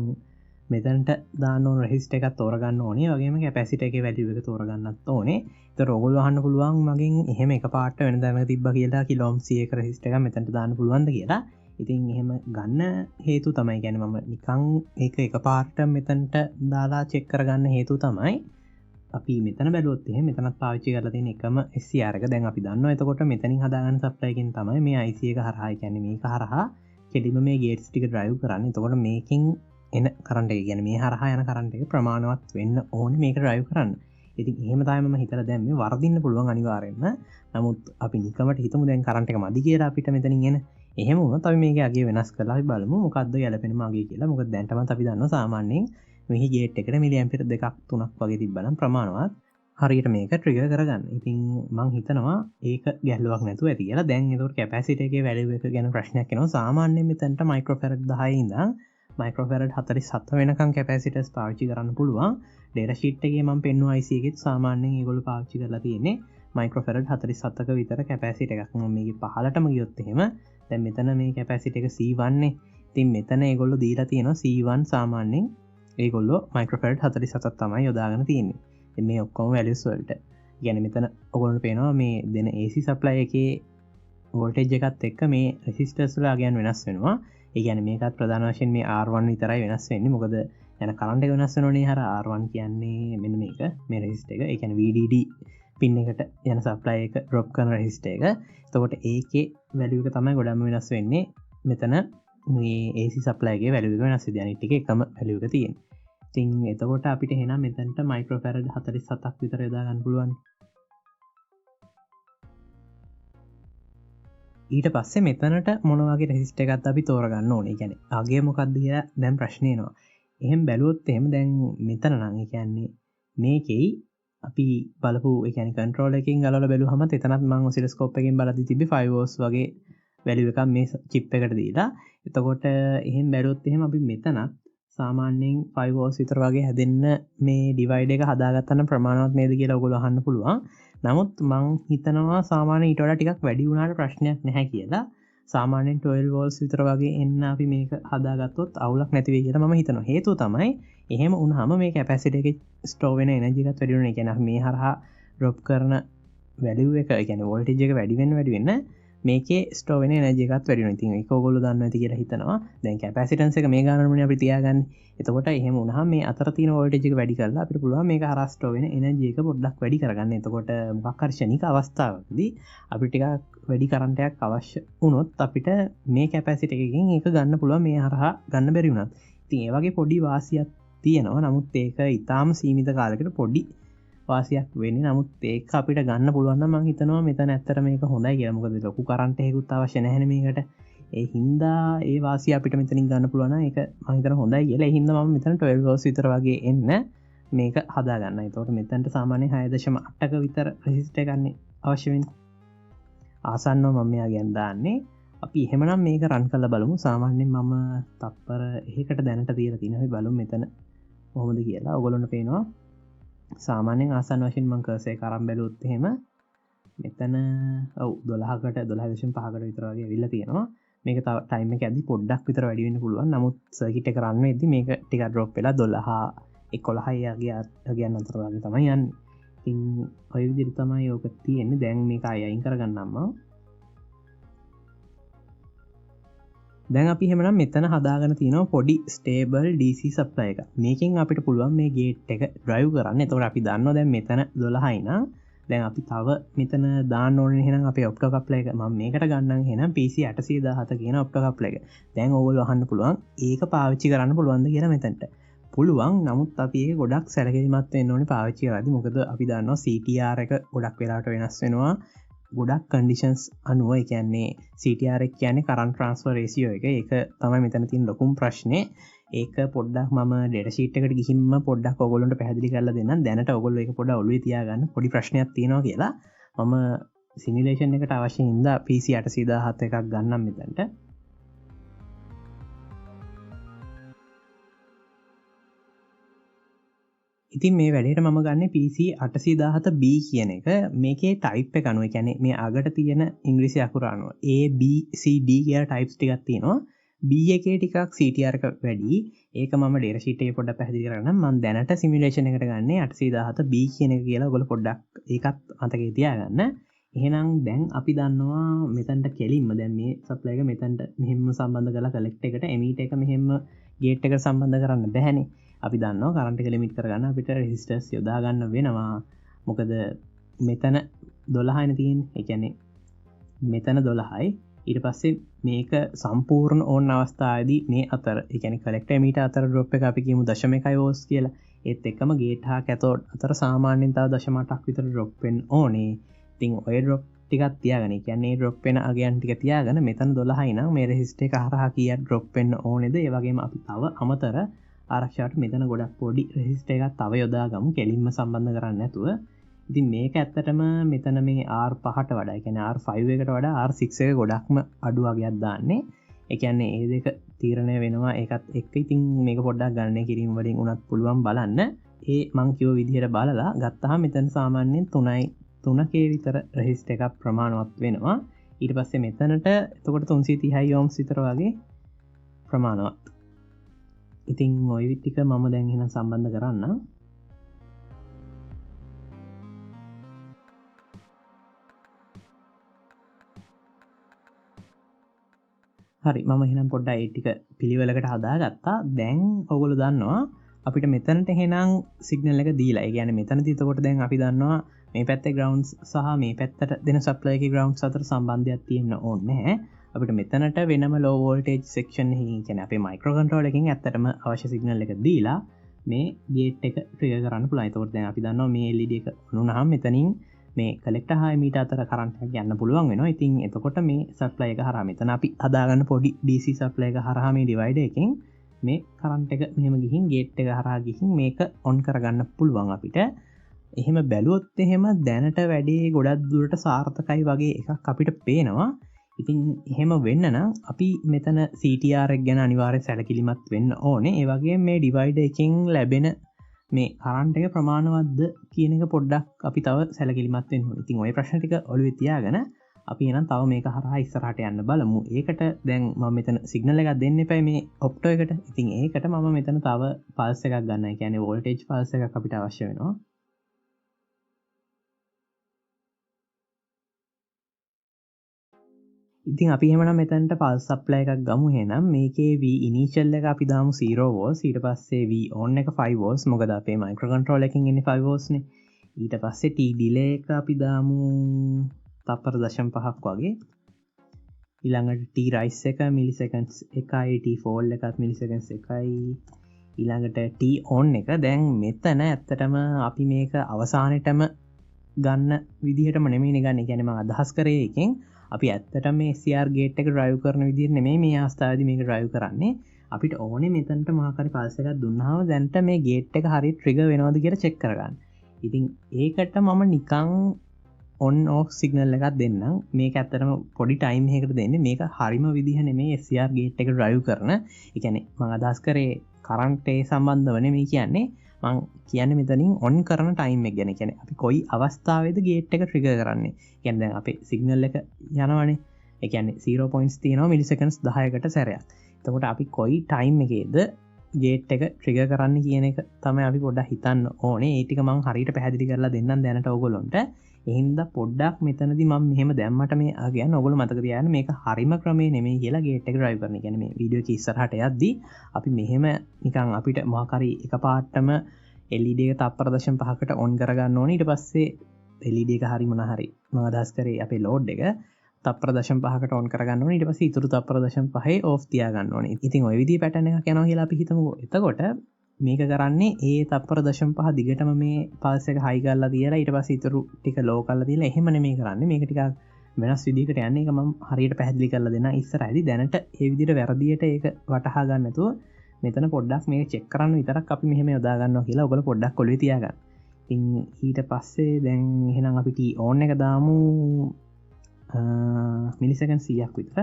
මෙතනට දාන්න ඕන රෙසිස්ටර් එකක් තෝරගන්න ඕනේ. ඒ වගේම කැපැසිටර් එකේ වැලියු එක තෝරගන්නත් ඕනේ. ඒතර ඔයගොල්ලෝ අහන්න පුළුවන් මගෙන් එහෙම එකපාරට වෙනදාම තිබ්බා කියලා කිලෝම් 100ක රෙසිස්ටර් එකක් මෙතනට දාන්න පුළුවන්ද කියලා. ඉතින් එහෙම ගන්න හේතු තමයි කියන්නේ මම නිකන් ඒක එකපාරට මෙතනට දාලා චෙක් කරගන්න හේතු තමයි අපි මෙතන බැලුවොත් එහෙම මෙතනත් පාවිච්චි කරලා තියෙන එකම SCR එක දැන් අපි දන්නවා. එතකොට මෙතනින් හදාගන්න සප්ලයි එකෙන් තමයි මේ IC එක හරහා කියන්නේ මේක හරහා කෙලිම මේ ගේට්ස් ටික drive කරන්නේ. එතකොට මේකෙන් එන කරන්ට් එක කියන්නේ මේ හරහා යන කරන්ට් එක ප්‍රමාණවත් වෙන්න ඕනේ මේක drive කරන්න. ඉතින් එහෙම තමයි මම හිතලා දැන් මේ වර්ධින්න පුළුවන් අනිවාර්යෙන්ම. නමුත් අපි නිකමට හිතමු දැන් කරන්ට් එක මදි කියලා අපිට මෙතනින් එන. එහෙම වුණොත් අපි මේකේ අගය වෙනස් කරලා අපි බලමු මොකද්ද ගැලපෙනම අගය කියලා. මොකද දැන්ටමත් අපි දන්නවා සාමාන්‍යයෙන් මේ ගේට් එකට මිලි ඇම්පියර් 2ක් 3ක් වගේ තිබ්බනම් ප්‍රමාණවත් හරියට මේක ට්‍රිගර් කරගන්න. ඉතින් මම හිතනවා ඒක ගැහලුවක් නැතුව ඇති කියලා. දැන් ඒකට කැපැසිටර් එකේ වැලියු එක ගැන ප්‍රශ්නයක් එනවා. සාමාන්‍යයෙන් මෙතනට මයික්‍රෝෆැරඩ් 10 ඉඳන් මයික්‍රෝෆැරඩ් 47 වෙනකම් කැපැසිටර්ස් පාවිච්චි කරන්න පුළුවන්. ඩේටා ෂීට් එකේ මම පෙන්නුවා IC එකෙත් සාමාන්‍යයෙන් ඒගොල්ලෝ පාවිච්චි කරලා තියෙන්නේ මයික්‍රෝෆැරඩ් 47ක විතර කැපැසිටර් එකක්. මම මේකේ පහළටම ගියොත් එහෙම දැන් මෙතන මේ කැපැසිටර් එක C1 නේ. ඉතින් මෙතන ඒගොල්ලෝ දීලා තියෙනවා C1 සාමාන්‍යයෙන් ඒගොල්ලෝ මයික්‍රෝෆැරඩ් 47ක් තමයි යොදාගෙන තියෙන්නේ. ඉතින් මේ ඔක්කොම වැලියුස් වලට. يعني මෙතන ඔයගොල්ලන්ට පේනවා මේ දෙන AC සප්ලයි එකේ වෝල්ටේජ් එකත් එක්ක මේ රෙසිස්ටර්ස් වල අගයන් වෙනස් වෙනවා. ඒ කියන්නේ මේකත් ප්‍රධාන වශයෙන් මේ R1 විතරයි වෙනස් වෙන්නේ. මොකද යන කරන්ට් එක වෙනස් වෙනෝනේ. අර R1 කියන්නේ මෙන්න මේක මේ රෙසිස්ටර් එක. ඒ කියන්නේ VDD පින් එකට යන සප්ලයි එක ඩ්‍රොප් කරන රෙසිස්ටර් එක. එතකොට ඒකේ වැලියු එක තමයි ගොඩක්ම වෙනස් වෙන්නේ. මෙතන මේ AC සප්ලයි එකේ වැලියු එක වෙනස් වෙන්නේ. අනිත් ටික එකම වැලියු එක තියෙන්නේ. ඉතින් එතකොට අපිට එහෙනම් මෙතනට මයික්‍රෝෆැරඩ් 47ක් විතර යොදා ගන්න පුළුවන්. ඊට පස්සේ මෙතනට මොන වගේ රෙසිස්ටර් එකක්ද අපි තෝරගන්න ඕනේ. කියන්නේ අගය මොකක්ද කියලා දැන් ප්‍රශ්නේ එනවා. එහෙම බැලුවොත් එහෙම දැන් මෙතන නම් ඒ කියන්නේ මේකෙයි අපි බලපු ඒ කියන්නේ කන්ට්‍රෝලර් එකකින් ගලවලා බැලුවම එතනත් මම ඔසිලොස්කෝප් එකෙන් බලද්දි තිබ්බේ 5 volts වගේ වැලියු එකක් මේ චිප් එකට දීලා. එතකොට එහෙම බැලුවොත් එහෙම අපි මෙතනත් සාමාන්‍යයෙන් 5 volts විතර වගේ හැදෙන්න මේ ඩිවයිඩ් එක හදාගත්තම ප්‍රමාණවත් නේද කියලා ඔයගොල්ලෝ අහන්න පුළුවන්. නමුත් මං හිතනවා සාමාන්‍යයෙන් ඊට වඩා ටිකක් වැඩි වුණාට ප්‍රශ්නයක් නැහැ කියලා. සාමාන්‍යයෙන් 12 volts විතර වගේ එන්න අපි මේක හදාගත්තොත් අවුලක් නැති වෙයි කියලා මම හිතනවා. හේතුව තමයි එහෙම වුණාම මේ කැපැසිටි එකේ ස්ටෝර් වෙන එනර්ජි එකත් වැඩි වෙනවා. ඒ කියන්නේ අපි මේ හරහා ඩ්‍රොප් කරන වැලියු එක ඒ කියන්නේ වෝල්ටේජ් එක වැඩි වෙන්න මේකේ ස්ටෝර් වෙන එනර්ජි එකත් වැඩි වෙනවා. ඉතින් ඒක ඔයගොල්ලෝ දන්නවා ඇති කියලා හිතනවා. දැන් කැපැසිටන්ස් එක මේ ගානමනේ අපි තියාගන්නේ. එතකොට එහෙම වුණාම මේ අතර තියෙන වෝල්ටේජ් එක වැඩි කරලා අපිට පුළුවන් මේක හරහා ස්ටෝර් වෙන එනර්ජි එක පොඩ්ඩක් වැඩි කරගන්න. එතකොට මොකක් හරි ශනික අවස්ථාවකදී අපිට ටිකක් වැඩි කරන්ට් එකක් අවශ්‍ය වුණොත් අපිට මේ කැපැසිටි එකකින් ඒක ගන්න පුළුවන් මේ හරහා ගන්න බැරි වුණත්. ඉතින් ඒ වගේ පොඩි වාසියක් තියෙනවා. නමුත් ඒක ඊටාම සීමිත කාලයකට පොඩි වාසියක් වෙන්නේ. නමුත් ඒක අපිට ගන්න පුළුවන් නම් මම හිතනවා මෙතන ඇත්තට මේක හොඳයි කියලා. මොකද ලොකු කරන්ට් එකකුත් අවශ්‍ය නැහැනේ මේකට. ඒ හින්දා ඒ වාසිය අපිට මෙතනින් ගන්න පුළුවන් නම් ඒක මම හිතනවා හොඳයි කියලා. ඒ හින්දා මම මෙතන 12 volts විතර වගේ එන්න මේක හදා ගන්න. ඒතකොට මෙතනට සාමාන්‍යයෙන් 6.8ක විතර රෙසිස්ටර් එකක් අවශ්‍ය වෙන්නේ. ආසන්නව මම මෙයා ගැන දාන්නේ. අපි එහෙමනම් මේක රන් කරලා බලමු. සාමාන්‍යයෙන් මම තප්පර එකකට දැනට තියලා තියෙනවා. අපි බලමු මෙතන කොහොමද කියලා. ඔයගොල්ලන්ට පේනවා සාමාන්‍යයෙන් ආසන්න වශයෙන් මම කර්සර් එක අරන් බැලුවොත් එහෙම මෙතන ඔව් 12කට 12.5කට විතර වගේ ඇවිල්ලා තියෙනවා. මේක තව ටයිම් එක ඇද්දි පොඩ්ඩක් විතර වැඩි වෙන්න පුළුවන්. නමුත් සර්කිට් එක රන් වෙද්දි මේක ටිකක් ඩ්‍රොප් වෙලා 12 11 යන අතර වගේ තමයි යන්නේ. ඉතින් ඔය විදිහට තමයි ඕක තියෙන්නේ. දැන් මේක අයින් කරගන්නම් මම. දැන් අපි එහෙමනම් මෙතන හදාගෙන තියෙනවා පොඩි ස්ටේබල් DC සප්ලයි එකක්. මේකෙන් අපිට පුළුවන් මේ ගේට් එක ඩ්‍රයිව් කරන්න. එතකොට අපි දන්නවා දැන් මෙතන 12යි නා. දැන් අපි තව මෙතන දාන්න ඕනේ එහෙනම් අපේ ඔප්ටෝ කප්ලර් එක මම මේකට ගන්නම් එහෙනම් PC 817 කියන ඔප්ටෝ කප්ලර් එක. දැන් ඕගොල්ලෝ අහන්න පුළුවන් ඒක පාවිච්චි කරන්න පුළුවන්ද කියලා මෙතනට. පුළුවන්. නමුත් අපි ඒක ගොඩක් සැලකිලිමත් වෙන්න ඕනේ පාවිච්චි කරද්දී. මොකද අපි දන්නවා CTR එක ගොඩක් වෙලාවට වෙනස් වෙනවා. ගොඩක් කන්ඩිෂන්ස් අනුව. ඒ කියන්නේ CTR එක කියන්නේ කරන්ට් ට්‍රාන්ස්ෆර් රේෂියෝ එක. ඒක තමයි මෙතන තියෙන ලොකුම ප්‍රශ්නේ. ඒක පොඩ්ඩක් මම ඩේටා ෂීට් එකට ගිහින්ම පොඩ්ඩක් ඔයගොල්ලන්ට පැහැදිලි කරලා දෙන්නම්. දැනට ඔයගොල්ලෝ ඒක පොඩ්ඩක් ඔළුවේ තියාගන්න. පොඩි ප්‍රශ්නයක් තියෙනවා කියලා. මම සිමියුලේෂන් එකට අවශ්‍ය හින්දා PC 817 එකක් ගන්නම් මෙතනට. ඉතින් මේ වැඩේට මම ගන්න PC 817B කියන එක. මේකේ ටයිප් එක අනුව කියන්නේ මේ අගට තියෙන ඉංග්‍රීසි අකුර අනුව A B C D කියලා ටයිප්ස් ටිකක් තියෙනවා. B එකේ ටිකක් CTR එක වැඩි. ඒක මම ඩේටා ෂීට් එකේ පොඩ්ඩක් පැහැදිලි කරගන්නම්. මම දැනට සිමියුලේෂන් එකට ගන්නේ 817B කියන එක කියලා. ඔයගොල්ලෝ පොඩ්ඩක් ඒකත් මතකේ තියාගන්න. එහෙනම් දැන් අපි දන්නවා මෙතනට කෙලින්ම දැන් මේ සප්ලයි එක මෙතනට මෙහෙම සම්බන්ධ කරලා කලෙක්ටර් එකට එමීටර් එක මෙහෙම ගේට් එකට සම්බන්ධ කරන්න බැහැනේ. අපි දන්නවා කරන්ට් එක ලිමිට් කරගන්න අපිට රෙසිස්ටර්ස් යොදා ගන්න වෙනවා. මොකද මෙතන 12යිනේ තියෙන්නේ. ඒ කියන්නේ මෙතන 12යි. ඊට පස්සේ මේක සම්පූර්ණ ඕන අවස්ථාවේදී මේ අතර ඒ කියන්නේ කලෙක්ටර් එමීටර් අතර ඩ්‍රොප් එක අපි කියමු 0.1 වෝල්ට්ස් කියලා. ඒත් එක්කම ගේට් හා කැතෝඩ් අතර සාමාන්‍යයෙන් තව 0.8ක් විතර ඩ්‍රොප් වෙන්න ඕනේ. ඉතින් ඔය ඩ්‍රොප් ටිකක් තියාගන්න. ඒ කියන්නේ ඩ්‍රොප් වෙන අගයන් ටික තියාගන්න. මෙතන 12යි නම් මේ රෙසිස්ටර් එක හරහා කීයක් ඩ්‍රොප් වෙන්න ඕනේද? ඒ වගේම අපි තව අමතර ආරක්ෂාවට මෙතන ගොඩක් පොඩි රෙසිස්ටර් එකක් තව යොදා ගමු කෙලින්ම සම්බන්ධ කරන්නේ නැතුව. ඉතින් මේක ඇත්තටම මෙතන මේ R5ට වඩා, ඒ කියන්නේ R5 එකට වඩා R6 එක ගොඩක්ම අඩු වගයක් දාන්නේ. ඒ කියන්නේ මේ දෙක තීරණය වෙනවා ඒකත් එක්ක. ඉතින් මේක පොඩ්ඩක් ගණනය කිරීම වලින් උනත් පුළුවන් බලන්න. ඒ මං කිව්ව විදිහට බලලා ගත්තාම මෙතන සාමාන්‍යයෙන් 3k විතර රෙසිස්ටර් එකක් ප්‍රමාණවත් වෙනවා. ඊට පස්සේ මෙතනට එතකොට 330 ohms විතර වගේ ප්‍රමාණවත්. ඉතින් ඔය ටික මම දැන් එහෙනම් සම්බන්ධ කරන්නම්. හරි මම එහෙනම් පොඩ්ඩක් ඒ ටික පිළිවෙලකට හදාගත්තා. දැන් ඔයගොල්ලෝ දන්නවා අපිට මෙතනට එහෙනම් සිග්නල් එක දීලා. ඒ කියන්නේ මෙතනදී එතකොට දැන් අපි දන්නවා මේ පැත්තේ ග්‍රවුන්ඩ්ස් සහ මේ පැත්තට දෙන සප්ලයි එකේ ග්‍රවුන්ඩ්ස් අතර සම්බන්ධයක් තියෙන්න ඕනේ නැහැ. අපිට මෙතනට වෙනම ලෝ වෝල්ටේජ් සෙක්ෂන් එකකින් කියන්නේ අපේ මයික්‍රෝ කන්ට්‍රෝලර් එකකින් ඇත්තටම අවශ්‍ය සිග්නල් එක දීලා මේ ගේට් එක ට්‍රිගර් කරන්න පුළුවන්. ඒකෝට දැන් අපි දන්නවා මේ LED එක වුණාම මෙතනින් මේ කලෙක්ටර් හා එමීටර් අතර කරන්ට් එකක් යන්න පුළුවන් වෙනවා. ඉතින් එතකොට මේ සප්ලයි එක හරහා මෙතන අපි හදාගන්න පොඩි DC සප්ලයි එක හරහා මේ ඩිවයිඩර් එකෙන් මේ කරන්ට් එක මෙහෙම ගිහින් ගේට් එක හරහා ගිහින් මේක ඔන් කරගන්න පුළුවන් අපිට. එහෙම බැලුවොත් එහෙම දැනට වැඩේ ගොඩක් දුරට සාර්ථකයි වගේ එකක් අපිට පේනවා. ඉතින් එහෙම වෙන්න නම් අපි මෙතන CTR එක ගැන අනිවාර්යෙන් සැලකිලිමත් වෙන්න ඕනේ. ඒ වගේම මේ ඩිවයිඩර් එකෙන් ලැබෙන මේ කරන්ට් එක ප්‍රමාණවත්ද කියන එක පොඩ්ඩක් අපි තව සැලකිලිමත් වෙන්න ඕනේ. ඉතින් ওই ප්‍රශ්න ටික ඔළුවේ තියාගෙන අපි එහෙනම් තව මේක හරහා ඉස්සරහට යන්න බලමු. ඒකට දැන් මම මෙතන සිග්නල් එකක් දෙන්න එපා මේ ඔප්ටෝ එකට. ඉතින් ඒකට මම මෙතන තව පල්ස් එකක් ගන්නවා. ඒ කියන්නේ වෝල්ටේජ් පල්ස් එකක් අපිට අවශ්‍ය වෙනවා. ඉතින් අපි එහෙමනම් මෙතනට පල්ස් සප්ලයි එකක් ගමු. එහෙනම් මේකේ V ඉනිෂියල් එක අපි දාමු 0 volts. ඊට පස්සේ V on එක 5 volts. මොකද අපේ මයික්‍රෝ කන්ට්‍රෝලර් එකකින් එන්නේ 5 volts නේ. ඊට පස්සේ T delay එක අපි දාමු තප්පර 0.5ක් වගේ. ඊළඟට T rise එක මිලිසෙකන්ඩ්ස් 1යි, T fall එකත් මිලිසෙකන්ඩ්ස් 1යි. ඊළඟට T on එක දැන් මෙතන ඇත්තටම අපි මේක අවසානෙටම ගන්න විදිහටම නෙමෙයි ගන්න. ඒ කියන්නේ මම අදහස් කරේ එකෙන් අපි ඇත්තටම මේ SCR ගේට් එක ඩ්‍රයිව් කරන විදිහට නෙමෙයි මේ අවස්ථාවේදී මේක ඩ්‍රයිව් කරන්නේ. අපිට ඕනේ මෙතනට මොකක් හරි පල්ස් එකක් දුන්නාම දැන්ට මේ ගේට් එක හරියට ට්‍රිගර් වෙනවද කියලා චෙක් කරගන්න. ඉතින් ඒකට මම නිකන් on off signal එකක් දෙන්නම්. මේක ඇත්තටම පොඩි ටයිම් එකකට දෙන්නේ. මේක හරිම විදිහ නෙමෙයි SCR ගේට් එක ඩ්‍රයිව් කරන. ඒ කියන්නේ මම අදහස් කරේ කරන්ට් ඒ සම්බන්ධව නෙමෙයි කියන්නේ. මං කියන්නේ මෙතනින් ඔන් කරන ටයිම් එක ගැන. කියන්නේ අපි කොයි අවස්ථාවේද ගේට් එක ට්‍රිගර් කරන්නේ. කියන්නේ දැන් අපේ සිග්නල් එක යනවනේ. ඒ කියන්නේ 0 points තියෙනවා මිලිසෙකන්ඩ්ස් 10කට සැරයක්. එතකොට අපි කොයි ටයිම් එකේද ගේට් එක ට්‍රිගර් කරන්න කියන එක තමයි අපි පොඩ්ඩක් හිතන්න ඕනේ. ඒ ටික මං හරියට පැහැදිලි කරලා දෙන්නම් දැනට ඔයගොල්ලන්ට. එහෙනම් පොඩ්ඩක් මෙතනදී මම මෙහෙම දැම්මට මේ කියන්නේ ඔයගොල්ලෝ මතක තියාගන්න මේක හරිම ක්‍රමේ නෙමෙයි කියලා ගේට් එක ඩ්‍රයිව් කරන. කියන්නේ මේ වීඩියෝ එක ඉස්සරහට යද්දී අපි මෙහෙම නිකන් අපිට මොකක් හරි එකපාරටම LED එක තප්පර 0.5කට ඔන් කරගන්න ඕනේ. ඊට පස්සේ LED එක හරි මොන හරි මම අදහස් කරේ අපේ ලෝඩ් එක තප්පර 0.5කට ඔන් කරගන්න ඕනේ. ඊට පස්සේ ඊටු තප්පර 0.5 ඕෆ් තියාගන්න ඕනේ. ඉතින් ওই විදිහේ පැටර්න් එකක් යනවා කියලා අපි හිතමුකෝ. එතකොට මේක කරන්නේ ඒ තප්පර 0.5 දිගටම මේ පල්ස් එක හයි කරලා තියලා ඊට පස්සේ ඊටු ටික ලෝ කරලා තියලා එහෙම නෙමෙයි කරන්නේ. මේක ටිකක් වෙනස් විදිහකට යන්නේ. ඒක මම හරියට පැහැදිලි කරලා දෙන්න ඉස්සරහදී. දැනට ඒ විදිහට වැරදියට ඒක වටහා ගන්න නැතුව මෙතන පොඩ්ඩක් මේක චෙක් කරන්න විතරක් අපි මෙහෙම යොදා ගන්නවා කියලා ඔයගොල්ලෝ පොඩ්ඩක් ඔළුවේ තියාගන්න. ඉතින් ඊට පස්සේ දැන් එහෙනම් අපි T on එක දාමු මිලිසෙකන්ඩ් 100ක් විතර.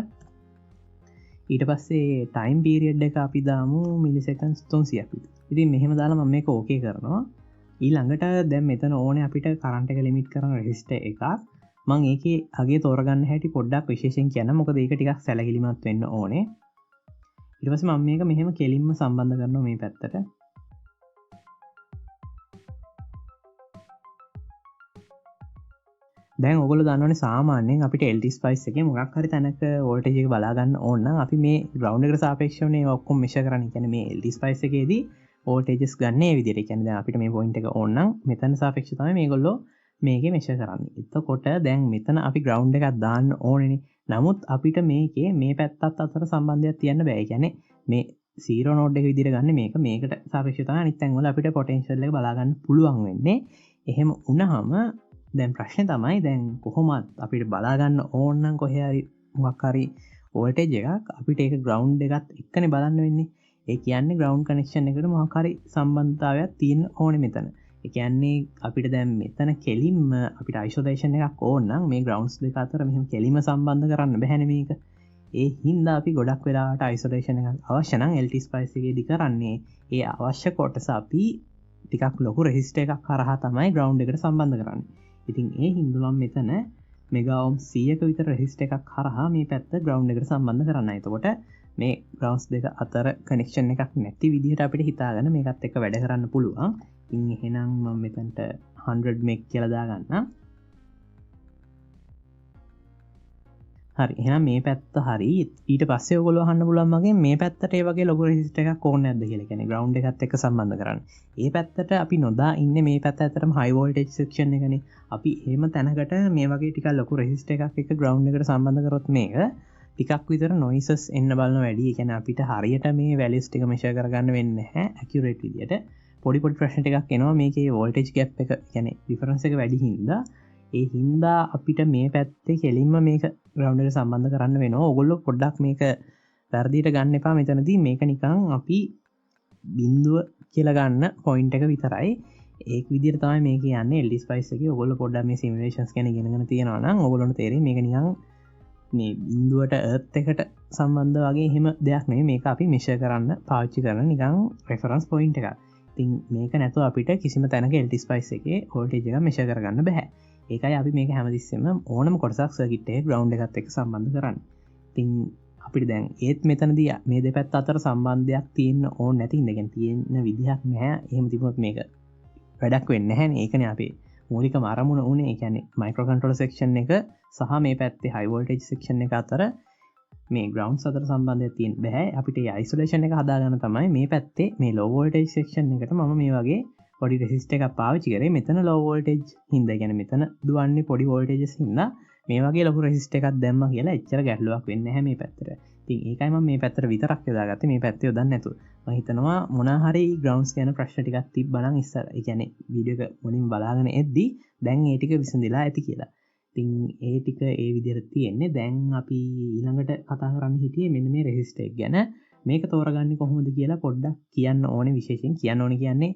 ඊට පස්සේ ටයිම් පීරියඩ් එක අපි දාමු මිලිසෙකන්ඩ්ස් 300ක් විතර. ඉතින් මෙහෙම දාලා මම මේක ඕකේ කරනවා. ඊළඟට දැන් මෙතන ඕනේ අපිට කරන්ට් එක ලිමිට් කරන රෙසිස්ටර් එකක්. මම ඒකේ අගේ තෝරගන්න හැටි පොඩ්ඩක් විශේෂයෙන් කියන්න. මොකද ඒක ටිකක් සැලකිලිමත් වෙන්න ඕනේ. ඊට පස්සේ මම මේක මෙහෙම කෙලින්ම සම්බන්ධ කරනවා මේ පැත්තට. දැන් ඔයගොල්ලෝ දන්නවනේ සාමාන්‍යයෙන් අපිට LT ස්පයිස් එකේ මොකක් හරි තැනක වෝල්ටේජ් එක බලා ගන්න ඕන නම් අපි මේ ග්‍රවුන්ඩ් එකට සාපේක්ෂව මේ ඔක්කොම මෙෂර් කරන්නේ. කියන්නේ මේ LT ස්පයිස් එකේදී වෝල්ටේජස් ගන්න මේ විදිහට. කියන්නේ දැන් අපිට මේ පොයින්ට් එක ඕන නම් මෙතන සාපේක්ෂව තමයි මේගොල්ලෝ මේකේ මෙෂර් කරන්නේ. එතකොට දැන් මෙතන අපි ග්‍රවුන්ඩ් එකක් දාන්න ඕනේනේ. නමුත් අපිට මේකේ මේ පැත්තත් අතර සම්බන්ධයක් තියන්න බෑ. ඒ කියන්නේ මේ 0 නෝඩ් එක විදිහට ගන්න මේකට සාපේක්ෂව තමයි අනිත් තැන් වල අපිට පොටෙන්ෂල් එක බලා ගන්න පුළුවන් වෙන්නේ. එහෙම වුණාම දැන් ප්‍රශ්නේ තමයි දැන් කොහොමද අපිට බලා ගන්න ඕන නම් කොහේ හරි මොකක් හරි වෝල්ටේජ් එකක් අපිට ඒක ග්‍රවුන්ඩ් එකත් එක්කනේ බලන්න වෙන්නේ. ඒ කියන්නේ ග්‍රවුන්ඩ් කනෙක්ෂන් එකට මොකක් හරි සම්බන්ධතාවයක් තියෙන්න ඕනේ මෙතන. ඒ කියන්නේ අපිට දැන් මෙතන කෙලින්ම අපිට අයිසොලේෂන් එකක් ඕන නම් මේ ග්‍රවුන්ඩ්ස් දෙක අතර මෙහෙම කෙලින්ම සම්බන්ධ කරන්න බැහැනේ මේක. ඒ හින්දා අපි ගොඩක් වෙලාවට අයිසොලේෂන් එකක් අවශ්‍ය නම් LT ස්පයිස් එකේදී කරන්නේ ඒ අවශ්‍ය කොටස අපි ටිකක් ලොකු රෙසිස්ටර් එකක් හරහා තමයි ග්‍රවුන්ඩ් එකට සම්බන්ධ කරන්නේ. ඉතින් ඒ හින්දා මම මෙතන මෙගා ඕම් 100ක විතර රෙසිස්ටර් එකක් හරහා මේ පැත්ත ග්‍රවුන්ඩ් එකට සම්බන්ධ කරන්න. එතකොට මේ ග්‍රවුන්ඩ්ස් දෙක අතර කනෙක්ෂන් එකක් නැති විදිහට අපිට හිතාගන්න මේකත් එක්ක වැඩ කරන්න පුළුවන්. ඉතින් එහෙනම් මම මෙතනට 100 meg කියලා දාගන්නම්. හරි. එහෙනම් මේ පැත්ත හරි. ඊට පස්සේ ඔයගොල්ලෝ අහන්න පුළුවන් මගෙන් මේ පැත්තට ඒ වගේ ලොකු රෙසිස්ටර් එකක් ඕනේ නැද්ද කියලා. කියන්නේ ග්‍රවුන්ඩ් එකත් එක්ක සම්බන්ධ කරන්න. ඒ පැත්තට අපි නොදා ඉන්නේ මේ පැත්ත ඇතරම හයි වෝල්ටේජ් සෙක්ෂන් එකනේ. අපි එහෙම තැනකට මේ වගේ ටිකක් ලොකු රෙසිස්ටර් එකක් එක්ක ග්‍රවුන්ඩ් එකට සම්බන්ධ කරොත් මේක ටිකක් විතර නොයිසස් එන්න බලන වැඩි. ඒ කියන්නේ අපිට හරියට මේ වැලියුස් ටික මෙෂර් කරගන්න වෙන්නේ නැහැ ඇකියුරේට් විදියට. පොඩි ප්‍රශ්න ටිකක් එනවා මේකේ වෝල්ටේජ් ගැප් එක කියන්නේ ඩිෆරන්ස් එක වැඩි හින්දා. ඒ හින්දා අපිට මේ පැත්තේ කෙලින්ම මේක ග්‍රවුන්ඩ් එකට සම්බන්ධ කරන්න වෙනවා. ඔයගොල්ලෝ පොඩ්ඩක් මේක වැරදිට ගන්න එපා මෙතනදී මේක නිකං අපි බින්දුව කියලා ගන්න පොයින්ට් එක විතරයි ඒක විදිහට තමයි මේ කියන්නේ LD Spice එකේ ඔයගොල්ලෝ පොඩ්ඩක් මේ සිමුලේෂන්ස් ගැන ඉගෙනගෙන තියෙනවා නම් ඔයගොල්ලන්ට තේරෙයි මේක නිකන් මේ බින්දුවට Earth එකට සම්බන්ධ වගේ එහෙම දෙයක් නෙවෙයි මේක අපි මෙෂර් කරන්න පාවිච්චි කරන නිකන් රෙෆරන්ස් පොයින්ට් එකක්. ඉතින් මේක නැතුව අපිට කිසිම තැනක LD Spice එකේ වෝල්ටේජ් එක මෙෂර් කරගන්න බෑ. ඒකයි අපි මේක හැමතිස්සෙම ඕනම කොටසක් සර්කිට් එකේ ග්‍රවුන්ඩ් එකත් එක්ක සම්බන්ධ කරන්නේ. ඉතින් අපිට දැන් ඒත් මෙතනදී මේ දෙපැත්ත අතර සම්බන්ධයක් තියෙන්න ඕන නැති ඉඳගෙන තියෙන විදිහක් නැහැ. එහෙම තිබුණොත් මේක වැඩක් වෙන්නේ නැහැ නේ. ඒකනේ අපේ මූලිකම අරමුණ උනේ. ඒ කියන්නේ මයික්‍රෝ කන්ට්‍රෝලර් සෙක්ෂන් එක සහ මේ පැත්තේ හයි වෝල්ටේජ් සෙක්ෂන් එක අතර මේ ග්‍රවුන්ඩ් අතර සම්බන්ධයක් තියෙන්න බෑ. අපිට ඒ අයිසොලේෂන් එක හදාගන්න තමයි මේ පැත්තේ මේ ලෝ වෝල්ටේජ් සෙක්ෂන් එකට මම මේ වගේ පොඩි රෙසිස්ටර් එකක් පාවිච්චි කරේ. මෙතන ලෝ වෝල්ටේජ් හින්දා කියන්නේ මෙතන දුවන්නේ පොඩි වෝල්ටේජස් හින්දා මේ වගේ ලොකු රෙසිස්ටර් එකක් දැම්මා කියලා එච්චර ගැටලුවක් වෙන්නේ නැහැ මේ පැත්තට. ඉතින් ඒකයි මම මේ පැත්තට විතරක් යොදාගත්තේ මේ පැත්තේ යොදන්නේ නැතුව. මම හිතනවා මොනවා හරි ග්‍රවුන්ඩ්ස් ගැන ප්‍රශ්න ටිකක් තිබ්බනම් ඉස්සර ඒ කියන්නේ වීඩියෝ එක මුලින්ම බලාගෙන එද්දි දැන් ඒ ටික විසඳලා ඇති කියලා. ඉතින් ඒ ටික ඒ විදිහට තියෙන්නේ. දැන් අපි ඊළඟට කතා කරන්න හිටියේ මෙන්න මේ රෙසිස්ටර් එක ගැන. මේක තෝරගන්නේ කොහොමද කියලා පොඩ්ඩක් කියන්න ඕනේ. විශේෂයෙන් කියන්න ඕනේ කියන්නේ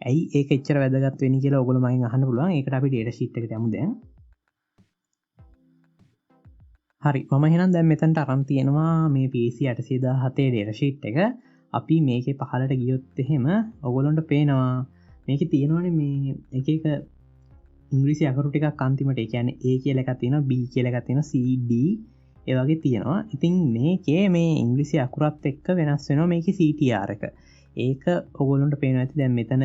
ඇයි ඒක එච්චර වැදගත් වෙන්නේ කියලා ඔයගොල්ලෝ මගෙන් අහන්න පුළුවන්. ඒකට අපි ඩේටා ෂීට් එකට යමු දැන්. හරි මම එහෙනම් දැන් මෙතනට අරන් තියෙනවා මේ PC 817 ඩේටා ෂීට් එක. අපි මේකේ පහලට ගියොත් එහෙම ඔයගොල්ලන්ට පේනවා මේකේ තියෙනවානේ මේ එක එක ඉංග්‍රීසි අකුරු ටිකක් අන්තිමට. ඒ කියන්නේ A කියලා එකක් තියෙනවා, B කියලා එකක් තියෙනවා, C D ඒ වගේ තියෙනවා. ඉතින් මේකේ මේ ඉංග්‍රීසි අකුරත් එක්ක වෙනස් වෙනවා මේකේ CTR එක. ඒක ඔයගොල්ලන්ට පේනවා ඇති දැන් මෙතන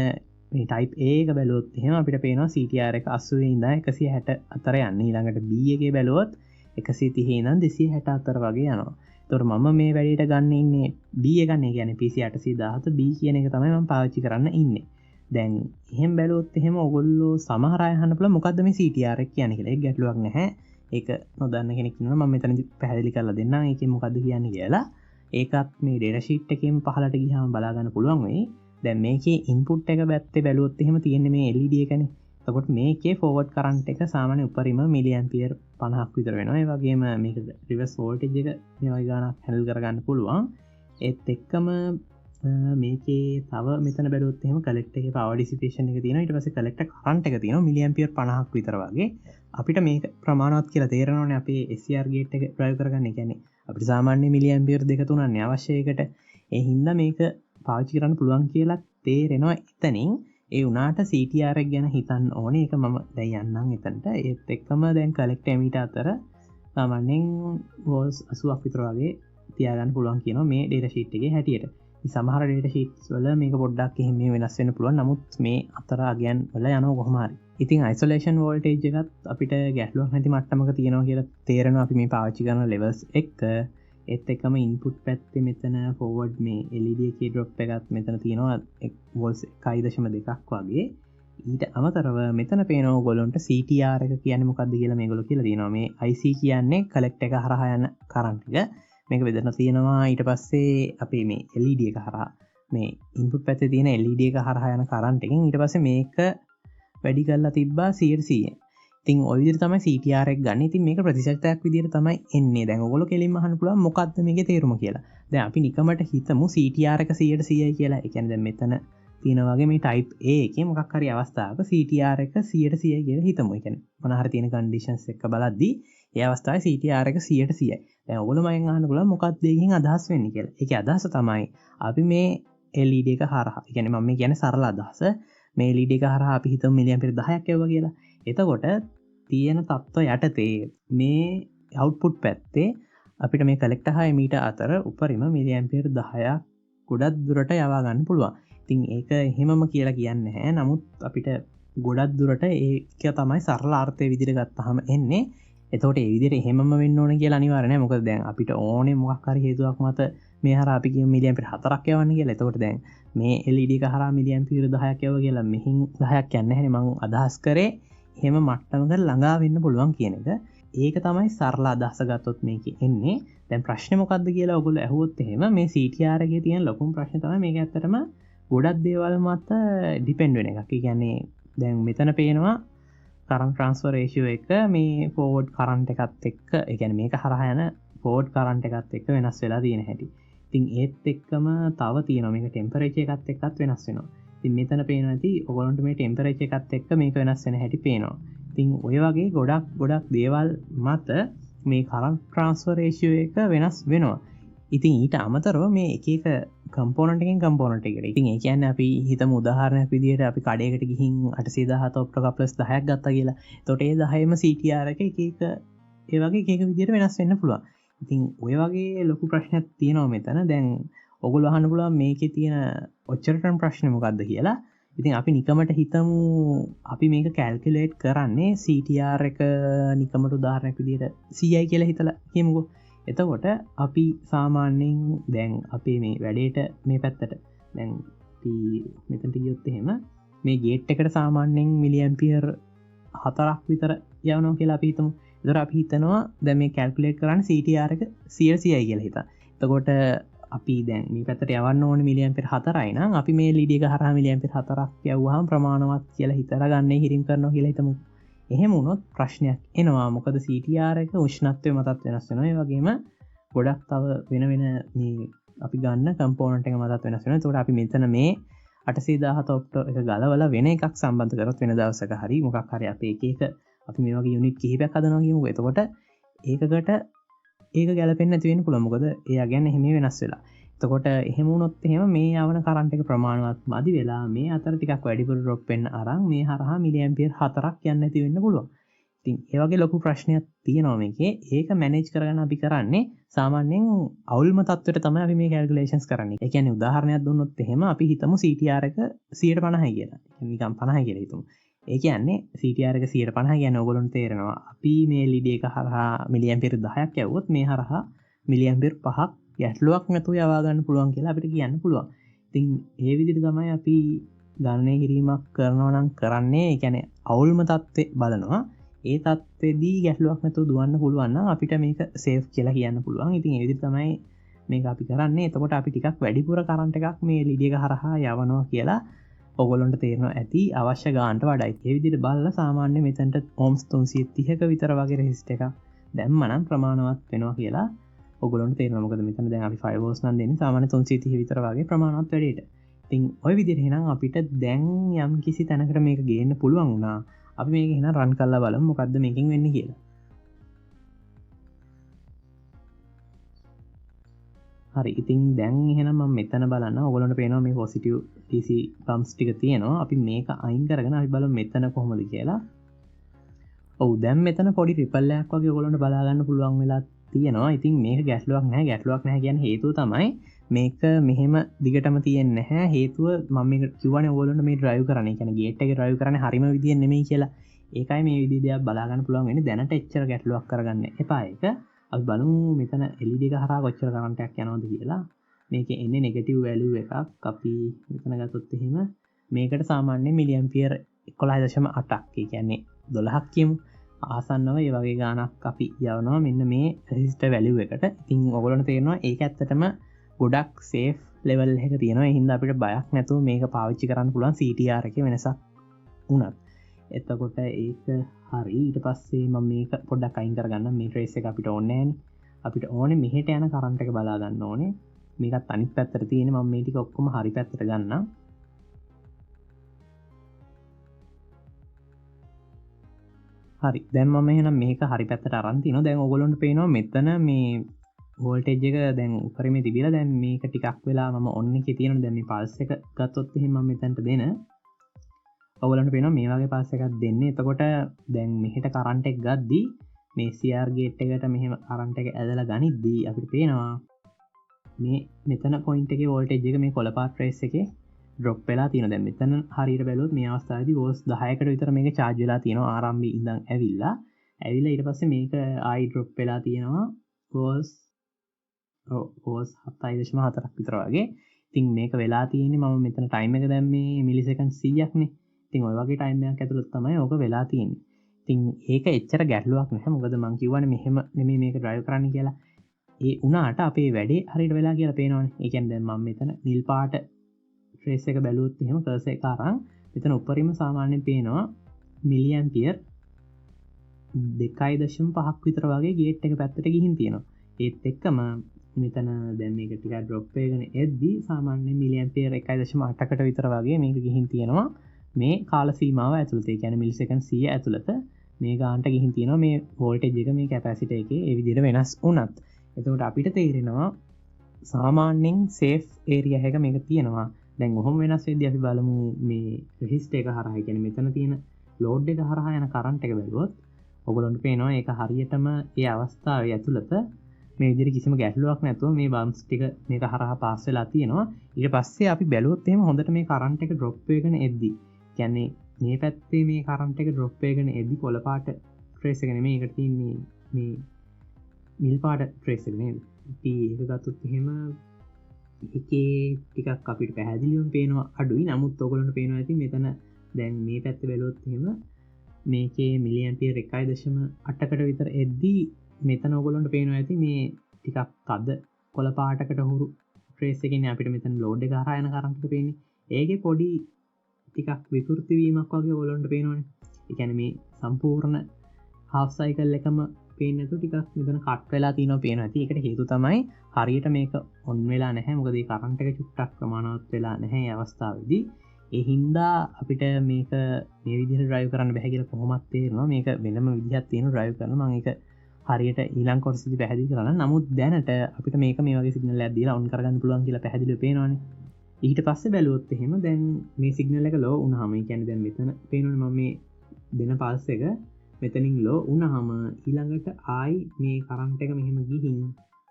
මේ type A එක බැලුවොත් එහෙම අපිට පේනවා CTR එක 80 ඉඳන් 160 අතර යන්නේ. ඊළඟට B එකේ බැලුවොත් 130 ඉඳන් 264 වගේ යනවා. ඒතකොට මම මේ වැඩේට ගන්න ඉන්නේ B එක ගන්න. ඒ කියන්නේ PC 817 B කියන එක තමයි මම පාවිච්චි කරන්න ඉන්නේ. දැන් එහෙම බැලුවොත් එහෙම ඔයගොල්ලෝ සමහර අය අහන්න පුළුවන් මොකද්ද මේ CTR එක කියන්නේ කියලා. ඒක ගැටලුවක් නැහැ. ඒක නොදන්න කෙනෙක් ඉන්නවා මම මෙතනදි පැහැදිලි කරලා දෙන්නම් ඒකෙන් මොකද්ද කියන්නේ කියලා. ඒකත් මේ data sheet එකෙන් පහලට ගියාම බලා ගන්න පුළුවන් වෙයි. දැන් මේකේ input එක පැත්තේ බැලුවොත් එහෙම තියෙන්නේ මේ LED එකනේ. එතකොට මේකේ forward current එක සාමාන්‍ය උපරිම මිලි ඇම්පියර් 50ක් විතර වෙනවා. ඒ වගේම මේක reverse voltage එක මේ වගේ ගානක් handle කරගන්න පුළුවන්. ඒත් එක්කම මේකේ තව මෙතන බැලුවොත් එහෙම කලෙක්ටර් එකේ power dissipation එක තියෙනවා. ඊට පස්සේ collector current එක තියෙනවා මිලි ඇම්පියර් 50ක් විතර වගේ. අපිට මේක ප්‍රමාණවත් කියලා තේරෙනවනේ අපේ SCR gate එක drive කරගන්න. ඒ කියන්නේ අපිට සාමාන්‍ය මිලි ඇම්පියර් 2-3ක් නේ අවශ්‍ය එකට. ඒ හින්දා මේක පාවිච්චි කරන්න පුළුවන් කියලා තේරෙනවා එතනින්. ඒ වුණාට CTR එක ගැන හිතන්න ඕනේ. ඒක මම දැන් යන්නම් එතනට. ඒත් එක්කම දැන් collector emitter අතර සාමාන්‍යයෙන් volts 80ක් විතර වගේ තියාගන්න පුළුවන් කියනවා මේ data sheet එකේ හැටියට. සමහර data sheets වල මේක පොඩ්ඩක් එහෙම වෙනස් වෙන්න පුළුවන්. නමුත් මේ අතර අගයන් වල යනවා කොහොම හරි. ඉතින් isolation voltage එකත් අපිට ගැටලුවක් නැති මට්ටමක තියෙනවා කියලා තේරෙනවා අපි මේ පාවිච්චි කරන levels එක. ඒත් එක්කම input පැත්තේ මෙතන forward මේ LED එකේ drop එකත් මෙතන තියෙනවා volts 1.2ක් වගේ. ඊට අමතරව මෙතන පේනවා ඔයගොල්ලන්ට CTR එක කියන්නේ මොකක්ද කියලා මේගොල්ලෝ කියලා තියෙනවා. මේ IC කියන්නේ collector එක හරහා යන current එක. මේක බෙදලා තියෙනවා. ඊට පස්සේ අපේ මේ LED එක හරහා මේ input පැත්තේ තියෙන LED එක හරහා යන current එකෙන් ඊට පස්සේ මේක වැඩි කරලා තිබ්බා 100%. ඉතින් ඔය විදිහට තමයි CTR එක ගන්න. ඉතින් මේක ප්‍රතිශතයක් විදිහට තමයි එන්නේ. දැන් ඔයගොල්ලෝ කෙලින්ම අහන්න පුළුවන් මොකක්ද මේකේ තේරුම කියලා. දැන් අපි නිකමට හිතමු CTR එක 100%යි කියලා. ඒ කියන්නේ දැන් මෙතන තියෙන වගේ මේ type A එකේ මොකක් හරි අවස්ථාවක CTR එක 100%යි කියලා හිතමු. ඒ කියන්නේ මොන හරි තියෙන conditions එක බලද්දී ඒ අවස්ථාවේ CTR එක 100%යි. දැන් ඔයගොල්ලෝ මගෙන් අහන්න පුළුවන් මොකක්ද ඒකෙන් අදහස් වෙන්නේ කියලා. ඒකේ අදහස තමයි අපි මේ LED එක හරහා, ඒ කියන්නේ මම මේ කියන්නේ සරල අදහස, මේ LED එක හරහා අපි හිතමු මිලි ඇම්පියර් 10ක් යවුවා කියලා. එතකොට තියෙන තත්ත්ව යටතේ මේ output පැත්තේ අපිට මේ collector හා emitter අතර උපරිම මිලි ඇම්පියර් 10ක් ගොඩක් දුරට යවා ගන්න පුළුවන්. ඉතින් ඒක එහෙමම කියලා කියන්නේ නැහැ. නමුත් අපිට ගොඩක් දුරට ඒක තමයි සරල අර්ථය විදිහට ගත්තාම එන්නේ. එතකොට ඒ විදිහට එහෙමම වෙන්න ඕන කියලා අනිවාර්ය නෑ. මොකද දැන් අපිට ඕනේ මොකක් හරි හේතුවක් මත මේ හරහා අපි කියමු මිලි ඇම්පියර් 4ක් යවන්න කියලා. එතකොට දැන් මේ LED එක හරහා මිලි ඇම්පියර් 10ක් යව කියලා මෙහින් 10ක් යන්නේ නැහැනේ. මම අදහස් කරේ එහෙම මට්ටමකට ළඟා වෙන්න පුළුවන් කියන එක. ඒක තමයි සරල අදහස ගත්තොත් මේකේ එන්නේ. දැන් ප්‍රශ්නේ මොකද්ද කියලා ඔයගොල්ලෝ අහුවොත් එහෙම මේ CTR එකේ තියෙන ලොකුම ප්‍රශ්නේ තමයි මේක ඇත්තටම ගොඩක් දේවල් මත ඩිපෙන්ඩ් වෙන එකක්. ඒ කියන්නේ දැන් මෙතන පේනවා current transfer ratio එක මේ forward current එකත් එක්ක, ඒ කියන්නේ මේක හරහා යන ෆෝඩ් කරන්ට් එකත් එක්ක වෙනස් වෙලා තියෙන හැටි. ඉතින් ඒත් එක්කම තව තියෙනවා මේක ටෙම්පරේචර් එකත් එක්කත් වෙනස් වෙනවා. ඉතින් මෙතන පේනවා ඇති ඔයගොල්ලන්ට මේ ටෙම්පරේචර් එකත් එක්ක මේක වෙනස් වෙන හැටි පේනවා. ඉතින් ඔය වගේ ගොඩක් දේවල් මත මේ කරන්ට් ට්‍රාන්ස්ෆර් රේෂියෝ එක වෙනස් වෙනවා. ඉතින් ඊට අමතරව මේ එක කම්පෝනන්ට් එකෙන් කම්පෝනන්ට් එකට. ඉතින් ඒ කියන්නේ අපි හිතමු උදාහරණයක් විදිහට අපි කඩේකට ගිහින් 817 ඔක්ටෝක + 10ක් ගත්තා කියලා. එතකොට ඒ 10ෙම CTR එක එක ඒ වගේ එක විදිහට වෙනස් වෙන්න පුළුවන්. ඉතින් ඔය වගේ ලොකු ප්‍රශ්නයක් තියෙනවා මෙතන. දැන් ඔගොල්ලෝ අහන්න පුළුවන් මේකේ තියෙන ඔච්චරටම ප්‍රශ්නේ මොකද්ද කියලා. ඉතින් අපි නිකමට හිතමු අපි මේක කැල්කියුලේට් කරන්නේ CTR එක නිකමට උදාහරණයක් විදිහට 100යි කියලා හිතලා කියමුකෝ. එතකොට අපි සාමාන්‍යයෙන් දැන් අපේ මේ වැඩේට මේ පැත්තට දැන් මෙතනට ගියොත් එහෙම මේ ගේට් එකට සාමාන්‍යයෙන් මිලි ඇම්පියර් 4ක් විතර යවනවා කියලා අපි හිතමු. එතකොට අපි හිතනවා දැන් මේ කැල්කියුලේට් කරන්නේ CTR එක 100යි කියලා හිතා. එතකොට අපි දැන් මේ පැත්තට යවන්න ඕනේ මිලි ඇම්පියර් 4යි නම් අපි මේ LED එක හරහා මිලි ඇම්පියර් 4ක් යවුවාම ප්‍රමාණවත් කියලා හිතලා ගන්නේ හිරින් කරනවා කියලා හිතමු. එහෙම වුණොත් ප්‍රශ්නයක් එනවා. මොකද CTR එක උෂ්ණත්වය මතත් වෙනස් වෙනවා. ඒ වගේම ගොඩක් තව වෙන මේ අපි ගන්න කම්පෝනන්ට් එක මතත් වෙනස් වෙනවා. ඒකට අපි මෙතන මේ 817 ඔක්ටෝ එක ගලවලා වෙන එකක් සම්බන්ධ කරොත් වෙන දවසක හරි මොකක් හරි අපි එක අපි මේ වගේ යුනිට් කිහිපයක් හදනවා කියමුකෝ. එතකොට ඒකකට ඒක ගැලපෙන්නේ නැති වෙන්න පුළුවන්. මොකද එයා කියන්නේ එහෙම වෙනස් වෙලා. එතකොට එහෙම වුණොත් එහෙම මේ යවන කරන්ට් එක ප්‍රමාණවත් මදි වෙලා මේ අතර ටිකක් වැඩිපුර ඩ්‍රොප් වෙන්න අරන් මේ හරහා මිලි ඇම්පියර් 4ක් යන්න නැති වෙන්න පුළුවන්. ඉතින් ඒ වගේ ලොකු ප්‍රශ්නයක් තියෙනවා මේකේ. ඒක මැනේජ් කරගන්න අපි කරන්නේ සාමාන්‍යයෙන් අවුල්ම තත්ත්වයට තමයි අපි මේ කැල්කියුලේෂන්ස් කරන්නේ. ඒ කියන්නේ උදාහරණයක් දුන්නොත් එහෙම අපි හිතමු CTR එක 150යි කියලා. නිකන් 50යි කියලා හිතමු. ඒ කියන්නේ CTR එක 150 කියන්නේ ඕගොල්ලන්ට තේරෙනවා. අපි මේ LED එක හරහා මිලි ඇම්පියර් 10ක් යවුවොත් මේ හරහා මිලි ඇම්පියර් 5ක් ගැටලුවක් නැතුව යවා ගන්න පුළුවන් කියලා අපිට කියන්න පුළුවන්. ඉතින් ඒ විදිහට තමයි අපි ගණනය කිරීමක් කරනවා නම් කරන්නේ. ඒ කියන්නේ අවුල්ම තත්ත්වේ බලනවා. ඒ තත්ත්වෙදී ගැටලුවක් නැතුව දුවන්න පුළුවන් නම් අපිට මේක සේෆ් කියලා කියන්න පුළුවන්. ඉතින් ඒ විදිහට තමයි මේක අපි කරන්නේ. එතකොට අපි ටිකක් වැඩිපුර කරන්ට් එකක් මේ LED එක හරහා යවනවා කියලා ඔගොල්ලොන්ට තේරෙනවා ඇති අවශ්‍ය ගානට වඩා. ඒ විදිහට බලලා සාමාන්‍ය මෙතනට ohms 330ක විතර වගේ රෙසිස්ටර් එකක් දැම්මනම් ප්‍රමාණවත් වෙනවා කියලා ඔගොල්ලොන්ට තේරෙනවා. මොකද මෙතන දැන් අපි 5 volts නම් දෙන්නේ සාමාන්‍ය 330 විතර වගේ ප්‍රමාණවත් වැඩේට. ඉතින් ওই විදිහට එහෙනම් අපිට දැන් යම් කිසි තැනකට මේක ගේන්න පුළුවන් වුණා. අපි මේක එහෙනම් රන් කරලා බලමු මොකද්ද මේකෙන් වෙන්නේ කියලා. හරි. ඉතින් දැන් එහෙනම් මම මෙතන බලන්න ඔයගොල්ලන්ට පේනවා මේ පොසිටිව් DC පම්ප්ස් ටික තියෙනවා. අපි මේක අයින් කරගෙන අපි බලමු මෙතන කොහොමද කියලා. ඔව් දැන් මෙතන පොඩි රිපල් එකක් වගේ ඔයගොල්ලන්ට බලා ගන්න පුළුවන් වෙලා තියෙනවා. ඉතින් මේක ගැටලුවක් නැහැ. ගැටලුවක් නැහැ කියන හේතුව තමයි මේක මෙහෙම දිගටම තියෙන්නේ නැහැ. හේතුව මම මේක කිව්වනේ ඔයගොල්ලන්ට මේ ඩ්‍රයිව් කරන්නේ. කියන්නේ ගේට් එකේ ඩ්‍රයිව් කරන්නේ හරිම විදියෙන් නෙමෙයි කියලා. ඒකයි මේ විදිහ දෙයක් බලා ගන්න පුළුවන් වෙන්නේ. දැනට එච්චර ගැටලුවක් කරගන්න එපා ඒක. අපි බලමු මෙතන LED එක හරහා කොච්චර කරන්ට් එකක් යනවද කියලා. මේකේ එන්නේ නෙගටිව් වැලියු එකක්. අපි මෙතන ගත්තොත් එහෙම මේකට සාමාන්‍ය මිලි ඇම්පියර් 11.8ක්. ඒ කියන්නේ 12ක් කියමු. ආසන්නව ඒ වගේ ගානක් අපි යවනවා මෙන්න මේ රෙසිස්ටර් වැලියු එකට. ඉතින් ඔයගොල්ලන්ට තේරෙනවා ඒක ඇත්තටම ගොඩක් සේෆ් ලෙවල් එකක තියෙනවා. ඒ හින්දා අපිට බයක් නැතුව මේක පාවිච්චි කරන්න පුළුවන් CTR එකේ වෙනසක් වුණත්. එතකොට ඒක හරි. ඊට පස්සේ මම මේක පොඩ්ඩක් අයින් කරගන්න. මේ ට්‍රේස් එක අපිට ඕනේ නැහැනේ. අපිට ඕනේ මෙහෙට යන කරන්ට් එක බලා ගන්න ඕනේ. මේකත් අනිත් පැත්තට තියෙන්නේ. මම මේ ටික ඔක්කොම හරි පැත්තට ගන්නම්. හරි. දැන් මම එහෙනම් මේක හරි පැත්තට අරන් තිනවා. දැන් ඔයගොල්ලන්ට පේනවා මෙතන මේ වෝල්ටේජ් එක දැන් උඩරිමේ තිබිලා දැන් මේක ටිකක් වෙලා මම ඔන් එකේ තියෙනවා. දැන් මේ පල්ස් එක ගත්තොත් එහෙනම් මම මෙතනට දෙන ඔයගොල්ලන්ට පේනවා මේ වගේ පල්ස් එකක් දෙන්නේ. එතකොට දැන් මෙහෙට කරන්ට් එක ගද්දී මේ CR ගේට් එකට මෙහෙම කරන්ට් එක ඇදලා ගනිද්දී අපිට පේනවා මේ මෙතන පොයින්ට් එකේ වෝල්ටේජ් එක මේ කොළ පාත් ට්‍රේස් එකේ ඩ්‍රොප් වෙලා තියෙනවා. දැන් මෙතන හරියට බැලුවොත් මේ අවස්ථාවේදී වෝල්ට් 10කට විතර මේක charge වෙලා තියෙනවා ආරම්භයේ ඉඳන් ඇවිල්ලා ඊට පස්සේ මේක ආයි ඩ්‍රොප් වෙලා තියෙනවා වෝල්ට් 7.4ක් විතර වගේ. ඉතින් මේක වෙලා තියෙන්නේ මම මෙතන ටයිම් එක දැම්මේ මිලිසෙකන්ඩ් 100ක්නේ. ඉතින් ওই වගේ ටයිම් එකක් ඇතුළත තමයි ඕක වෙලා තියෙන්නේ. ඉතින් ඒක එච්චර ගැටලුවක් නැහැ. මොකද මම කියවනේ මෙහෙම නෙමෙයි මේක ඩ්‍රයිව් කරන්න කියලා. ඒ උනාට අපේ වැඩේ හරියට වෙලා කියලා පේනවනේ. ඒ කියන්නේ දැන් මම මෙතන නිල් පාට ට්‍රේස් එක බැලුවොත් එහෙම කර්සර් එක අරන් මෙතන උඩරිම සාමාන්‍යයෙන් පේනවා මිලි ඇම්පියර් 2.5ක් විතර වගේ ගේට් එක පැත්තට ගිහින් තියෙනවා. ඒත් එක්කම මෙතන දැන් මේක ටිකක් ඩ්‍රොප් වෙගෙන එද්දී සාමාන්‍ය මිලි ඇම්පියර් 1.8කට විතර වගේ මේක ගිහින් තියෙනවා මේ කාල සීමාව ඇතුළත. ඒ කියන්නේ මිලිසෙකන්ඩ් 100 ඇතුළත මේ ගානට ගිහින් තියෙනවා මේ වෝල්ටේජ් එක මේ කැපැසිටර් එකේ ඒ විදිහට වෙනස් වුණත්. එතකොට අපිට තේරෙනවා සාමාන්‍යයෙන් සේෆ් ඒරියා එක මේක තියෙනවා. දැන් ඔහොම වෙනස් වෙද්දී අපි බලමු මේ රෙසිස්ටර් එක හරහා. ඒ කියන්නේ මෙතන තියෙන ලෝඩ් එක හරහා යන කරන්ට් එක බැලුවොත් ඔයගොල්ලන්ට පේනවා ඒක හරියටම ඒ අවස්ථාවේ ඇතුළත මේ විදිහට කිසිම ගැටලුවක් නැතුව මේ බම්ස් ටික මේක හරහා පාස් වෙලා තියෙනවා. ඊට පස්සේ අපි බැලුවොත් එහෙම හොඳට මේ කරන්ට් එක ඩ්‍රොප් වෙගෙන එද්දී කියන්නේ මේ පැත්තේ මේ කරන්ට් එක ඩ්‍රොප් වෙගෙන එද්දී කොළ පාට ට්‍රේස් එක නෙමෙයි ඒකට තියෙන්නේ මේ නිල් පාට ට්‍රේස් එක නේද? ඉතින් ඒක ගත්තොත් එහෙම එකේ ටිකක් අපිට පැහැදිලිවම පේනවා අඩුයි. නමුත් ඔයගොල්ලන්ට පේනවා ඇති මෙතන දැන් මේ පැත්ත බැලුවොත් එහෙම මේකේ මිලි ඇම්පියර් 1.8කට විතර එද්දී මෙතන ඔයගොල්ලන්ට පේනවා ඇති මේ ටිකක් තද කොළ පාටකට හුරු ට්‍රේස් එකකින් අපිට මෙතන ලෝඩ් එක හරහා යන කරන්ට් එක පේන්නේ. ඒකේ පොඩි ටිකක් විකෘති වීමක් වගේ ඔයගොල්ලන්ට පේනවනේ. ඒ කියන්නේ මේ සම්පූර්ණ හාෆ් සයිකල් එකම පේන්නේ නැතුව ටිකක් මෙතන කට් වෙලා තියෙනවා පේනවා. ඉතින් ඒකට හේතුව තමයි හරියට මේක ඔන් වෙලා නැහැ. මොකද මේ කරන්ට් එක චුට්ටක් ප්‍රමාණවත් වෙලා නැහැ මේ අවස්ථාවේදී. ඒ හින්දා අපිට මේක මේ විදිහට ඩ්‍රයිව් කරන්න බැහැ කියලා කොහොමත් තේරෙනවා. මේක වෙනම විදිහක් තියෙන ඩ්‍රයිව් කරන මම ඒක හරියට ඊළඟ කොටසදී පැහැදිලි කරන්න. නමුත් දැනට අපිට මේක මේ වගේ සිග්නල් එකක් දීලා ඔන් කරගන්න පුළුවන් කියලා පැහැදිලිව පේනවනේ. ඊට පස්සේ බැලුවොත් එහෙම දැන් මේ සිග්නල් එක ලෝ වුණාම ඒ කියන්නේ දැන් මෙතන පේනවනේ මම මේ දෙන පල්ස් එක මෙතනින් ලෝ වුණාම ඊළඟට ආයි මේ කරන්ට් එක මෙහෙම ගිහින්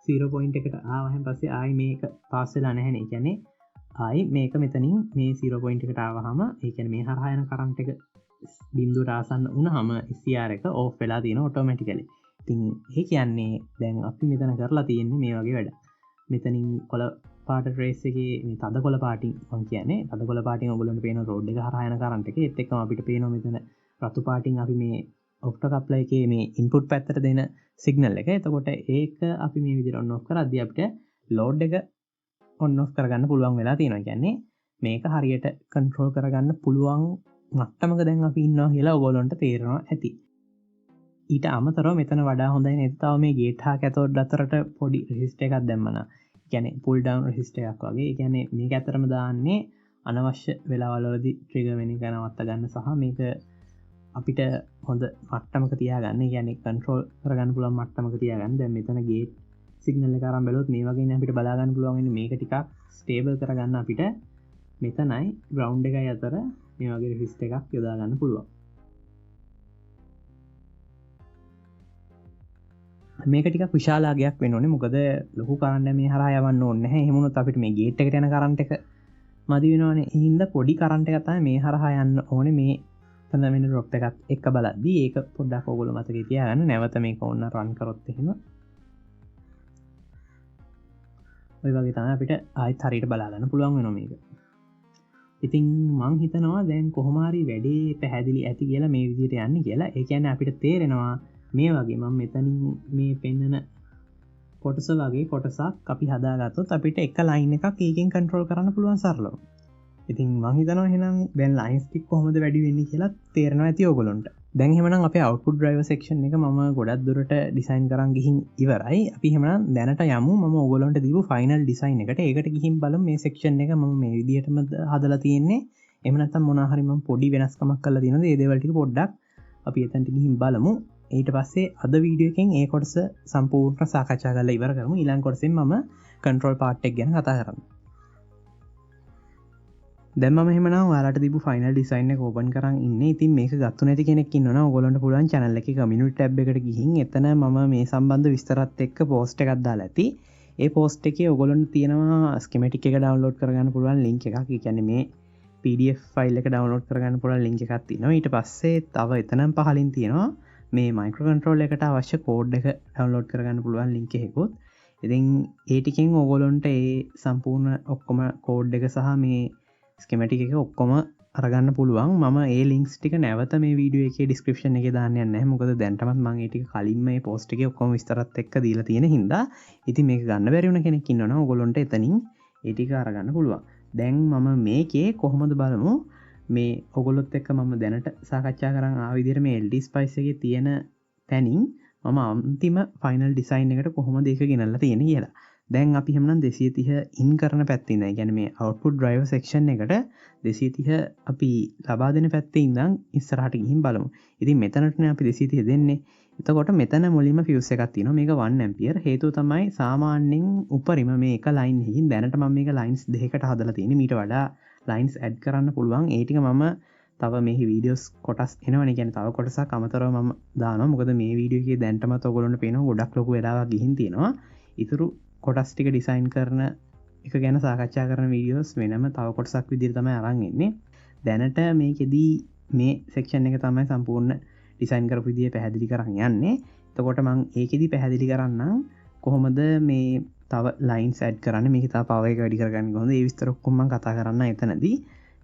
0 පොයින්ට් එකට ආවහම පස්සේ ආයි මේක පාස් වෙලා නැහැ නේ. ඒ කියන්නේ ආයි මේක මෙතනින් මේ 0 පොයින්ට් එකට ආවහම ඒ කියන්නේ මේ හරහා යන කරන්ට් එක බිඳුවට ආසන්න වුණාම SCR එක ඕෆ් වෙලා තියෙනවා ඔටෝමැටිකලි. ඉතින් ඒ කියන්නේ දැන් අපි මෙතන කරලා තියෙන්නේ මේ වගේ වැඩ. මෙතනින් කොළ පාට ට්‍රේස් එකේ මේ තද කොළ පාටින් මම කියන්නේ තද කොළ පාටින් ඔයගොල්ලන්ට පේන රෝඩ් එක හරහා යන කරන්ට් එක ඒත් එක්කම අපිට පේනවා මෙතන රතු පාටින් අපි මේ ඔක්ටෝ කප්ලර් එකේ මේ ඉන්පුට් පැත්තට දෙන සිග්නල් එක. එතකොට ඒක අපි මේ විදිහට ඔන් ඔෆ් කරද්දී අපිට ලෝඩ් එක ඔන් ඔෆ් කරගන්න පුළුවන් වෙලා තියෙනවා. කියන්නේ මේක හරියට කන්ට්‍රෝල් කරගන්න පුළුවන් මට්ටමක දැන් අපි ඉන්නවා කියලා ඔයගොල්ලන්ට තේරෙනවා ඇති. ඊට අමතරව මෙතන වඩා හොඳයි නේද? තව මේ ගේට් හා කැතෝඩ් අතරට පොඩි රෙසිස්ටර් එකක් දැම්මනා. කියන්නේ පුල් ඩවුන් රෙසිස්ටර් එකක් වගේ. ඒ කියන්නේ මේක ඇතරම දාන්නේ අනවශ්‍ය වෙලාවල් වලදී ට්‍රිගර් වෙන එක නවත්ත ගන්න සහ මේක අපිට හොඳ මට්ටමක තියාගන්න. ඒ කියන්නේ කන්ට්‍රෝල් කරගන්න පුළුවන් මට්ටමක තියාගන්න. දැන් මෙතන ගේට් සිග්නල් එක අරන් බැලුවොත් මේ වගේ නේ අපිට බලා ගන්න පුළුවන් වෙන්නේ. මේක ටිකක් ස්ටේබල් කරගන්න අපිට මෙතනයි ග්‍රවුන්ඩ් එකයි අතර මේ වගේ රෙසිස්ටර් එකක් යොදා ගන්න පුළුවන්. මේක ටිකක් විශාලාගයක් වෙන්න ඕනේ. මොකද ලොකු කරන්ට් මේ හරහා යවන්න ඕනේ නැහැ. එහෙම වුණොත් අපිට මේ ගේට් එකට යන කරන්ට් එක මදි වෙනවනේ. ඒ හින්දා පොඩි කරන්ට් එකක් තමයි මේ හරහා යන්න ඕනේ. මේ තන වෙන ඩ්‍රොප් එකත් එක්ක බලද්දී ඒක පොඩ්ඩක් ඕගොල්ලෝ මතකේ තියාගන්න. නැවත මේක ඕන්න රන් කරොත් එහෙම ඔය වගේ තමයි අපිට ආයෙත් හරියට බලා ගන්න පුළුවන් වෙනවා මේක. ඉතින් මං හිතනවා දැන් කොහොම හරි වැඩේ පැහැදිලි ඇති කියලා මේ විදිහට යන්නේ කියලා. ඒ කියන්නේ අපිට තේරෙනවා මේ වගේ මම මෙතනින් මේ පෙන්නන කොටස වගේ කොටසක් අපි හදාගත්තොත් අපිට එක ලයින් එකක් ඒකෙන් කන්ට්‍රෝල් කරන්න පුළුවන් සරලව. ඉතින් මං හිතනවා එහෙනම් දැන් ලයින්ස් ටික කොහොමද වැඩි වෙන්නේ කියලා තේරෙනවා ඇති ඔයගොල්ලන්ට. දැන් එහෙමනම් අපේ අවුට්පුට් ඩ්‍රයිවර් සෙක්ෂන් එක මම ගොඩක් දුරට ඩිසයින් කරන් ගිහින් ඉවරයි. අපි එහෙමනම් දැනට යමු මම ඔයගොල්ලන්ට දීපු ෆයිනල් ඩිසයින් එකට. ඒකට ගිහින් බලමු මේ සෙක්ෂන් එක මම මේ විදිහටම හදලා තියෙන්නේ. එහෙම නැත්නම් මොනවා හරි මම පොඩි වෙනස්කමක් කරලා තියෙනවද? ඒ දේවල් ටික පොඩ්ඩක් අපි එතනට ගිහින් බලමු. ඊට පස්සේ අද වීඩියෝ එකෙන් ඒ කොටස සම්පූර්ණ සාකච්ඡා කරලා ඉවර කරමු. ඊළඟ කොටසෙන් මම කන්ට්‍රෝල් පාර්ට් එක ගැන කතා කරමු. දැන් මම එහෙමනම් ඔයාලට දීපු ෆයිනල් ඩිසයින් එක ඕපන් කරන් ඉන්නේ. ඉතින් මේක ගත්තු නැති කෙනෙක් ඉන්නවනම් ඔයගොල්ලන්ට පුළුවන් channel එකේ community tab එකට ගිහින් එතන මම මේ සම්බන්ධ විස්තරات එක්ක post එකක් දාලා ඇති. ඒ post එකේ ඔයගොල්ලන්ට තියෙනවා schematic එක download කරගන්න පුළුවන් link එකක්. ඒ කියන්නේ මේ PDF file එක download කරගන්න පුළුවන් link එකක් තියෙනවා. ඊට පස්සේ තව එතනම පහලින් තියෙනවා මේ මයික්‍රෝකන්ට්‍රෝල් එකට අවශ්‍ය කෝඩ් එක ඩවුන්ලෝඩ් කරගන්න පුළුවන් ලින්ක් එකකුත්. ඉතින් ඒ ටිකෙන් ඔයගොල්ලන්ට ඒ සම්පූර්ණ ඔක්කොම කෝඩ් එක සහ මේ ස්කෙමැටික් එක ඔක්කොම අරගන්න පුළුවන්. මම ඒ ලින්ක්ස් ටික නැවත මේ වීඩියෝ එකේ ඩිස්ක්‍රිප්ෂන් එකේ දාන්න යන්නේ නැහැ. මොකද දැන්ටමත් මම ඒ ටික කලින් මේ පෝස්ට් එකේ ඔක්කොම විස්තරات එක්ක දීලා තියෙන හින්දා. ඉතින් මේක ගන්න බැරි වුණ කෙනෙක් ඉන්නවනම් ඔයගොල්ලන්ට එතනින් ඒ ටික අරගන්න පුළුවන්. දැන් මම මේකේ කොහොමද බලමු මේ ඔගොල්ලොත් එක්ක මම දැනට සාකච්ඡා කරන් ආ විදිහට මේ LD Spice එකේ තියෙන තැනින් මම අන්තිම ෆයිනල් ඩිසයින් එකට කොහොමද ඒක ගෙනල්ලා තියෙන්නේ කියලා. දැන් අපි එහෙනම් 230 ඉන් කරන පැත්තේ ඉඳන් කියන්නේ මේ output driver section එකට 230 අපි ලබා දෙන පැත්තේ ඉඳන් ඉස්සරහට ගිහින් බලමු. ඉතින් මෙතනටනේ අපි 230 දෙන්නේ. එතකොට මෙතන මුලින්ම fuse එකක් තියෙනවා. මේක 1 ampere. හේතුව තමයි සාමාන්‍යයෙන් උපරිම මේ එක line එකකින් දැනට මම මේක lines දෙකකට හදලා තියෙන්නේ. මීට වඩා lines add කරන්න පුළුවන්. ඒ ටික මම තව මේ වීඩියෝස් කොටස් එනවනේ. කියන්නේ තව කොටසක් අමතරව මම දානවා. මොකද මේ වීඩියෝ එකේ දැනටමත් ඔයගොල්ලන්ට පේනවා ගොඩක් ලොකු වෙලාවක් ගිහින් තියෙනවා. ඊටු කොටස් ටික ඩිසයින් කරන එක ගැන සාකච්ඡා කරන වීඩියෝස් වෙනම තව කොටසක් විදිහට තමයි අරන් එන්නේ. දැනට මේකෙදී මේ සෙක්ෂන් එක තමයි සම්පූර්ණ ඩිසයින් කරපු විදිය පැහැදිලි කරන් යන්නේ. එතකොට මම ඒකෙදි පැහැදිලි කරන්නම් කොහොමද මේ තව ලයින්ස් ඇඩ් කරන්නේ, මේක තව පවර් එක වැඩි කරගන්නේ කොහොමද, ඒ විස්තර ඔක්කොම මම කතා කරන්න එතනදී.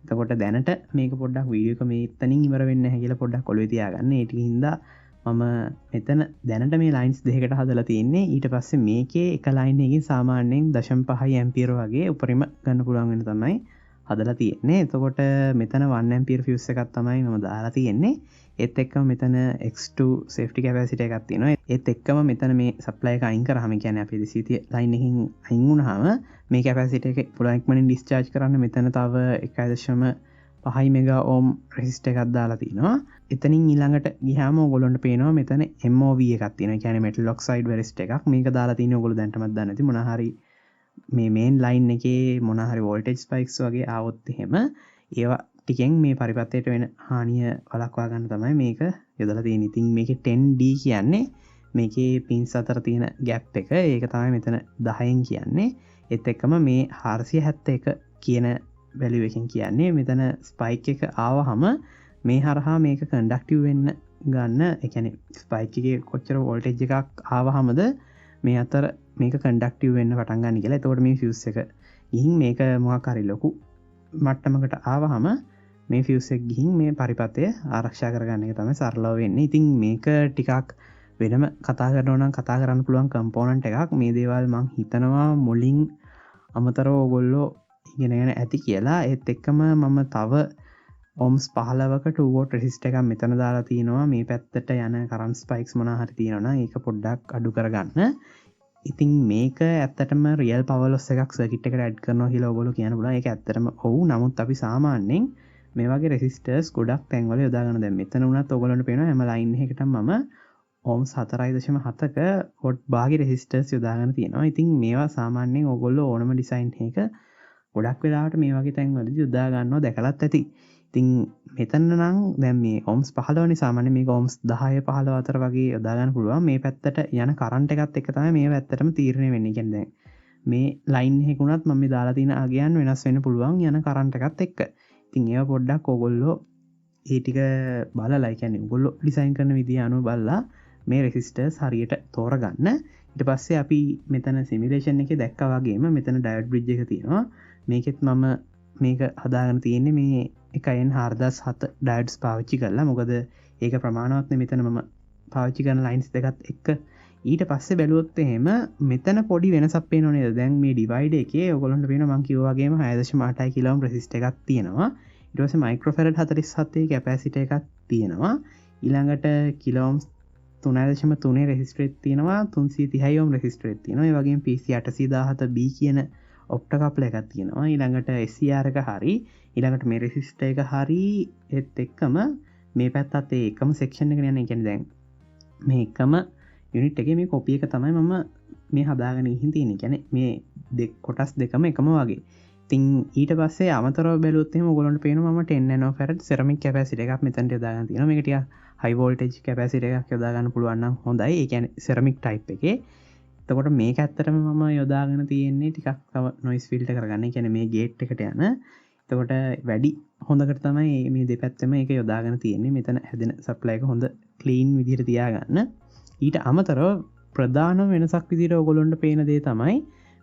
එතකොට දැනට මේක පොඩ්ඩක් වීඩියෝ එක මේ එතනින් ඉවර වෙන්නේ නැහැ කියලා පොඩ්ඩක් ඔළුවේ තියාගන්න. ඒ ටික හින්දා මම මෙතන දැනට මේ ලයින්ස් දෙකකට හදලා තියෙන්නේ. ඊට පස්සේ මේකේ එක ලයින් එකකින් සාමාන්‍යයෙන් 0.5 ඇම්පියර් වගේ උපරිම ගන්න පුළුවන් වෙන තමයි හදලා තියෙන්නේ. එතකොට මෙතන 1 ඇම්පියර් ෆියුස් එකක් තමයි මම දාලා තියෙන්නේ. ඒත් එක්කම මෙතන X2 safety capacity එකක් තියෙනවා. ඒත් එක්කම මෙතන මේ supply එක අයින් කරාම කියන්නේ අපි 230 line එකකින් අයින් වුණාම මේ capacity එක පුළුවන් ඉක්මනින් discharge කරන්න මෙතන තව 1.5 mega ohm resistor එකක් දාලා තිනවා. එතනින් ඊළඟට ගියාම ඔයගොල්ලන්ට පේනවා මෙතන MOV එකක් තියෙනවා. කියන්නේ metal oxide resistor එකක්. මේක දාලා තියෙන්නේ ඔයගොල්ලෝ දැනටමත් දන්නේ නැති මොනවා හරි මේ main line එකේ මොනවා හරි voltage spikes වගේ ආවොත් එහෙම ඒවා ටිකෙන් මේ පරිපත්තයට වෙන හානිය වළක්වා ගන්න තමයි මේක යොදලා තියෙන්නේ. ඉතින් මේකේ 10D කියන්නේ මේකේ pins අතර තියෙන gap එක. ඒක තමයි මෙතන 10න් කියන්නේ. ඒත් එක්කම මේ 471 කියන value එකකින් කියන්නේ මෙතන spike එක ආවහම මේ හරහා මේක conductive වෙන්න ගන්න. ඒ කියන්නේ spike එකේ කොච්චර voltage එකක් ආවහමද මේ අතර මේක conductive වෙන්න පටන් ගන්න කියලා. එතකොට මේ fuse එක ගිහින් මේක මොකක් හරි ලොකු මට්ටමකට ආවහම මේ fuse එක ගිහින් මේ පරිපතය ආරක්ෂා කරගන්න එක තමයි සරලව වෙන්නේ. ඉතින් මේක ටිකක් වෙනම කතා කරනවා නම් කතා කරන්න පුළුවන් කම්පෝනන්ට් එකක්. මේ දේවල් මං හිතනවා මුලින් අමතරව ඔයගොල්ලෝ ඉගෙනගෙන ඇති කියලා. ඒත් එක්කම මම තව ohms 15ක 2 watt resistor එකක් මෙතන දාලා තිනවා. මේ පැත්තට යන current spikes මොනවා හරි තියෙනවා නම් ඒක පොඩ්ඩක් අඩු කරගන්න. ඉතින් මේක ඇත්තටම රියල් පවර් ලොස් එකක් සර්කිට් එකට ඇඩ් කරනවා කියලා ඔයගොල්ලෝ කියන්න පුළුවන්. ඒක ඇත්තටම ඔව්. නමුත් අපි සාමාන්‍යයෙන් මේ වගේ රෙසිස්ටර්ස් ගොඩක් තැන්වල යොදා ගන්න. දැන් මෙතන උනත් ඔයගොල්ලන්ට පේනවා හැම ලයින් එකකටම මම ohms 4.7ක වොට් භාගී රෙසිස්ටර්ස් යොදා ගන්න තියෙනවා. ඉතින් මේවා සාමාන්‍යයෙන් ඔයගොල්ලෝ ඕනම ඩිසයින් එකක ගොඩක් වෙලාවට මේ වගේ තැන්වලදී යොදා ගන්නවා දැකලත් ඇති. ඉතින් මෙතන නම් දැන් මේ ohms 15 නේ සාමාන්‍යයෙන් මේක ohms 10 15 අතර වගේ යොදා ගන්න පුළුවන්. මේ පැත්තට යන කරන්ට් එකත් එක්ක තමයි මේ පැත්තටම තීරණය වෙන්නේ. කියන්නේ දැන් මේ ලයින් එකකුණත් මම මේ දාලා තියෙන ආගයන් වෙනස් වෙන්න පුළුවන් යන කරන්ට් එකත් එක්ක. ඉතින් ඒවා පොඩ්ඩක් ඔයගොල්ලෝ ඒ ටික බලලා කියන්නේ ඔයගොල්ලෝ ඩිසයින් කරන විදිය අනුව බලලා මේ රෙසිස්ටර්ස් හරියට තෝරගන්න. ඊට පස්සේ අපි මෙතන සිමියුලේෂන් එකේ දැක්කා වගේම මෙතන ඩයෝඩ් බ්‍රිජ් එක තියෙනවා. මේකෙත් මම මේක හදාගෙන තියෙන්නේ මේ 1N4007 ඩයෝඩ්ස් පාවිච්චි කරලා. මොකද ඒක ප්‍රමාණවත් නේ මෙතන මම පාවිච්චි කරන ලයින්ස් දෙකත් එක්ක. ඊට පස්සේ බැලුවොත් එහෙම මෙතන පොඩි වෙනසක් පේනව නේද? දැන් මේ ඩිවයිඩර් එකේ ඔයගොල්ලන්ට පේනවා මම කිව්වා වගේම 6.8 කිලෝ ඕම් රෙසිස්ටර් එකක් තියෙනවා. ඊට පස්සේ මයික්‍රෝෆැරඩ් 47 කැපැසිටර් එකක් තියෙනවා. ඊළඟට කිලෝ ඕම් 3.3 රෙසිස්ටර් එකක් තියෙනවා. 330 ඕම් රෙසිස්ටර් එකක් තියෙනවා. ඒ වගේම PC 817B කියන ඔප්ටෝකප්ලර් එකක් තියෙනවා. ඊළඟට SCR එක හරි. ඊළඟට මේ රෙසිස්ටර් එක හරි. ඒත් එක්කම මේ පැත්තත් ඒ එකම සෙක්ෂන් එකනේ යන්නේ. කියන්නේ දැන් මේ එකම යුනිට් එකේ මේ කොපි එක තමයි මම මේ හදාගෙන ගිහින් තියෙන්නේ. කියන්නේ මේ කොටස් දෙකම එකම වගේ. ඉතින් ඊට පස්සේ අමතරව බැලුවොත් එහෙම ඔයගොල්ලන්ට පේනවා මම 10 nanofarad ceramic capacitor එකක් මෙතනට යොදාගෙන තියෙනවා. මේක ටිකක් high voltage capacitor එකක් යොදා ගන්න පුළුවන් නම් හොඳයි. ඒ කියන්නේ ceramic type එකේ. එතකොට මේක ඇත්තටම මම යොදාගෙන තියෙන්නේ ටිකක් තව noise filter කරගන්න. ඒ කියන්නේ මේ gate එකට යන. එතකොට වැඩි හොඳකට තමයි මේ දෙපැත්තම ඒක යොදාගෙන තියෙන්නේ. මෙතන හැදෙන supply එක හොඳ clean විදිහට තියාගන්න. ඊට අමතරව ප්‍රධාන වෙනසක් විදිහට ඔයගොල්ලන්ට පේන දේ තමයි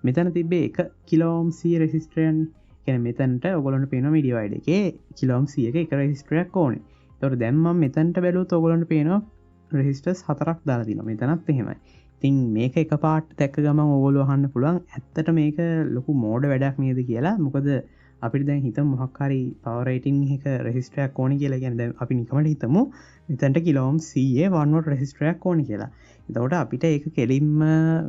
මෙතන තිබ්බේ 1 කිලෝ ඕම් C රෙසිස්ටර් එකනේ. කියන්නේ මෙතනට ඔයගොල්ලන්ට පේනවා මේ ඩිවයිඩර් එකේ කිලෝ ඕම් C එක රෙසිස්ටර් එකක් ඕනේ. ඒතකොට දැන් මම මෙතනට බැලුවොත් ඔයගොල්ලන්ට පේනවා රෙසිස්ටර්ස් 4ක් දාලා තියෙනවා. මෙතනත් එහෙමයි. ඉතින් මේක එකපාරට දැක්ක ගමන් ඔයගොල්ලෝ අහන්න පුළුවන් ඇත්තට මේක ලොකු මෝඩ වැඩක් නේද කියලා. මොකද අපිට දැන් හිතමු මොකක් හරි පවර් රේටින් එක රෙසිස්ටර් එකක් ඕනේ කියලා. කියන්නේ දැන් අපි නිකමට හිතමු මෙතනට කිලෝ ඕම් C 1 watt රෙසිස්ටර් එකක් ඕනේ කියලා. එතකොට අපිට ඒක කෙලින්ම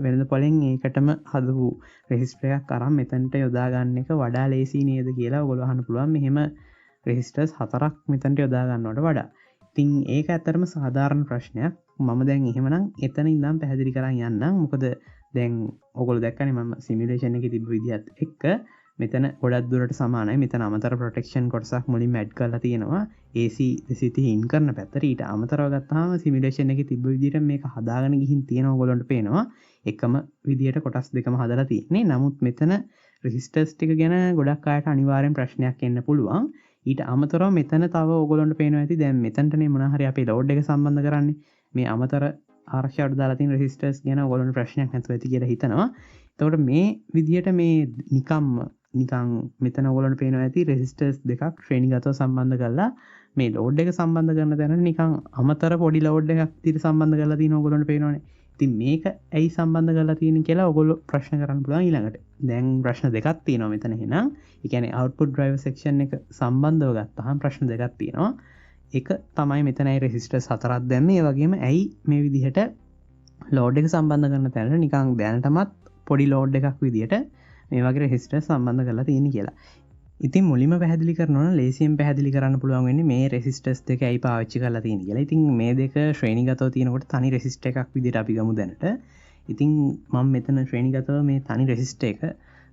වෙළඳ පොලෙන් ඒකටම හදපු රෙජිස්ටර් එකක් අරන් මෙතනට යොදා ගන්න එක වඩා ලේසි නේද කියලා ඔයගොල්ලෝ අහන්න පුළුවන්. මෙහෙම රෙජිස්ටර්ස් 4ක් මෙතනට යොදා ගන්නවට වඩා. ඉතින් ඒක ඇත්තටම සාධාරණ ප්‍රශ්නයක්. මම දැන් එහෙමනම් එතන ඉඳන් පැහැදිලි කරන් යන්නම්. මොකද දැන් ඔයගොල්ලෝ දැක්කනේ මම සිමියුලේෂන් එකේ තිබ්බ විදිහත් එක්ක මෙතන ගොඩක් දුරට සමානයි. මෙතන අමතර ප්‍රොටෙක්ෂන් කොටසක් මුලින්ම ඇඩ් කරලා තියෙනවා. AC 230 ඉන් කරන පැත්තට ඊට අමතරව ගත්තාම සිමියුලේෂන් එකේ තිබ්බ විදිහට මේක හදාගෙන ගිහින් තියෙනවා. ඔයගොල්ලන්ට පේනවා එකම විදිහට කොටස් දෙකම හදලා තියෙන්නේ. නමුත් මෙතන රෙසිස්ටර්ස් ටික ගැන ගොඩක් අයට අනිවාර්යෙන් ප්‍රශ්නයක් එන්න පුළුවන්. ඊට අමතරව මෙතන තව ඔයගොල්ලන්ට පේනවා ඇති දැන් මෙතනටනේ මොනවා හරි අපේ ලෝඩ් එක සම්බන්ධ කරන්නේ. මේ අමතර ආරක්ෂාවට දාලා තියෙන රෙසිස්ටර්ස් ගැන ඔයගොල්ලන්ට ප්‍රශ්නයක් නැතුව ඇති කියලා හිතනවා. එතකොට මේ විදිහට මේ නිකන් මෙතන ඔයගොල්ලන්ට පේනවා ඇති රෙසිස්ටර්ස් දෙකක් ශ්‍රේණිගතව සම්බන්ධ කරලා මේ ලෝඩ් එක සම්බන්ධ කරන තැනට නිකන් අමතර පොඩි ලෝඩ් එකක් විදිහට සම්බන්ධ කරලා තියෙනවා ඔයගොල්ලන්ට පේනවනේ. ඉතින් මේක ඇයි සම්බන්ධ කරලා තියෙන්නේ කියලා ඔයගොල්ලෝ ප්‍රශ්න කරන්න පුළුවන් ඊළඟට. දැන් ප්‍රශ්න දෙකක් තියෙනවා මෙතන එහෙනම්. ඒ කියන්නේ output driver section එක සම්බන්ධව ගත්තාම ප්‍රශ්න දෙකක් තියෙනවා. එක තමයි මෙතනයි රෙසිස්ටර්ස් 4ක් දැම්මේ. ඒ වගේම ඇයි මේ විදිහට ලෝඩ් එක සම්බන්ධ කරන තැනට නිකන් දැනටමත් පොඩි ලෝඩ් එකක් විදිහට මේ වගේ රෙසිස්ටර්ස් සම්බන්ධ කරලා තියෙන්නේ කියලා. ඉතින් මුලින්ම පැහැදිලි කරනවා නම් ලේසියෙන් පැහැදිලි කරන්න පුළුවන් වෙන්නේ මේ රෙසිස්ටර්ස් දෙක ඇයි පාවිච්චි කරලා තියෙන්නේ කියලා. ඉතින් මේ දෙක ශ්‍රේණිගතව තියෙනකොට තනි රෙසිස්ටර් එකක් විදිහට අපි ගමු දැනට. ඉතින් මම මෙතන ශ්‍රේණිගතව මේ තනි රෙසිස්ටර් එක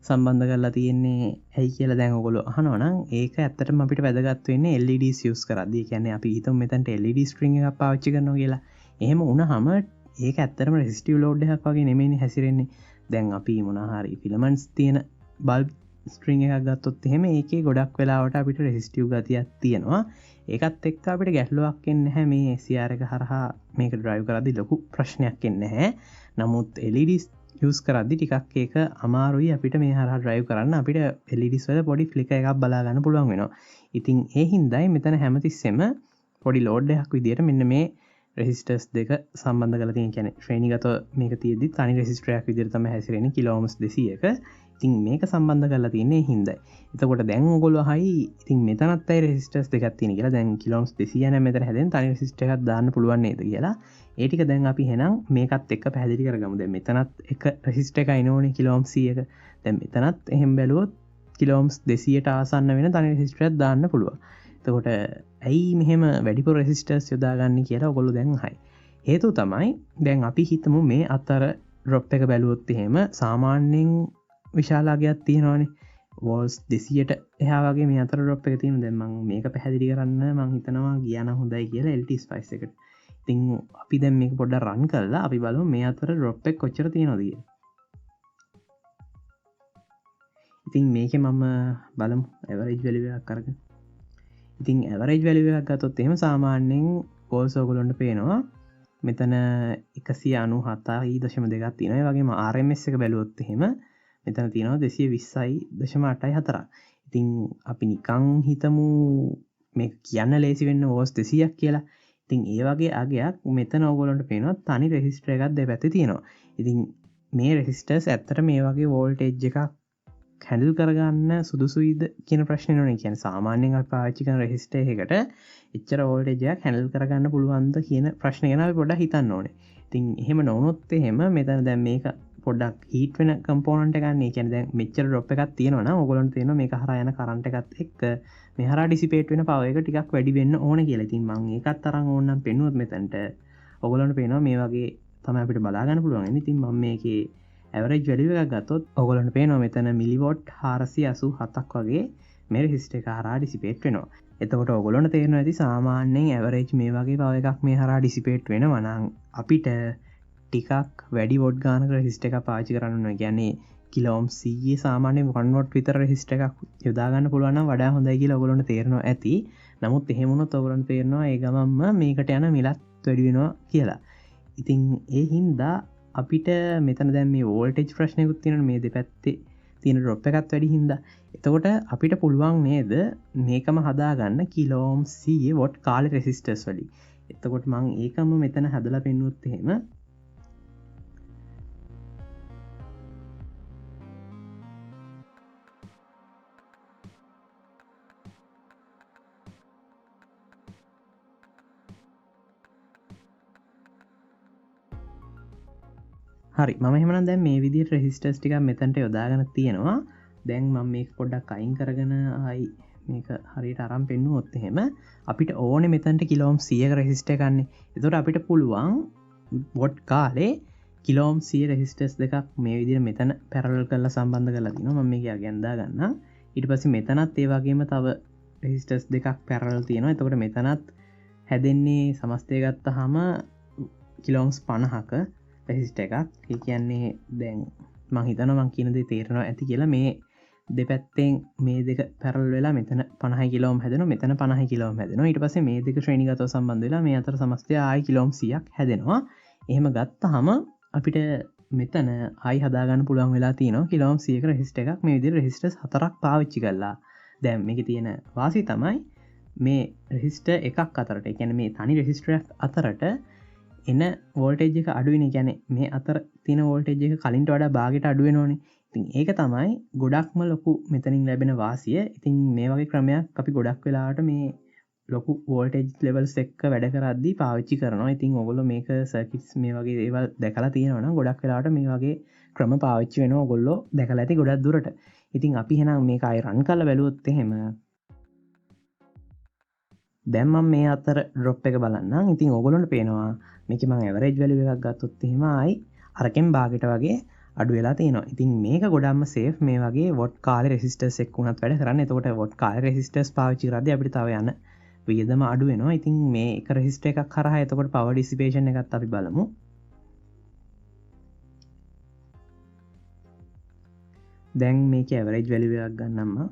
සම්බන්ධ කරලා තියෙන්නේ ඇයි කියලා දැන් ඔයගොල්ලෝ අහනවා නම් ඒක ඇත්තටම අපිට වැදගත් වෙන්නේ LEDs use කරද්දී. ඒ කියන්නේ අපි හිතමු මෙතනට LED string එකක් පාවිච්චි කරනවා කියලා. එහෙම වුණාම ඒක ඇත්තටම රෙසිස්ටිව් ලෝඩ් එකක් වගේ නෙමෙයිනේ හැසිරෙන්නේ. දැන් අපි මොනවා හරි ෆිලමන්ට්ස් තියෙන බල්බ් ස්ට්‍රිං එකක් ගත්තොත් එහෙම ඒකේ ගොඩක් වෙලාවට අපිට රෙසිස්ටිව් ගතියක් තියෙනවා. ඒකත් එක්ක අපිට ගැටලුවක් එන්නේ නැහැ මේ SCR එක හරහා මේක ඩ්‍රයිව් කරද්දී ලොකු ප්‍රශ්නයක් එන්නේ නැහැ. නමුත් LEDs යූස් කරද්දී ටිකක් ඒක අමාරුයි අපිට මේ හරහා ඩ්‍රයිව් කරන්න. අපිට LEDs වල පොඩි ෆ්ලිකර් එකක් බලා ගන්න පුළුවන් වෙනවා. ඉතින් ඒ හින්දායි මෙතන හැමතිස්සෙම පොඩි ලෝඩ් එකක් විදියට මෙන්න මේ රෙසිස්ටර්ස් දෙක සම්බන්ධ කරලා තියෙන. කියන්නේ ශ්‍රේණිගතව මේක තියෙද්දි තනි රෙසිස්ටර් එකක් විදියට තමයි හැසිරෙන්නේ කිලෝම්ස් 200ක. ඉතින් මේක සම්බන්ධ කරලා තියෙන්නේ හින්දයි. එතකොට දැන් ඔයගොල්ලෝ අහයි ඉතින් මෙතනත් අය රෙසිස්ටර්ස් දෙකක් තියෙන කියලා. දැන් කිලෝම්ස් 200 නම් මෙතන හැදෙන තනි රෙසිස්ටර් එකක් දාන්න පුළුවන් නේද කියලා. ඒ ටික දැන් අපි එහෙනම් මේකත් එක්ක පැහැදිලි කරගමු. දැන් මෙතනත් එක රෙසිස්ටර් එකයි නෝනේ කිලෝම්ස් 100ක. දැන් මෙතනත් එහෙම බැලුවොත් කිලෝම්ස් 200ට ආසන්න වෙන තනි රෙසිස්ටර් එකක් දාන්න පුළුවන්. එතකොට ඇයි මෙහෙම වැඩිපුර රෙසිස්ටර්ස් යොදාගන්නේ කියලා ඔයගොල්ලෝ දැන් අහයි. හේතුව තමයි දැන් අපි හිතමු මේ අතර ඩ්‍රොප් එක බැලුවොත් එහෙම සාමාන්‍යයෙන් විශාලාගයක් තියෙනවානේ. වෝල්ස් 200ට එහා වගේ මේ අතර ඩ්‍රොප් එක තියෙනවා. දැන් මම මේක පැහැදිලි කරන්න මම හිතනවා ගියා නම් හොඳයි කියලා LT ස්පයිස් එකට. ඉතින් අපි දැන් මේක පොඩ්ඩක් රන් කරලා අපි බලමු මේ අතර ඩ්‍රොප් එක කොච්චර තියෙනවද කියලා. ඉතින් මේකේ මම බලමු ඇවරේජ් වැලියු එකක් අරගෙන. ඉතින් ඇවරේජ් වැලියු එකක් ගත්තොත් එහෙම සාමාන්‍යයෙන් වෝල්ස් ඔයගොල්ලන්ට පේනවා මෙතන 197.2ක් තියෙනවා. ඒ වගේම RMS එක බැලුවොත් එහෙම මෙතන තියෙනවා 220.8.4. ඉතින් අපි නිකන් හිතමු මේ කියන්න ලේසි වෙන්න වෝල්ස් 200ක් කියලා. ඉතින් ඒ වගේ අගයක් මෙතන ඔයගොල්ලන්ට පේනවා තනි රෙසිස්ටර් එකක් දෙපැත්තේ තියෙනවා. ඉතින් මේ රෙසිස්ටර්ස් ඇත්තට මේ වගේ වෝල්ටේජ් එකක් හැඩල් කරගන්න සුදුසුයිද කියන ප්‍රශ්නය නේ. කියන්නේ සාමාන්‍යයෙන් අපි පාවිච්චි කරන රෙසිස්ටර් එකකට එච්චර වෝල්ටේජ් එකක් හැන්ඩල් කරගන්න පුළුවන්ද කියන ප්‍රශ්නේ ගැන අපි පොඩ්ඩක් හිතන්න ඕනේ. ඉතින් එහෙම නොවුනොත් එහෙම මෙතන දැන් මේක පොඩ්ඩක් හීට් වෙන කම්පෝනන්ට් එකක් නේ. කියන්නේ දැන් මෙච්චර ඩ්‍රොප් එකක් තියෙනවා නම් ඔයගොල්ලන්ට තේරෙනවා මේක හරහා යන කරන්ට් එකත් එක්ක මේ හරහා ඩිසිපේට් වෙන පවර් එක ටිකක් වැඩි වෙන්න ඕනේ කියලා. ඉතින් මම ඒකත් අරන් ඕනනම් පෙන්නුවොත් මෙතනට ඔයගොල්ලන්ට පේනවා මේ වගේ තමයි අපිට බලා ගන්න පුළුවන්. ඉතින් මම මේකේ ඇවරේජ් වැලියු එකක් ගත්තොත් ඔයගොල්ලන්ට පේනවා මෙතන මිලිවොට් 487ක් වගේ මේ රෙසිස්ටර් එක හරහා ඩිසිපේට් වෙනවා. එතකොට ඔයගොල්ලන්ට තේරෙනවා ඇති සාමාන්‍යයෙන් ඇවරේජ් මේ වගේ පවර් එකක් මේ හරහා ඩිසිපේට් වෙනවා නම් අපිට ටිකක් වැඩි වොට් ගානක රෙසිස්ටර් එකක් පාවිච්චි කරන්න ඕනේ. කියන්නේ කිලෝම්ස් 100 සාමාන්‍යයෙන් 1 වොට් විතර රෙසිස්ටර් එකක් යොදා ගන්න පුළුවන් නම් වඩා හොඳයි කියලා ඔයගොල්ලන්ට තේරෙනවා ඇති. නමුත් එහෙම වුණොත් ඔයගොල්ලන්ට තේරෙනවා ඒ ගමන්ම මේකට යන මිලත් වැඩි වෙනවා කියලා. ඉතින් ඒ හින්දා අපිට මෙතන දැන් මේ වෝල්ටේජ් ප්‍රශ්නයකුත් තියෙනවා මේ දෙපැත්තේ තියෙන ඩ්‍රොප් එකත් වැඩි හින්දා. එතකොට අපිට පුළුවන් නේද මේකම හදාගන්න කිලෝම්ස් 100 වොට් කාලේ රෙසිස්ටර්ස් වලින්. එතකොට මම ඒකම මෙතන හදලා පෙන්නුවොත් එහෙම හරි මම එහෙමනම් දැන් මේ විදිහට රෙසිස්ටර්ස් ටිකක් මෙතනට යොදාගෙන තියෙනවා. දැන් මම මේක පොඩ්ඩක් අයින් කරගෙන ආයි මේක හරියට අරන් පෙන්නුවොත් එහෙම අපිට ඕනේ මෙතනට කිලෝම් 100ක රෙසිස්ටර් ගන්න. ඒතකොට අපිට පුළුවන් වොට් කාලේ කිලෝම් 100 රෙසිස්ටර්ස් දෙකක් මේ විදිහට මෙතන පැරලල් කරලා සම්බන්ධ කරලා තිනවා. මම මේක යගන්දා ගන්නම්. ඊට පස්සේ මෙතනත් ඒ වගේම තව රෙසිස්ටර්ස් දෙකක් පැරලල් තියෙනවා. එතකොට මෙතනත් හැදෙන්නේ සමස්තය ගත්තාම කිලෝම්ස් 50ක රෙසිස්ටර් එකක්. ඒ කියන්නේ දැන් මං හිතනවා මං කියන දේ තේරෙනවා ඇති කියලා. මේ දෙපැත්තෙන් මේ දෙක පැරල් වෙලා මෙතන 50 කිලෝම් හැදෙනවා, මෙතන 50 කිලෝම් හැදෙනවා. ඊට පස්සේ මේ දෙක ශ්‍රේණිගතව සම්බන්ධ වෙලා මේ අතර සමස්තය ආයි කිලෝම් 100ක් හැදෙනවා. එහෙම ගත්තාම අපිට මෙතන ආයි හදාගන්න පුළුවන් වෙලා තියෙනවා කිලෝම් 100ක රෙසිස්ටර් එකක් මේ විදිහට රෙසිස්ටර්ස් 4ක් පාවිච්චි කරලා. දැන් මේකේ තියෙන වාසිය තමයි මේ රෙසිස්ටර් එකක් අතරට, ඒ කියන්නේ මේ තනි රෙසිස්ටර් එකක් අතරට එන වෝල්ටේජ් එක අඩු වෙන. ඒ කියන්නේ මේ අතර තියෙන වෝල්ටේජ් එක කලින්ට වඩා භාගයට අඩු වෙනෝනේ. ඉතින් ඒක තමයි ගොඩක්ම ලොකු මෙතනින් ලැබෙන වාසිය. ඉතින් මේ වගේ ක්‍රමයක් අපි ගොඩක් වෙලාවට මේ ලොකු වෝල්ටේජ් ලෙවල්ස් එක්ක වැඩ කරද්දී පාවිච්චි කරනවා. ඉතින් ඔයගොල්ලෝ මේක සර්කිට්ස් මේ වගේ දේවල් දැකලා තියෙනවා නම් ගොඩක් වෙලාවට මේ වගේ ක්‍රම පාවිච්චි වෙනවා. ඔයගොල්ලෝ දැකලා ඇති ගොඩක් දුරට. ඉතින් අපි එහෙනම් මේක ආයෙ රන් කරලා බැලුවොත් එහෙම දැන් මම මේ අතර ඩ්‍රොප් එක බලන්නම්. ඉතින් ඔයගොල්ලන්ට පේනවා මේකේ මම ඇවරේජ් වැලියු එකක් ගත්තොත් එහෙම ආයි අරකින් භාගයට වගේ අඩු වෙලා තියෙනවා. ඉතින් මේක ගොඩක්ම සේෆ් මේ වගේ වොට් කාලේ රෙසිස්ටර්ස් එක්ක උනත් වැඩ කරන්න. එතකොට වොට් කාලේ රෙසිස්ටර්ස් පාවිච්චි කරද්දී අපිට තව යන වියදම අඩු වෙනවා. ඉතින් මේ එක රෙසිස්ටර් එකක් කරා එතකොට පවර් ඩිසිපේෂන් එකත් අපි බලමු. දැන් මේකේ ඇවරේජ් වැලියු එකක් ගන්නම් මම.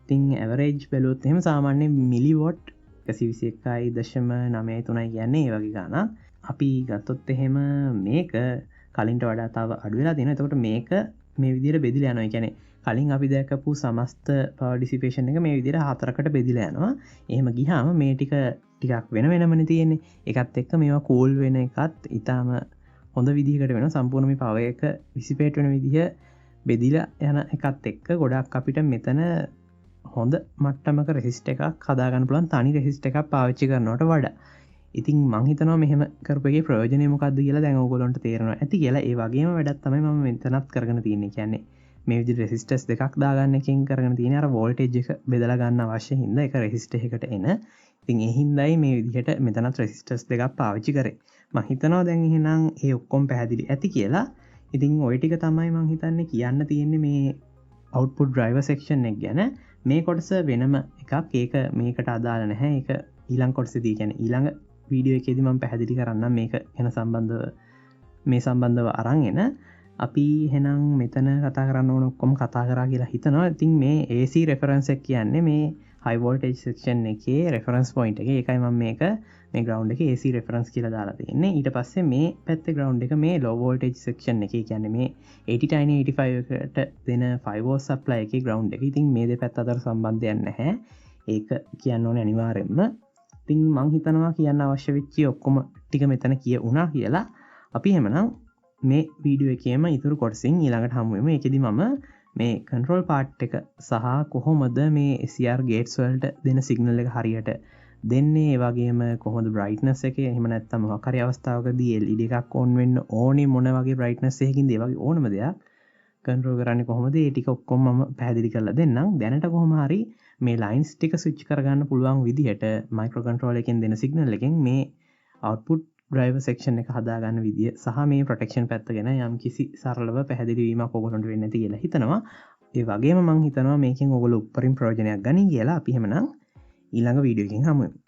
ඉතින් ඇවරේජ් බැලුවොත් එහෙම සාමාන්‍යයෙන් මිලි වොට් 121.93 කියන්නේ ඒ වගේ ගානක්. අපි ගත්තොත් එහෙම මේක කලින්ට වඩා තව අඩු වෙලා තියෙනවා. එතකොට මේක මේ විදිහට බෙදිලා යනවා. ඒ කියන්නේ කලින් අපි දැකපු සමස්ත පවර් ඩිසිපේෂන් එක මේ විදිහට හතරකට බෙදිලා යනවා. එහෙම ගියාම මේ ටිකක් වෙන වෙනමනේ තියෙන්නේ. ඒකත් එක්ක මේවා කූල් වෙන එකත් ඊටාම හොඳ විදිහකට වෙනවා. සම්පූර්ණ මේ පවර් එක ඩිසිපේට් වෙන විදිහ බෙදිලා යන එකත් එක්ක ගොඩක් අපිට මෙතන හොඳ මට්ටමක රෙසිස්ටර් එකක් හදාගන්න පුළුවන් තනි රෙසිස්ටර් එකක් පාවිච්චි කරනවට වඩා. ඉතින් මං හිතනවා මෙහෙම කරපු එකේ ප්‍රයෝජනය මොකක්ද කියලා දැන් ඕගොල්ලන්ට තේරෙනවා ඇති කියලා. ඒ වගේම වැඩක් තමයි මම මෙතනත් කරගෙන තියෙන්නේ. කියන්නේ මේ විදිහට රෙසිස්ටර්ස් දෙකක් දාගන්න එකෙන් කරගෙන තියෙන්නේ අර වෝල්ටේජ් එක බෙදලා ගන්න අවශ්‍ය හින්දා එක රෙසිස්ටර් එකකට එන. ඉතින් ඒ හින්දායි මේ විදිහට මෙතනත් රෙසිස්ටර්ස් දෙකක් පාවිච්චි කරේ. මං හිතනවා දැන් එහෙනම් ඒ ඔක්කොම පැහැදිලි ඇති කියලා. ඉතින් ওই ටික තමයි මං හිතන්නේ කියන්න තියෙන්නේ මේ output driver section එක ගැන. මේ කොටස වෙනම එකක්. ඒක මේකට අදාළ නැහැ. ඒක ඊළඟ කොටසේදී කියන්නේ ඊළඟ වීඩියෝ එකේදී මම පැහැදිලි කරන්නම් මේක ගැන සම්බන්ධව අරන් එන. අපි එහෙනම් මෙතන කතා කරන්න ඕන ඔක්කොම කතා කරා කියලා හිතනවා. ඉතින් මේ AC reference එක කියන්නේ මේ high voltage section එකේ reference point එක. ඒකයි මම මේ ground එකේ AC reference කියලා දාලා තියෙන්නේ. ඊට පස්සේ මේ පැත්තේ ground එක මේ low voltage section එකේ කියන්නේ මේ 80-85 එකට දෙන 5 volt supply එකේ ground එක. ඉතින් මේ දෙපැත්ත අතර සම්බන්ධයක් නැහැ. ඒක කියන්න ඕනේ අනිවාර්යෙන්ම. ඉතින් මං හිතනවා කියන්න අවශ්‍ය වෙච්ච ඔක්කොම ටික මෙතන කියුණා කියලා. අපි එහෙමනම් මේ වීඩියෝ එකේම ඉතුරු කොටසින් ඊළඟට හමු වෙමු. ඒකෙදි මම මේ control part එක සහ කොහොමද මේ SCR gates වලට දෙන signal එක හරියට දෙන්නේ, ඒ වගේම කොහොමද brightness එක එහෙම නැත්නම් මොකක් හරි අවස්ථාවකදී LED එකක් on වෙන්න ඕනේ මොන වගේ brightness එකකින්ද ඒ වගේ ඕනම දෙයක් control කරන්නේ කොහොමද ඒ ටික ඔක්කොම මම පැහැදිලි කරලා දෙන්නම්. දැනට කොහොම හරි මේ lines ටික switch කරගන්න පුළුවන් විදිහට microcontroller එකෙන් දෙන signal එකෙන් මේ output driver section එක හදාගන්න විදිය සහ මේ protection පැත්ත ගැන යම් කිසි සරලව පැහැදිලි වීමක් ඔයගොල්ලන්ට වෙන්න ඇති කියලා හිතනවා. ඒ වගේම මම හිතනවා මේකෙන් ඔයගොල්ලෝ උපරිම ප්‍රයෝජනයක් ගනි කියලා. අපි එහෙමනම් ඊළඟ වීඩියෝ එකකින් හමු වෙමු.